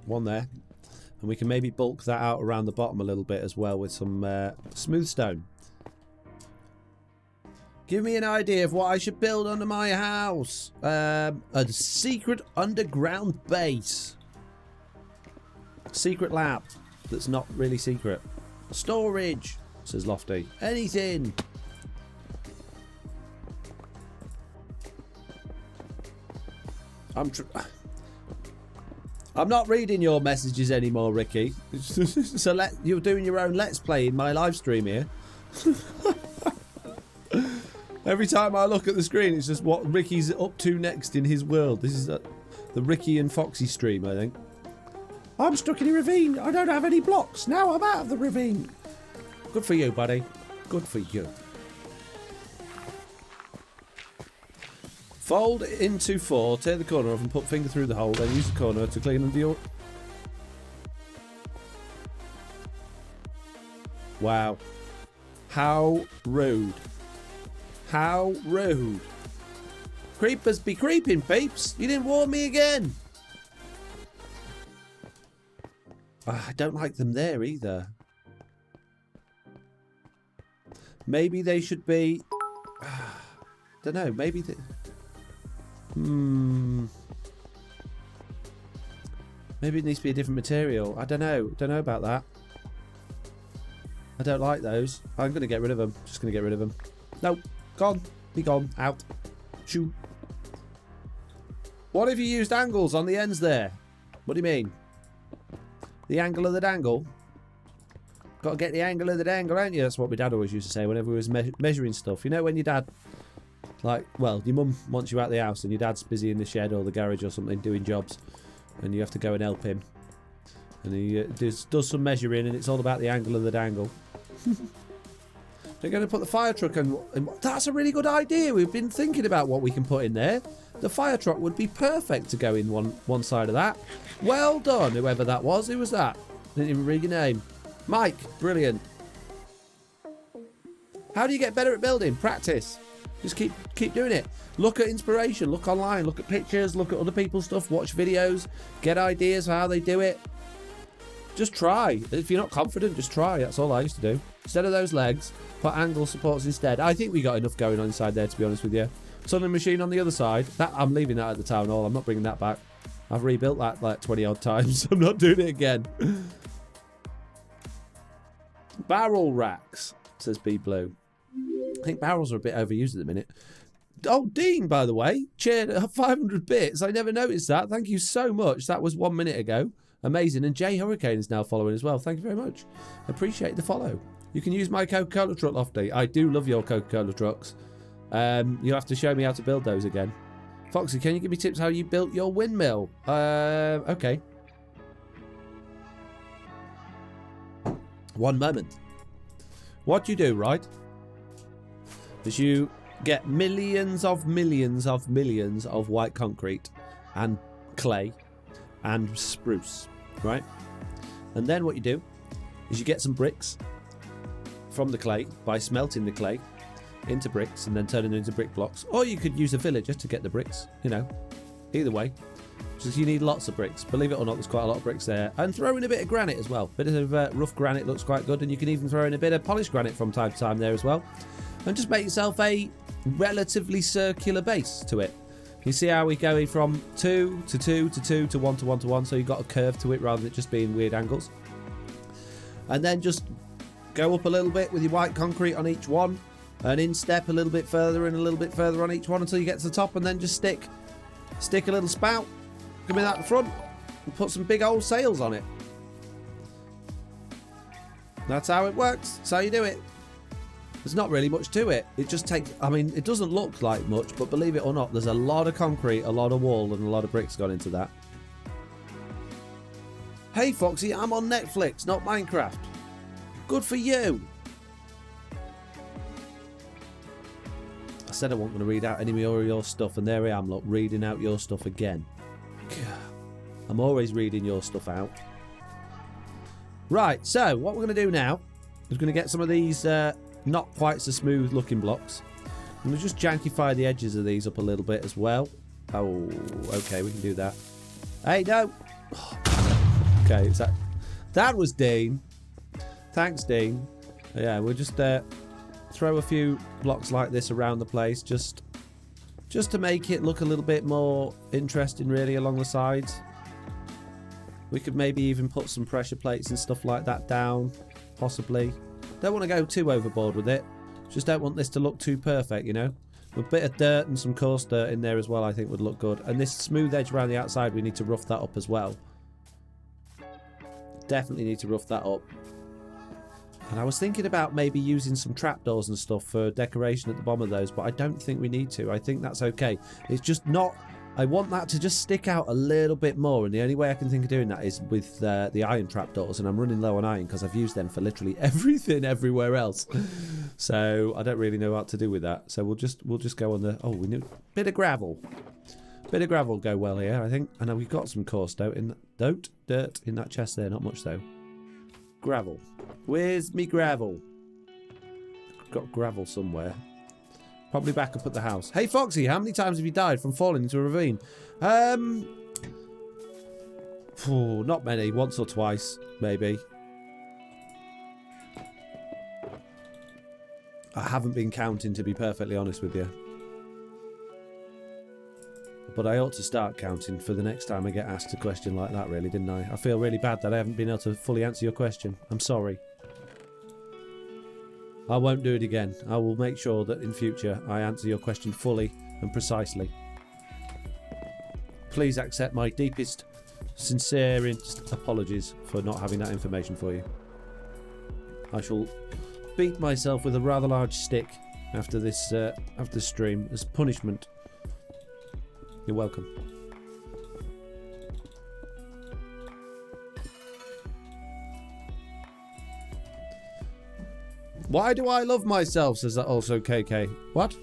One there. And we can maybe bulk that out around the bottom a little bit as well with some smooth stone. Give me an idea of what I should build under my house. A secret underground base. Secret lab that's not really secret. Storage, says Lofty. Anything. I'm not reading your messages anymore, Ricky. So you're doing your own Let's Play in my live stream here. Every time I look at the screen, it's just what Ricky's up to next in his world. This is the Ricky and Foxy stream, I think. I'm stuck in a ravine. I don't have any blocks. Now I'm out of the ravine. Good for you, buddy. Good for you. Fold into 4, tear the corner off and put finger through the hole, then use the corner to clean under your... Wow. How rude. How rude. Creepers be creeping, peeps. You didn't warn me again. I don't like them there either. Maybe they should be... don't know, maybe... Maybe it needs to be a different material. I don't know. Don't know about that. I don't like those. I'm going to get rid of them. Just going to get rid of them. No. Gone. Be gone. Out. Shoo. What if you used angles on the ends there? What do you mean? The angle of the dangle? Got to get the angle of the dangle, ain't you? That's what my dad always used to say whenever he was measuring stuff. You know when your dad... Like, well, your mum wants you out the house and your dad's busy in the shed or the garage or something doing jobs and you have to go and help him. And he does some measuring and it's all about the angle of the dangle. They're going to put the fire truck in. That's a really good idea. We've been thinking about what we can put in there. The fire truck would be perfect to go in one side of that. Well done, whoever that was. Who was that? Didn't even read your name. Mike, brilliant. How do you get better at building? Practice. Just keep doing it. Look at inspiration. Look online. Look at pictures. Look at other people's stuff. Watch videos. Get ideas for how they do it. Just try. If you're not confident, just try. That's all I used to do. Instead of those legs, put angle supports instead. I think we got enough going on inside there, to be honest with you. Tunneling machine on the other side. I'm leaving that at the town hall. I'm not bringing that back. I've rebuilt that like 20 odd times. I'm not doing it again. Barrel racks, says B Blue. I think barrels are a bit overused at the minute. Oh, Dean, by the way, cheered 500 bits. I never noticed that. Thank you so much. That was 1 minute ago. Amazing. And Jay Hurricane is now following as well. Thank you very much. Appreciate the follow. You can use my Coca-Cola truck, Lofty. I do love your Coca-Cola trucks. You'll have to show me how to build those again. Foxy, can you give me tips how you built your windmill? Okay. One moment. What you do, right, is you get millions of white concrete and clay and spruce, right? And then what you do is you get some bricks from the clay by smelting the clay into bricks and then turning them into brick blocks. Or you could use a villager to get the bricks, you know. Either way. Just you need lots of bricks. Believe it or not, there's quite a lot of bricks there. And throw in a bit of granite as well. Bit of rough granite looks quite good. And you can even throw in a bit of polished granite from time to time there as well. And just make yourself a relatively circular base to it. You see how we're going from 2 to 2 to 2 to 1 to 1 to 1. So you've got a curve to it rather than it just being weird angles. And then just go up a little bit with your white concrete on each one. And instep a little bit further and a little bit further on each one until you get to the top. And then just stick a little spout. Come in at the front and put some big old sails on it. That's how it works. That's how you do it. There's not really much to it. It just takes, I mean, it doesn't look like much, but believe it or not, there's a lot of concrete, a lot of wall, and a lot of bricks gone into that. Hey, Foxy, I'm on Netflix, not Minecraft. Good for you. I said I wasn't going to read out any more of your stuff, and there I am, look, reading out your stuff again. I'm always reading your stuff out. Right, so what we're going to do now is going to get some of these not quite so smooth looking blocks. I'm going to just jankify the edges of these up a little bit as well. Oh, okay, we can do that. Hey, no! Okay, that was Dean. Thanks, Dean. Yeah, we'll just throw a few blocks like this around the place just to make it look a little bit more interesting really along the sides. We could maybe even put some pressure plates and stuff like that down, possibly. Don't want to go too overboard with it. Just don't want this to look too perfect, you know. A bit of dirt and some coarse dirt in there as well I think would look good. And this smooth edge around the outside, we need to rough that up as well. Definitely need to rough that up. And I was thinking about maybe using some trapdoors and stuff for decoration at the bottom of those, but I don't think we need to. I think that's okay. It's just not I want that to just stick out a little bit more, and the only way I can think of doing that is with the iron trapdoors, and I'm running low on iron because I've used them for literally everything everywhere else. So I don't really know what to do with that. So we'll just go on the... Oh, we need a bit of gravel. Bit of gravel go well here, I think. I know we've got some coarse dirt in that chest there. Not much though. Gravel. Where's me gravel? Got gravel somewhere. Probably back up at the house. Hey Foxy, how many times have you died from falling into a ravine? Not many. Once or twice, maybe. I haven't been counting, to be perfectly honest with you. But I ought to start counting for the next time I get asked a question like that, really, didn't I? I feel really bad that I haven't been able to fully answer your question. I'm sorry. I won't do it again. I will make sure that in future I answer your question fully and precisely. Please accept my deepest, sincerest apologies for not having that information for you. I shall beat myself with a rather large stick after this stream as punishment. You're welcome. Why do I love myself, says that also KK. What?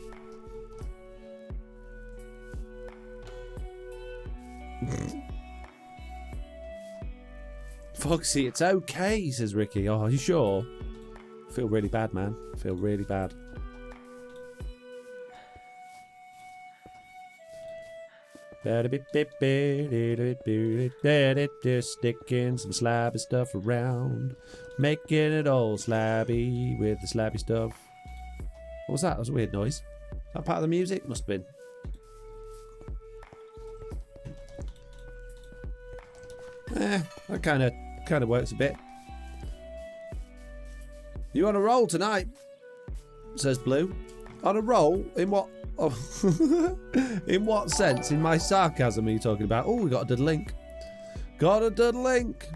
Foxy, it's okay, says Ricky. Oh, are you sure? I feel really bad, man. I feel really bad. Sticking some slabby stuff around, making it all slabby with the slabby stuff. What was that? That was a weird noise. Is that part of the music? Must have been. That kind of works a bit. You on a roll tonight? Says Blue. On a roll? In what? Oh. In what sense? In my sarcasm are you talking about? Oh, we got a dead link. Got a dead link.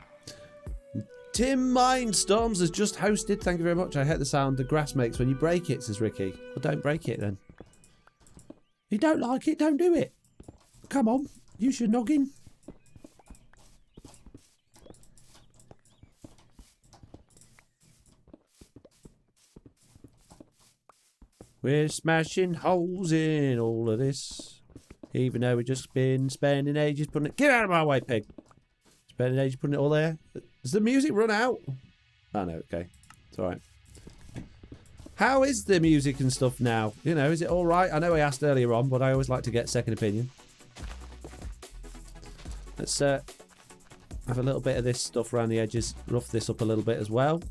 Tim Mindstorms has just hosted. Thank you very much. I hate the sound the grass makes when you break it, says Ricky. Well, don't break it then. You don't like it, don't do it. Come on, use your noggin. We're smashing holes in all of this, even though we've just been spending ages putting it... Get out of my way, pig! Spending ages putting it all there. Does the music run out? Oh, no, okay. It's all right. How is the music and stuff now? You know, is it all right? I know I asked earlier on, but I always like to get second opinion. Let's have a little bit of this stuff around the edges. Rough this up a little bit as well.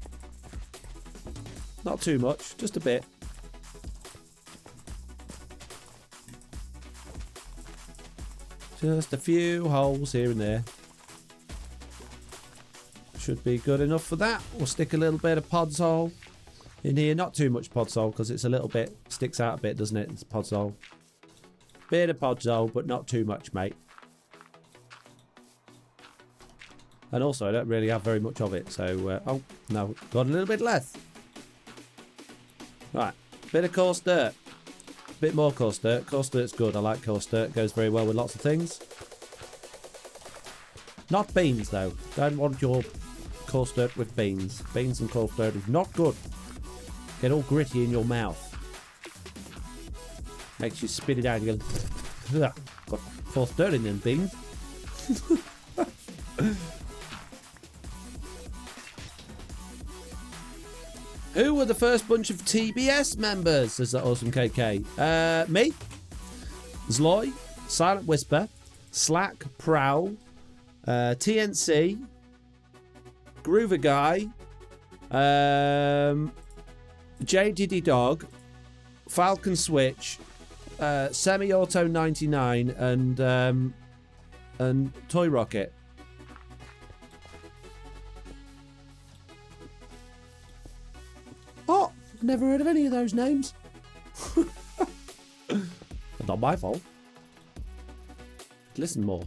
Not too much, just a bit. Just a few holes here and there. Should be good enough for that. We'll stick a little bit of podzol in here. Not too much podzol because it's a little bit, sticks out a bit, doesn't it? It's podzol. Bit of podzol, but not too much, mate. And also, I don't really have very much of it. So, oh, no, got a little bit less. Right, bit of coarse dirt. Bit more coarse dirt. Coarse dirt's good. I like coarse dirt. Goes very well with lots of things. Not beans, though. Don't want your coarse dirt with beans. Beans and coarse dirt is not good. Get all gritty in your mouth. Makes you spit it out. You go, ugh, got coarse dirt in them beans. Who were the first bunch of TBS members? Says that awesome KK. Me, Zloy, Silent Whisper, Slack, Prowl, TNC, Groover Guy, JDD Dog, Falcon Switch, Semi-Auto 99, and Toy Rocket. Oh, never heard of any of those names. Not my fault. Listen more.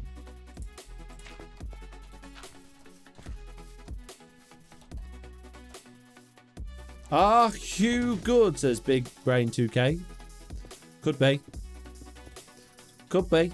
Ah, Hugh Good, says Big Brain 2K. Could be. Could be.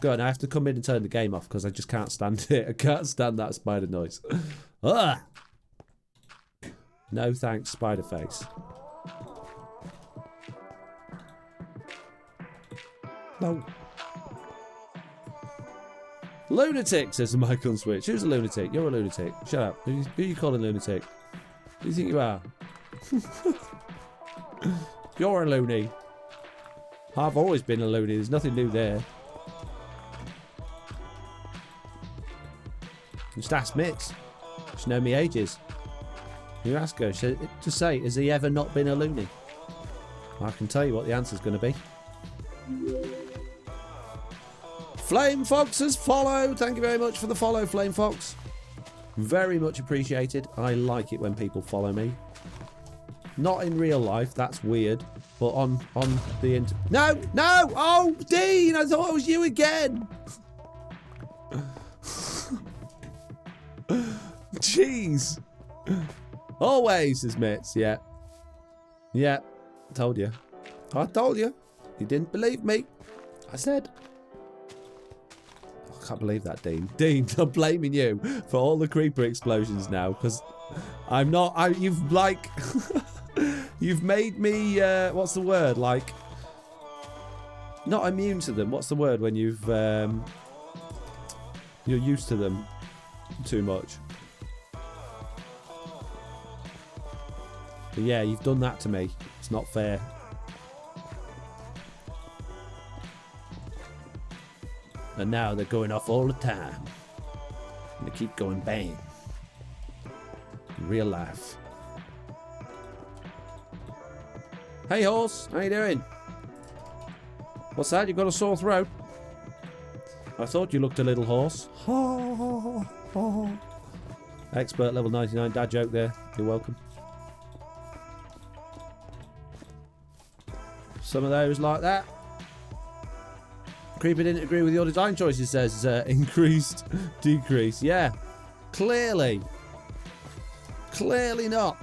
Good, I have to come in and turn the game off because I just can't stand it. I can't stand that spider noise. Ah! No thanks, spider face. No. Lunatic, says the mic on switch. Who's a lunatic? You're a lunatic. Shut up. Who are you calling lunatic? Who do you think you are? You're a loony. I've always been a loony. There's nothing new there. Just ask Mitz. She's known me ages. You ask her to say, has he ever not been a loony? I can tell you what the answer's going to be. Flame Fox has followed. Thank you very much for the follow, Flame Fox. Very much appreciated. I like it when people follow me. Not in real life, that's weird. But on the internet. No! No! Oh, Dean! I thought it was you again! Jeez! Always, says Mitz. Yeah. Yeah. Told you. I told you. You didn't believe me. I said. I can't believe that, Dean. Dean, I'm blaming you for all the creeper explosions now, because I'm not. You've like. You've made me. What's the word? Like. Not immune to them. What's the word when you've. You're used to them too much. But yeah, you've done that to me. It's not fair. And now they're going off all the time. And they keep going bang. In real life. Hey horse, how you doing? What's that? You got a sore throat? I thought you looked a little hoarse. Expert level 99 dad joke there. You're welcome. Some of those like that. Creeper didn't agree with your design choices, says increased, decrease. Yeah, clearly. Clearly not.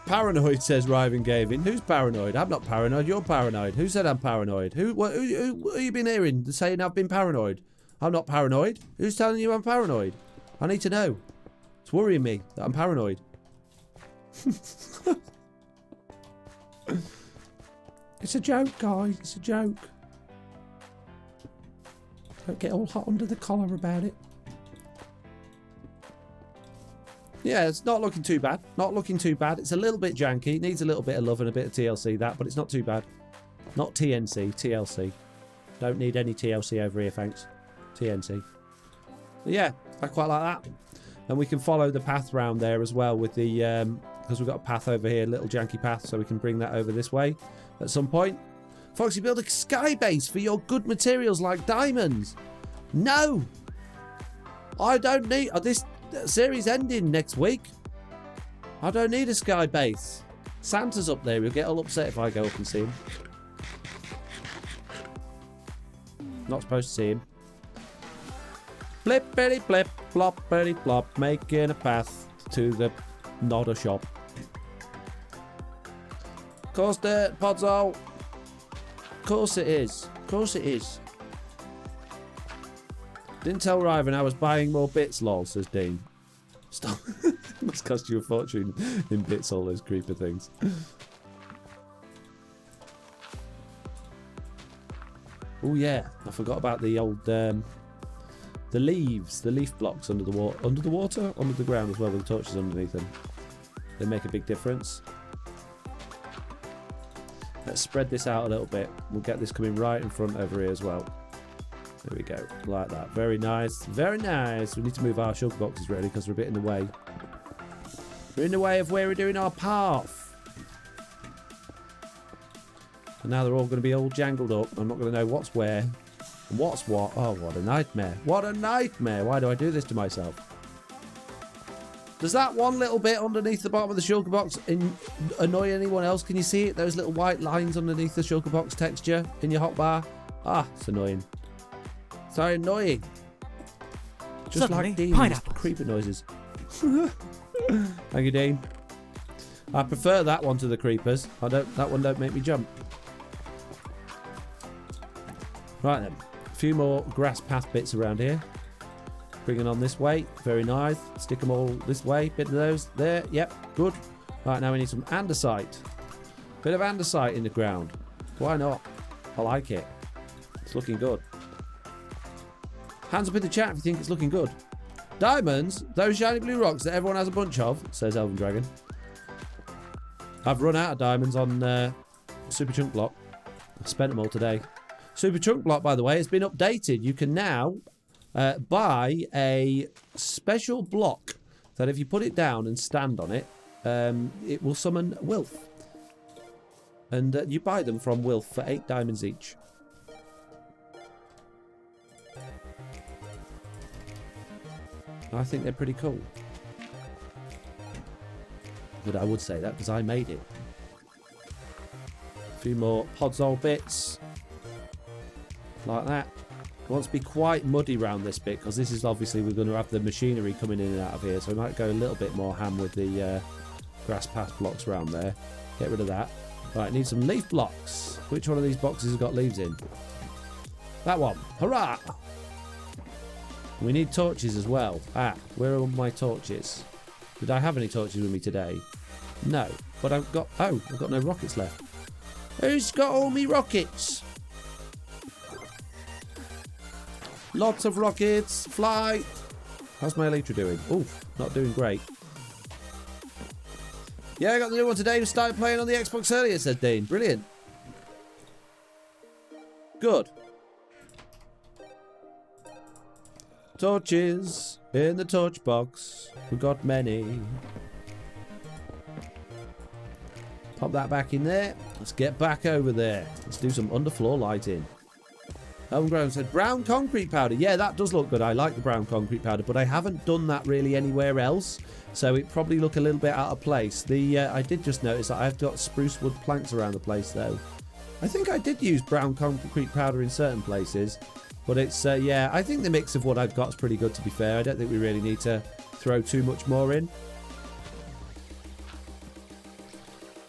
Paranoid, says Riven Gavin. Who's paranoid? I'm not paranoid, you're paranoid. Who said I'm paranoid? Who have you been hearing saying I've been paranoid? I'm not paranoid. Who's telling you I'm paranoid? I need to know. It's worrying me that I'm paranoid. It's a joke, guys. It's a joke. Don't get all hot under the collar about it. Yeah, it's not looking too bad. Not looking too bad. It's a little bit janky. It needs a little bit of love and a bit of TLC, that, but it's not too bad. Not TNC, TLC. Don't need any TLC over here, thanks. TNC. But yeah, I quite like that. And we can follow the path round there as well with the... because we've got a path over here, a little janky path, so we can bring that over this way at some point. Foxy, build a sky base for your good materials like diamonds. No! I don't need... this series ending next week. I don't need a sky base. Santa's up there. He'll get all upset if I go up and see him. Not supposed to see him. Blippity blip, ploppity plop, making a path to the nodder shop. Course dirt, Podzo. Course it is. Course it is. Didn't tell Riven I was buying more bits, lol, says Dean. Stop. It must cost you a fortune in bits, all those creeper things. Oh yeah, I forgot about the old the leaves, the leaf blocks under the water, under the ground as well, with the torches underneath them. They make a big difference. Let's spread this out a little bit. We'll get this coming right in front over here as well. There we go, like that. Very nice, very nice. We need to move our sugar boxes really because we're a bit in the way. We're in the way of where we're doing our path. And now they're all going to be all jangled up. I'm not going to know what's where and what's what. Oh, what a nightmare. What a nightmare. Why do I do this to myself? Does that one little bit underneath the bottom of the sugar box annoy anyone else? Can you see it? Those little white lines underneath the sugar box texture in your hotbar? Ah, it's annoying. So annoying. Just Suddenly, like Dean's pineapples. creeper noises. Thank you, Dean. I prefer that one to the creepers. That one don't make me jump. Right then, a few more grass path bits around here. Bringing on this way, very nice. Stick them all this way, bit of those there, yep, good. Right, now we need some andesite. Bit of andesite in the ground. Why not? I like it. It's looking good. Hands up in the chat if you think it's looking good. Diamonds, those shiny blue rocks that everyone has a bunch of, says Elven Dragon. I've run out of diamonds on Super Chunk Block. I spent them all today. Super Chunk Block, by the way, has been updated. You can now buy a special block that if you put it down and stand on it, it will summon Wilf. And you buy them from Wilf for 8 diamonds each. I think they're pretty cool. But I would say that because I made it. A few more podzol bits. Like that. It wants to be quite muddy around this bit because this is obviously we're going to have the machinery coming in and out of here. So we might go a little bit more ham with the grass path blocks around there. Get rid of that. Right, need some leaf blocks. Which one of these boxes has got leaves in? That one. Hurrah! We need torches as well. Ah, where are my torches? Did I have any torches with me today? No, but I've got... Oh, I've got no rockets left. Who's got all me rockets? Lots of rockets. Fly. How's my elytra doing? Oof, not doing great. Yeah, I got the new one today. We started playing on the Xbox earlier, said Dean. Brilliant. Good. Torches in the torch box. We've got many. Pop that back in there. Let's get back over there. Let's do some underfloor lighting. Homegrown said brown concrete powder. Yeah, that does look good. I like the brown concrete powder, but I haven't done that really anywhere else. So it probably look a little bit out of place. I did just notice that I've got spruce wood planks around the place though. I think I did use brown concrete powder in certain places. But it's, yeah, I think the mix of what I've got is pretty good, to be fair. I don't think we really need to throw too much more in.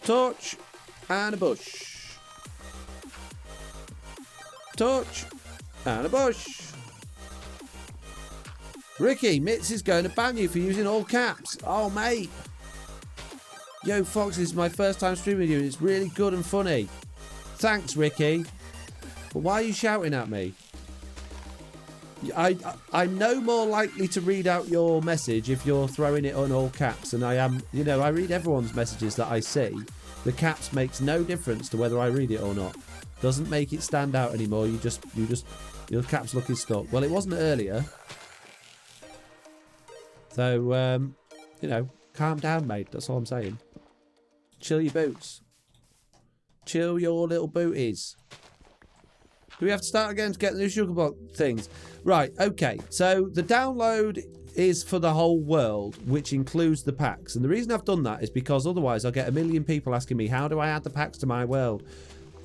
Torch and a bush. Torch and a bush. Ricky, Mitz is going to ban you for using all caps. Oh, mate. Yo, Fox, this is my first time streaming with you, and it's really good and funny. Thanks, Ricky. But why are you shouting at me? I'm no more likely to read out your message if you're throwing it on all caps, and I am, you know, I read everyone's messages that I see. The caps makes no difference to whether I read it or not. Doesn't make it stand out anymore. Your caps looking stuck. Well, it wasn't earlier. So, you know, calm down, mate. That's all I'm saying. Chill your boots. Chill your little booties. Do we have to start again to get the new sugar block things? Right, okay. So the download is for the whole world, which includes the packs. And the reason I've done that is because otherwise I'll get a million people asking me, how do I add the packs to my world?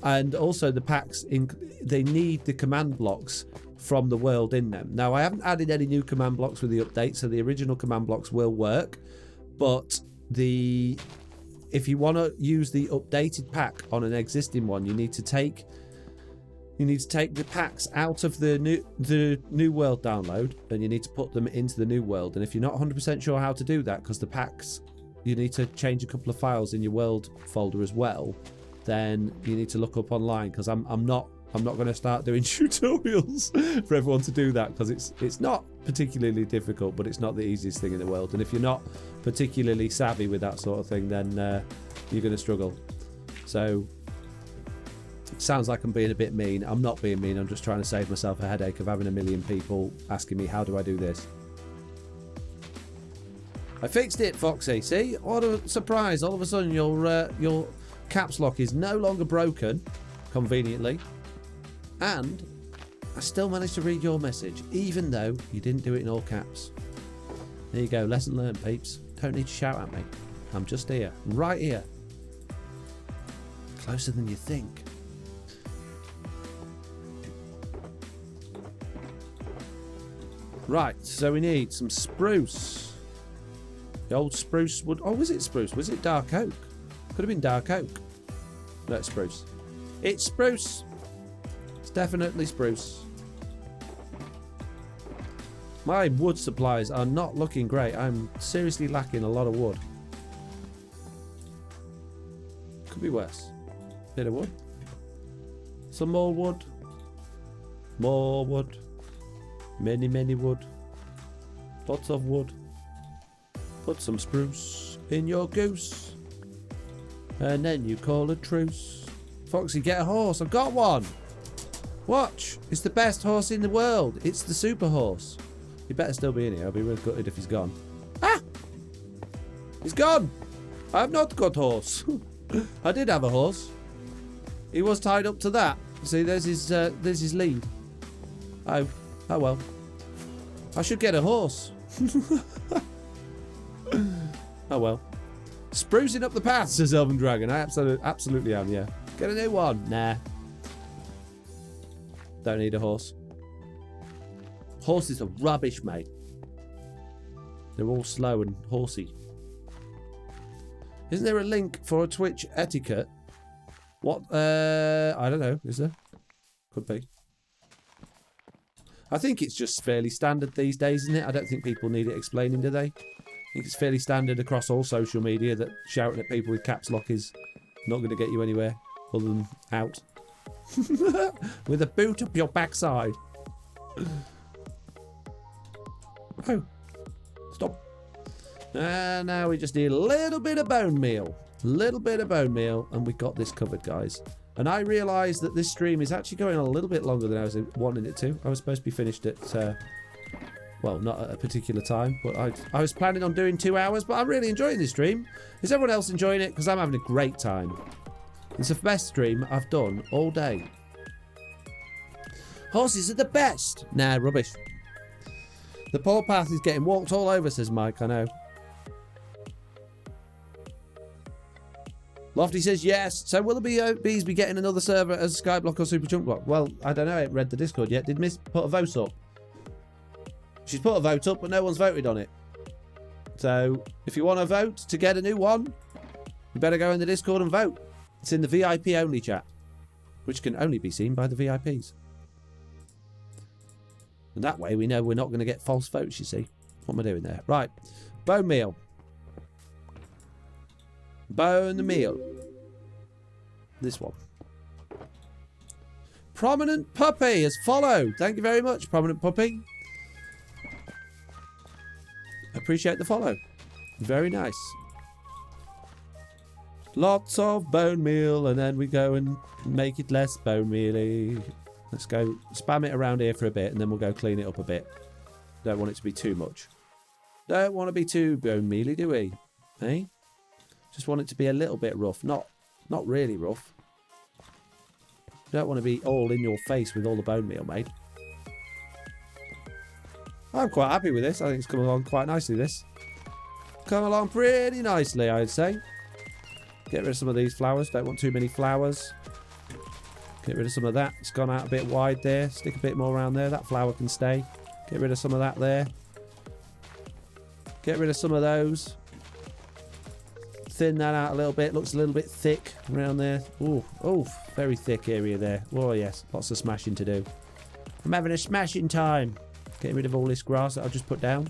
And also the packs, they need the command blocks from the world in them. Now, I haven't added any new command blocks with the update, so the original command blocks will work. But if you want to use the updated pack on an existing one, you need to take the packs out of the new world download, and you need to put them into the new world. And if you're not 100% sure how to do that, because the packs, you need to change a couple of files in your world folder as well, then you need to look up online, because I'm not going to start doing tutorials for everyone to do that, because it's not particularly difficult, but it's not the easiest thing in the world. And if you're not particularly savvy with that sort of thing, then you're going to struggle. So it sounds like I'm being a bit mean. I'm not being mean. I'm just trying to save myself a headache of having a million people asking me, how do I do this? I fixed it, Foxy. See? What a surprise. All of a sudden your caps lock is no longer broken, conveniently. And I still managed to read your message, even though you didn't do it in all caps. There you go. Lesson learned, peeps. Don't need to shout at me. I'm just here. Right here. Closer than you think. Right, so we need some spruce. The old spruce wood. Oh, was it spruce? Was it dark oak? Could have been dark oak. No, it's spruce. It's spruce. It's Definitely spruce. My wood supplies are not looking great. I'm seriously lacking a lot of wood. Could be worse. Bit of wood. Some more wood. More wood. Many, many wood. Lots of wood. Put some spruce in your goose. And then you call a truce. Foxy, get a horse. I've got one. Watch. It's the best horse in the world. It's the super horse. He better still be in here. I'll be real gutted if he's gone. Ah! He's gone. I have not got horse. I did have a horse. He was tied up to that. See, there's his lead. Oh well. I should get a horse. Oh well. Sprucing up the path, says Elven Dragon. I absolutely am, yeah. Get a new one. Nah. Don't need a horse. Horses are rubbish, mate. They're all slow and horsey. Isn't there a link for a Twitch etiquette? What? I don't know. Is there? Could be. I think it's just fairly standard these days, isn't it? I don't think people need it explaining, do they? I think it's fairly standard across all social media that shouting at people with caps lock is not going to get you anywhere other than out. With a boot up your backside. Oh. Stop. And now we just need a little bit of bone meal. A little bit of bone meal and we got this covered, guys. And I realised that this stream is actually going on a little bit longer than I was wanting it to. I was supposed to be finished at, well, not at a particular time, but I was planning on doing 2 hours, but I'm really enjoying this stream. Is everyone else enjoying it? Because I'm having a great time. It's the best stream I've done all day. Horses are the best. Nah, rubbish. The pole path is getting walked all over, says Mike, I know. Lofty says yes. So will the bees be getting another server as Skyblock or Super Chunk Block? Well, I don't know. I haven't read the Discord yet. Did Miss put a vote up? She's put a vote up, but no one's voted on it. So if you want to vote to get a new one, you better go in the Discord and vote. It's in the VIP only chat, which can only be seen by the VIPs. And that way we know we're not going to get false votes, you see. What am I doing there? Right. Bone meal. Bone meal. This one. Prominent Puppy has followed. Thank you very much, Prominent Puppy. Appreciate the follow. Very nice. Lots of bone meal, and then we go and make it less bone mealy. Let's go spam it around here for a bit, and then we'll go clean it up a bit. Don't want it to be too much. Don't want to be too bone mealy, do we? Eh? Just want it to be a little bit rough. Not really rough. Don't want to be all in your face with all the bone meal, mate. I'm quite happy with this. I think it's come along quite nicely, this. Come along pretty nicely, I'd say. Get rid of some of these flowers. Don't want too many flowers. Get rid of some of that. It's gone out a bit wide there. Stick a bit more around there. That flower can stay. Get rid of some of that there. Get rid of some of those. Thin that out a little bit. Looks a little bit thick around there. Oh, very thick area there. Oh, yes. Lots of smashing to do. I'm having a smashing time. Getting rid of all this grass that I've just put down.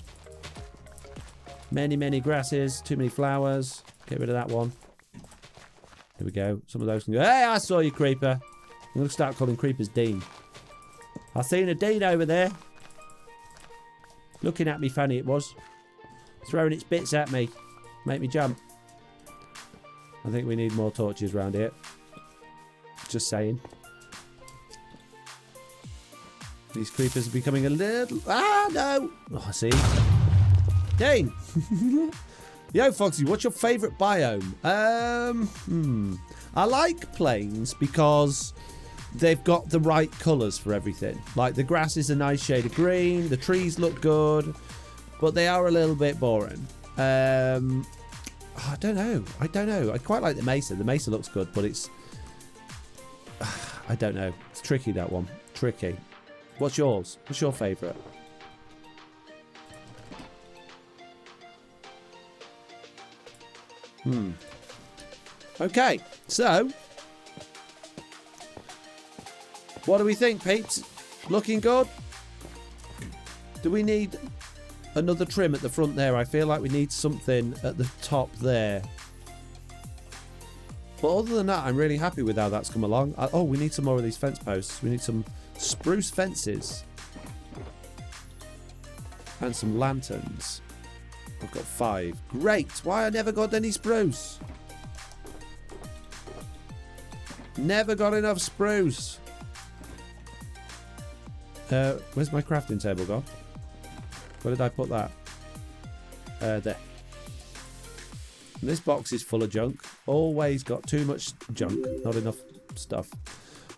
Many, many grasses. Too many flowers. Get rid of that one. Here we go. Some of those can go. Hey, I saw you, creeper. I'm going to start calling creepers Dean. I seen a Dean over there. Looking at me funny it was. Throwing its bits at me. Make me jump. I think we need more torches around here. Just saying. These creepers are becoming a little... Ah, no! Oh, I see. Dean! Yo, Foxy, what's your favourite biome? I like plains because they've got the right colours for everything. Like, the grass is a nice shade of green, the trees look good, but they are a little bit boring. I don't know. I quite like the mesa. The mesa looks good, but it's... I don't know. It's tricky, that one. Tricky. What's yours? What's your favourite? Okay, so What do we think, peeps? Looking good? Do we need another trim at the front there? I feel like we need something at the top there. But other than that, I'm really happy with how that's come along. Oh, we need some more of these fence posts. We need some spruce fences. And some lanterns. I've got 5. Great! Why I never got any spruce? Never got enough spruce. Where's my crafting table gone? Where did I put that? There. And this box is full of junk. Always got too much junk. Not enough stuff.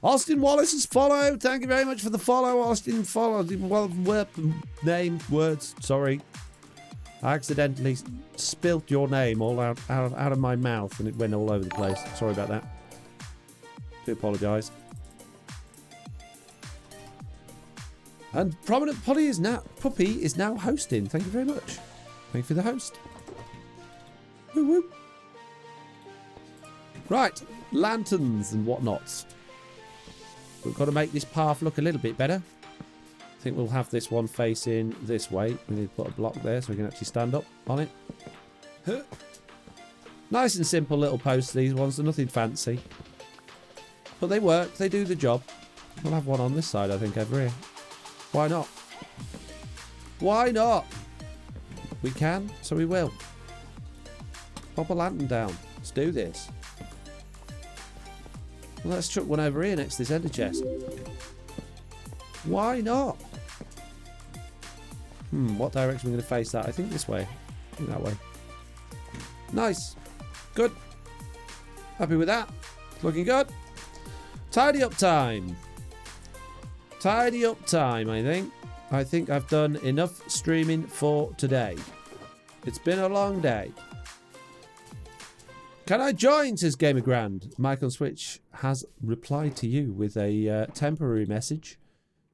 Austin Wallace has followed. Thank you very much for the follow, Austin. Followed. Well, words. Sorry. I accidentally spilt your name all out of my mouth and it went all over the place. Sorry about that. Do apologise. And Prominent Puppy is now hosting. Thank you very much. Thank you for the host. Woo woo. Right, lanterns and whatnots. We've got to make this path look a little bit better. I think we'll have this one facing this way. We need to put a block there so we can actually stand up on it. Huh. Nice and simple little posts, these ones. They're nothing fancy. But they work. They do the job. We'll have one on this side, I think, over here. Why not? Why not? We can, so we will. Pop a lantern down. Let's do this. Well, let's chuck one over here next to this ender chest. Why not? What direction are we going to face that? I think this way. I think that way. Nice. Good. Happy with that. Looking good. Tidy up time. Tidy up time, I think. I think I've done enough streaming for today. It's been a long day. Can I join, says Gamer Grand. Mike on Switch has replied to you with a temporary message,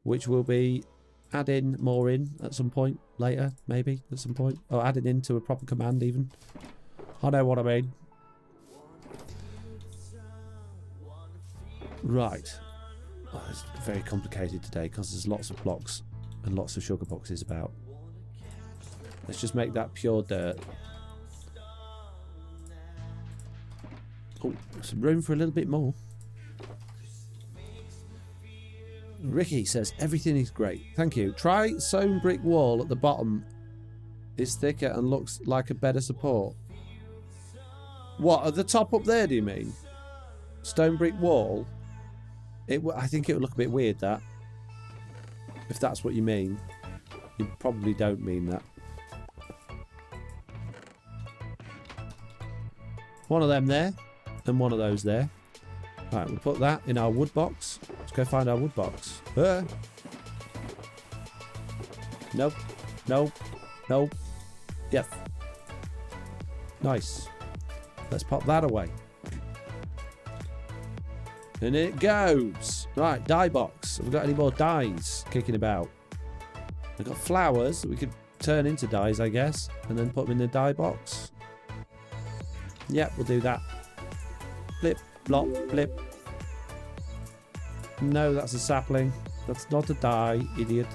which will be adding more in at some point later, maybe at some point. Or adding into a proper command even. I know what I mean. Right. Oh, it's very complicated today because there's lots of blocks and lots of sugar boxes about. Let's just make that pure dirt. Oh, some room for a little bit more. Ricky says, everything is great. Thank you. Try sewn brick wall at the bottom. It's thicker and looks like a better support. What, at the top up there, do you mean? Stone brick wall? I think it would look a bit weird, that. If that's what you mean. You probably don't mean that. One of them there. And one of those there. Right, we'll put that in our wood box. Let's go find our wood box. Nope. Nope. Nope. Yep. Nice. Let's pop that away. And it goes. Right, dye box. Have we got any more dyes kicking about? We've got flowers that we could turn into dyes, I guess. And then put them in the dye box. Yep, we'll do that. Blip, blop, blip. No, that's a sapling. That's not a dye, idiot.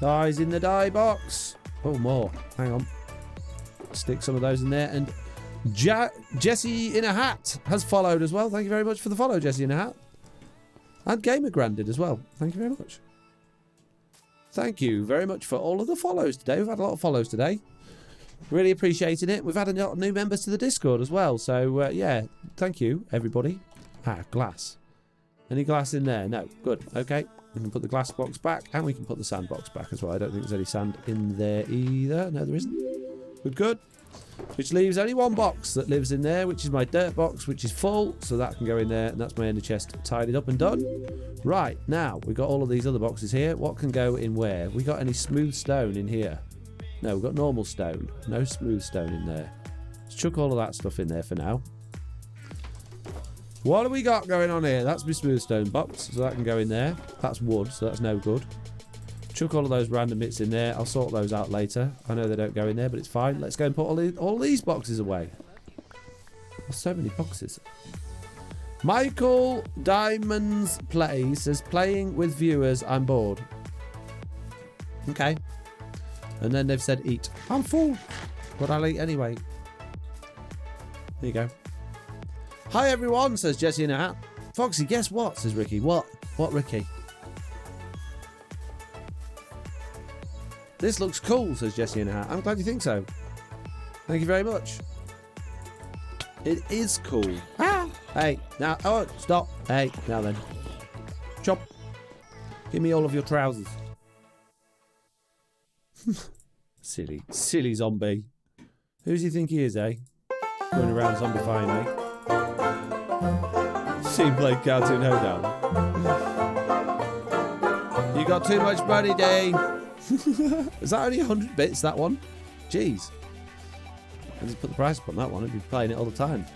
Dyes in the dye box. Oh, more. Hang on. Stick some of those in there. And Jesse in a hat has followed as well. Thank you very much for the follow, Jesse in a hat. And Gamer Granded as well. Thank you very much. Thank you very much for all of the follows today. We've had a lot of follows today. Really appreciating it. We've had a lot of new members to the Discord as well. So, yeah, thank you, everybody. Ah, glass. Any glass in there? No. Good. Okay. We can put the glass box back and we can put the sand box back as well. I don't think there's any sand in there either. No, there isn't. Good, good. Which leaves only one box that lives in there, which is my dirt box, which is full. So that can go in there. And that's my ender chest tidied up and done. Right. Now, we've got all of these other boxes here. What can go in where? We got any smooth stone in here? No, we've got normal stone. No smooth stone in there. Let's chuck all of that stuff in there for now. What have we got going on here? That's my smooth stone box, so that can go in there. That's wood, so that's no good. Chuck all of those random bits in there. I'll sort those out later. I know they don't go in there, but it's fine. Let's go and put all these boxes away. There's so many boxes. Michael Diamonds Play says, playing with viewers, I'm bored. Okay. And then they've said eat. I'm full, but I'll eat anyway. There you go. Hi everyone, says Jesse in a hat. Foxy, guess what, says Ricky. What? What, Ricky? This looks cool, says Jesse in a hat. I'm glad you think so. Thank you very much. It is cool. Ah! Hey, now, oh, stop. Hey, now then. Chop. Give me all of your trousers. Silly zombie. Who does he think he is, eh? Going around zombifying me. Seems like Cartoon Hoedown. You got too much money, Dave. Is that only 100 bits, that one? Jeez. I just put the price up on that one. I'd be playing it all the time.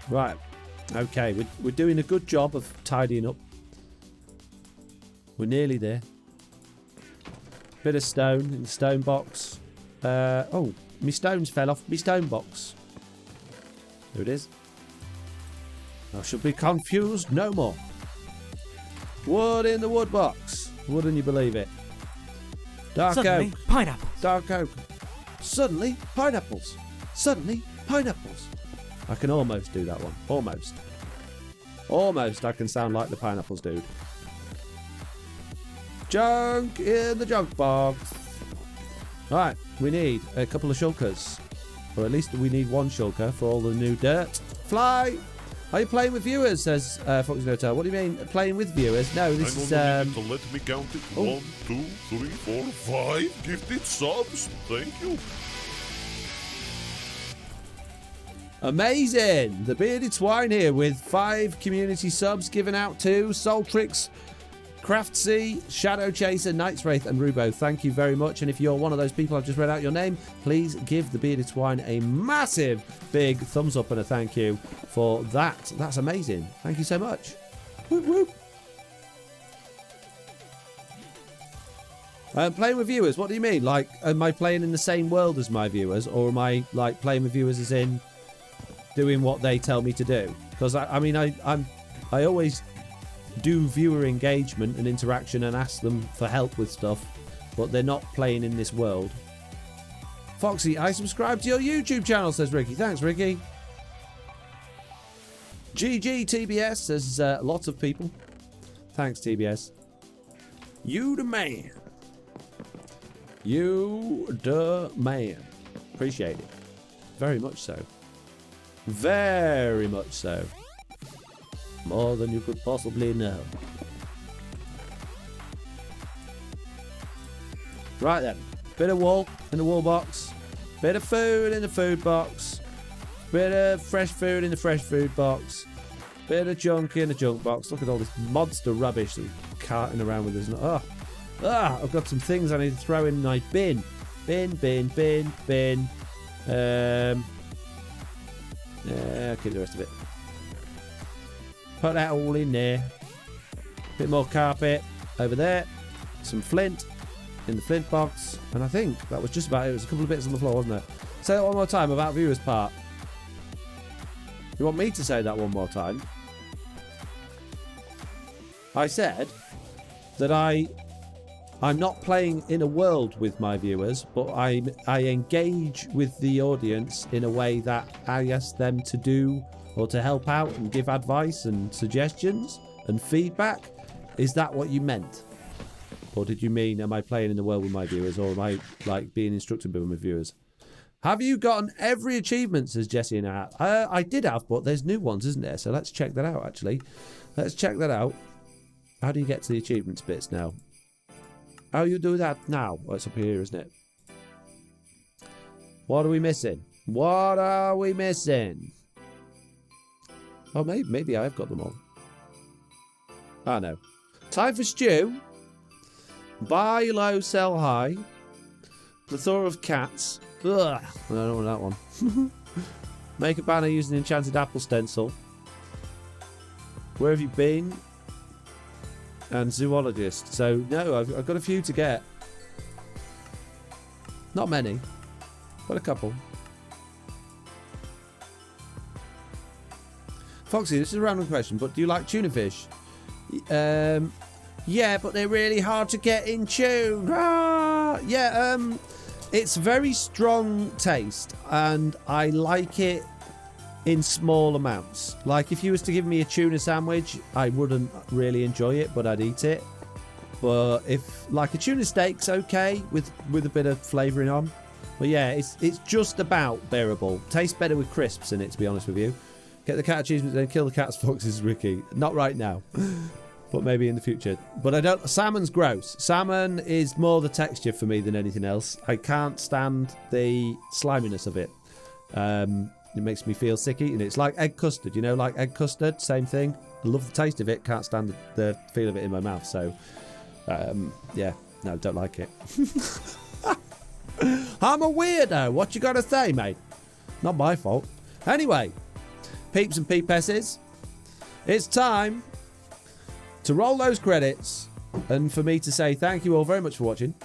Right. Okay, we're doing a good job of tidying up. We're nearly there. Bit of stone in the stone box. Oh, my stones fell off my stone box. There it is. I shall be confused no more. Wood in the wood box. Wouldn't you believe it? Dark Suddenly, oak. pineapples. Dark oak. Suddenly, pineapples. Suddenly, pineapples. I can almost do that one. Almost. Almost I can sound like the pineapples dude. Junk in the junk box. Right, we need a couple of shulkers. Or at least we need one shulker for all the new dirt. Fly! Are you playing with viewers, says Foxy Hotel. What do you mean, playing with viewers? No, this is... Hang on a minute to let me count it. 1, 2, 3, 4, 5 gifted subs. Thank you. Amazing! The Bearded Swine here with 5 community subs given out to Soultrix, Craftsy, Shadow Chaser, Knight's Wraith, and Rubo. Thank you very much. And if you're one of those people I've just read out your name, please give the Bearded Swine a massive big thumbs up and a thank you for that. That's amazing. Thank you so much. Whoop, whoop. Playing with viewers, what do you mean? Like, am I playing in the same world as my viewers, or am I like playing with viewers as in doing what they tell me to do? Because I mean, I always do viewer engagement and interaction and ask them for help with stuff, but they're not playing in this world. Foxy, I subscribe to your YouTube channel, says Ricky. Thanks, Ricky. GG TBS, says lots of people. Thanks, TBS. You the man. You the man. Appreciate it. Very much so. Very much so. More than you could possibly know. Right then. Bit of wool in the wool box. Bit of food in the food box. Bit of fresh food in the fresh food box. Bit of junk in the junk box. Look at all this monster rubbish that we're carting around with us. I've got some things I need to throw in my bin. Bin. I'll keep the rest of it. Put that all in there. Bit more carpet over there. Some flint in the flint box. And I think that was just about it. It was a couple of bits on the floor, wasn't it? Say that one more time about viewers part. You want me to say that one more time? I said that I'm not playing in a world with my viewers, but I engage with the audience in a way that I ask them to do or to help out and give advice and suggestions and feedback. Is that what you meant? Or did you mean, am I playing in the world with my viewers, or am I like being instructed by my viewers? Have you gotten every achievement, says Jesse in a hat? I did have, but there's new ones, isn't there? So let's check that out, actually. Let's check that out. How do you get to the achievements bits now? How you do that now? Well, it's up here, isn't it? What are we missing? What are we missing? Oh, maybe I've got them all. Oh, no. Time for stew. Buy low, sell high. Plethora of cats. Ugh, I don't want that one. Make a banner using the enchanted apple stencil. Where have you been? And zoologist. So, no, I've got a few to get. Not many, but a couple. Foxy, this is a random question, but do you like tuna fish? Yeah, but they're really hard to get in tune. It's very strong taste, and I like it in small amounts. Like, if you was to give me a tuna sandwich, I wouldn't really enjoy it, but I'd eat it. But if, like, a tuna steak's okay with a bit of flavouring on. But yeah, it's just about bearable. Tastes better with crisps in it, to be honest with you. Get the cat achievements and kill the cat's foxes, Ricky. Not right now, but maybe in the future. But I don't. Salmon's gross. Salmon is more the texture for me than anything else. I can't stand the sliminess of it. It makes me feel sick eating it. It's like egg custard, you know, like egg custard, same thing. I love the taste of it, can't stand the feel of it in my mouth. So, yeah, no, don't like it. I'm a weirdo. What you got to say, mate? Not my fault. Anyway, peeps and peepesses, it's time to roll those credits and for me to say thank you all very much for watching.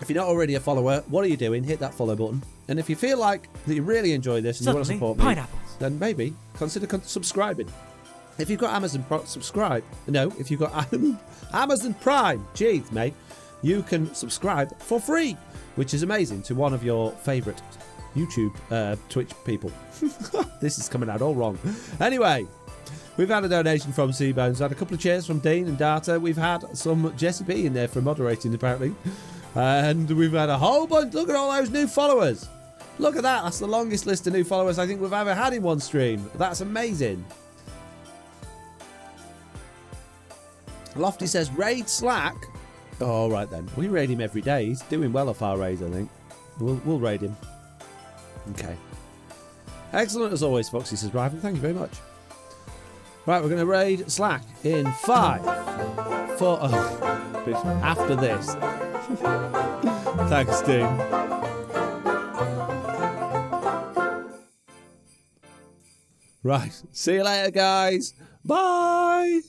If you're not already a follower, what are you doing? Hit that follow button. And if you feel like that you really enjoy this and you want to support me, then maybe consider subscribing. If you've got Amazon subscribe. No, if you've got Amazon Prime, jeez, mate, you can subscribe for free, which is amazing, to one of your favourite YouTube, Twitch people. This is coming out all wrong. Anyway, we've had a donation from Seabones. Had a couple of cheers from Dean and Data. We've had some Jesse B in there for moderating, apparently. And we've had a whole bunch. Look at all those new followers. Look at that. That's the longest list of new followers I think we've ever had in one stream. That's amazing. Lofty says, raid Slack. Oh, all right then. We raid him every day. He's doing well off our raids, I think. We'll raid him. Okay. Excellent as always, Foxy says, Rival. Thank you very much. Right, we're going to raid Slack in 5, 4. Oh, after this. Thanks, Dean. Right. See you later, guys. Bye.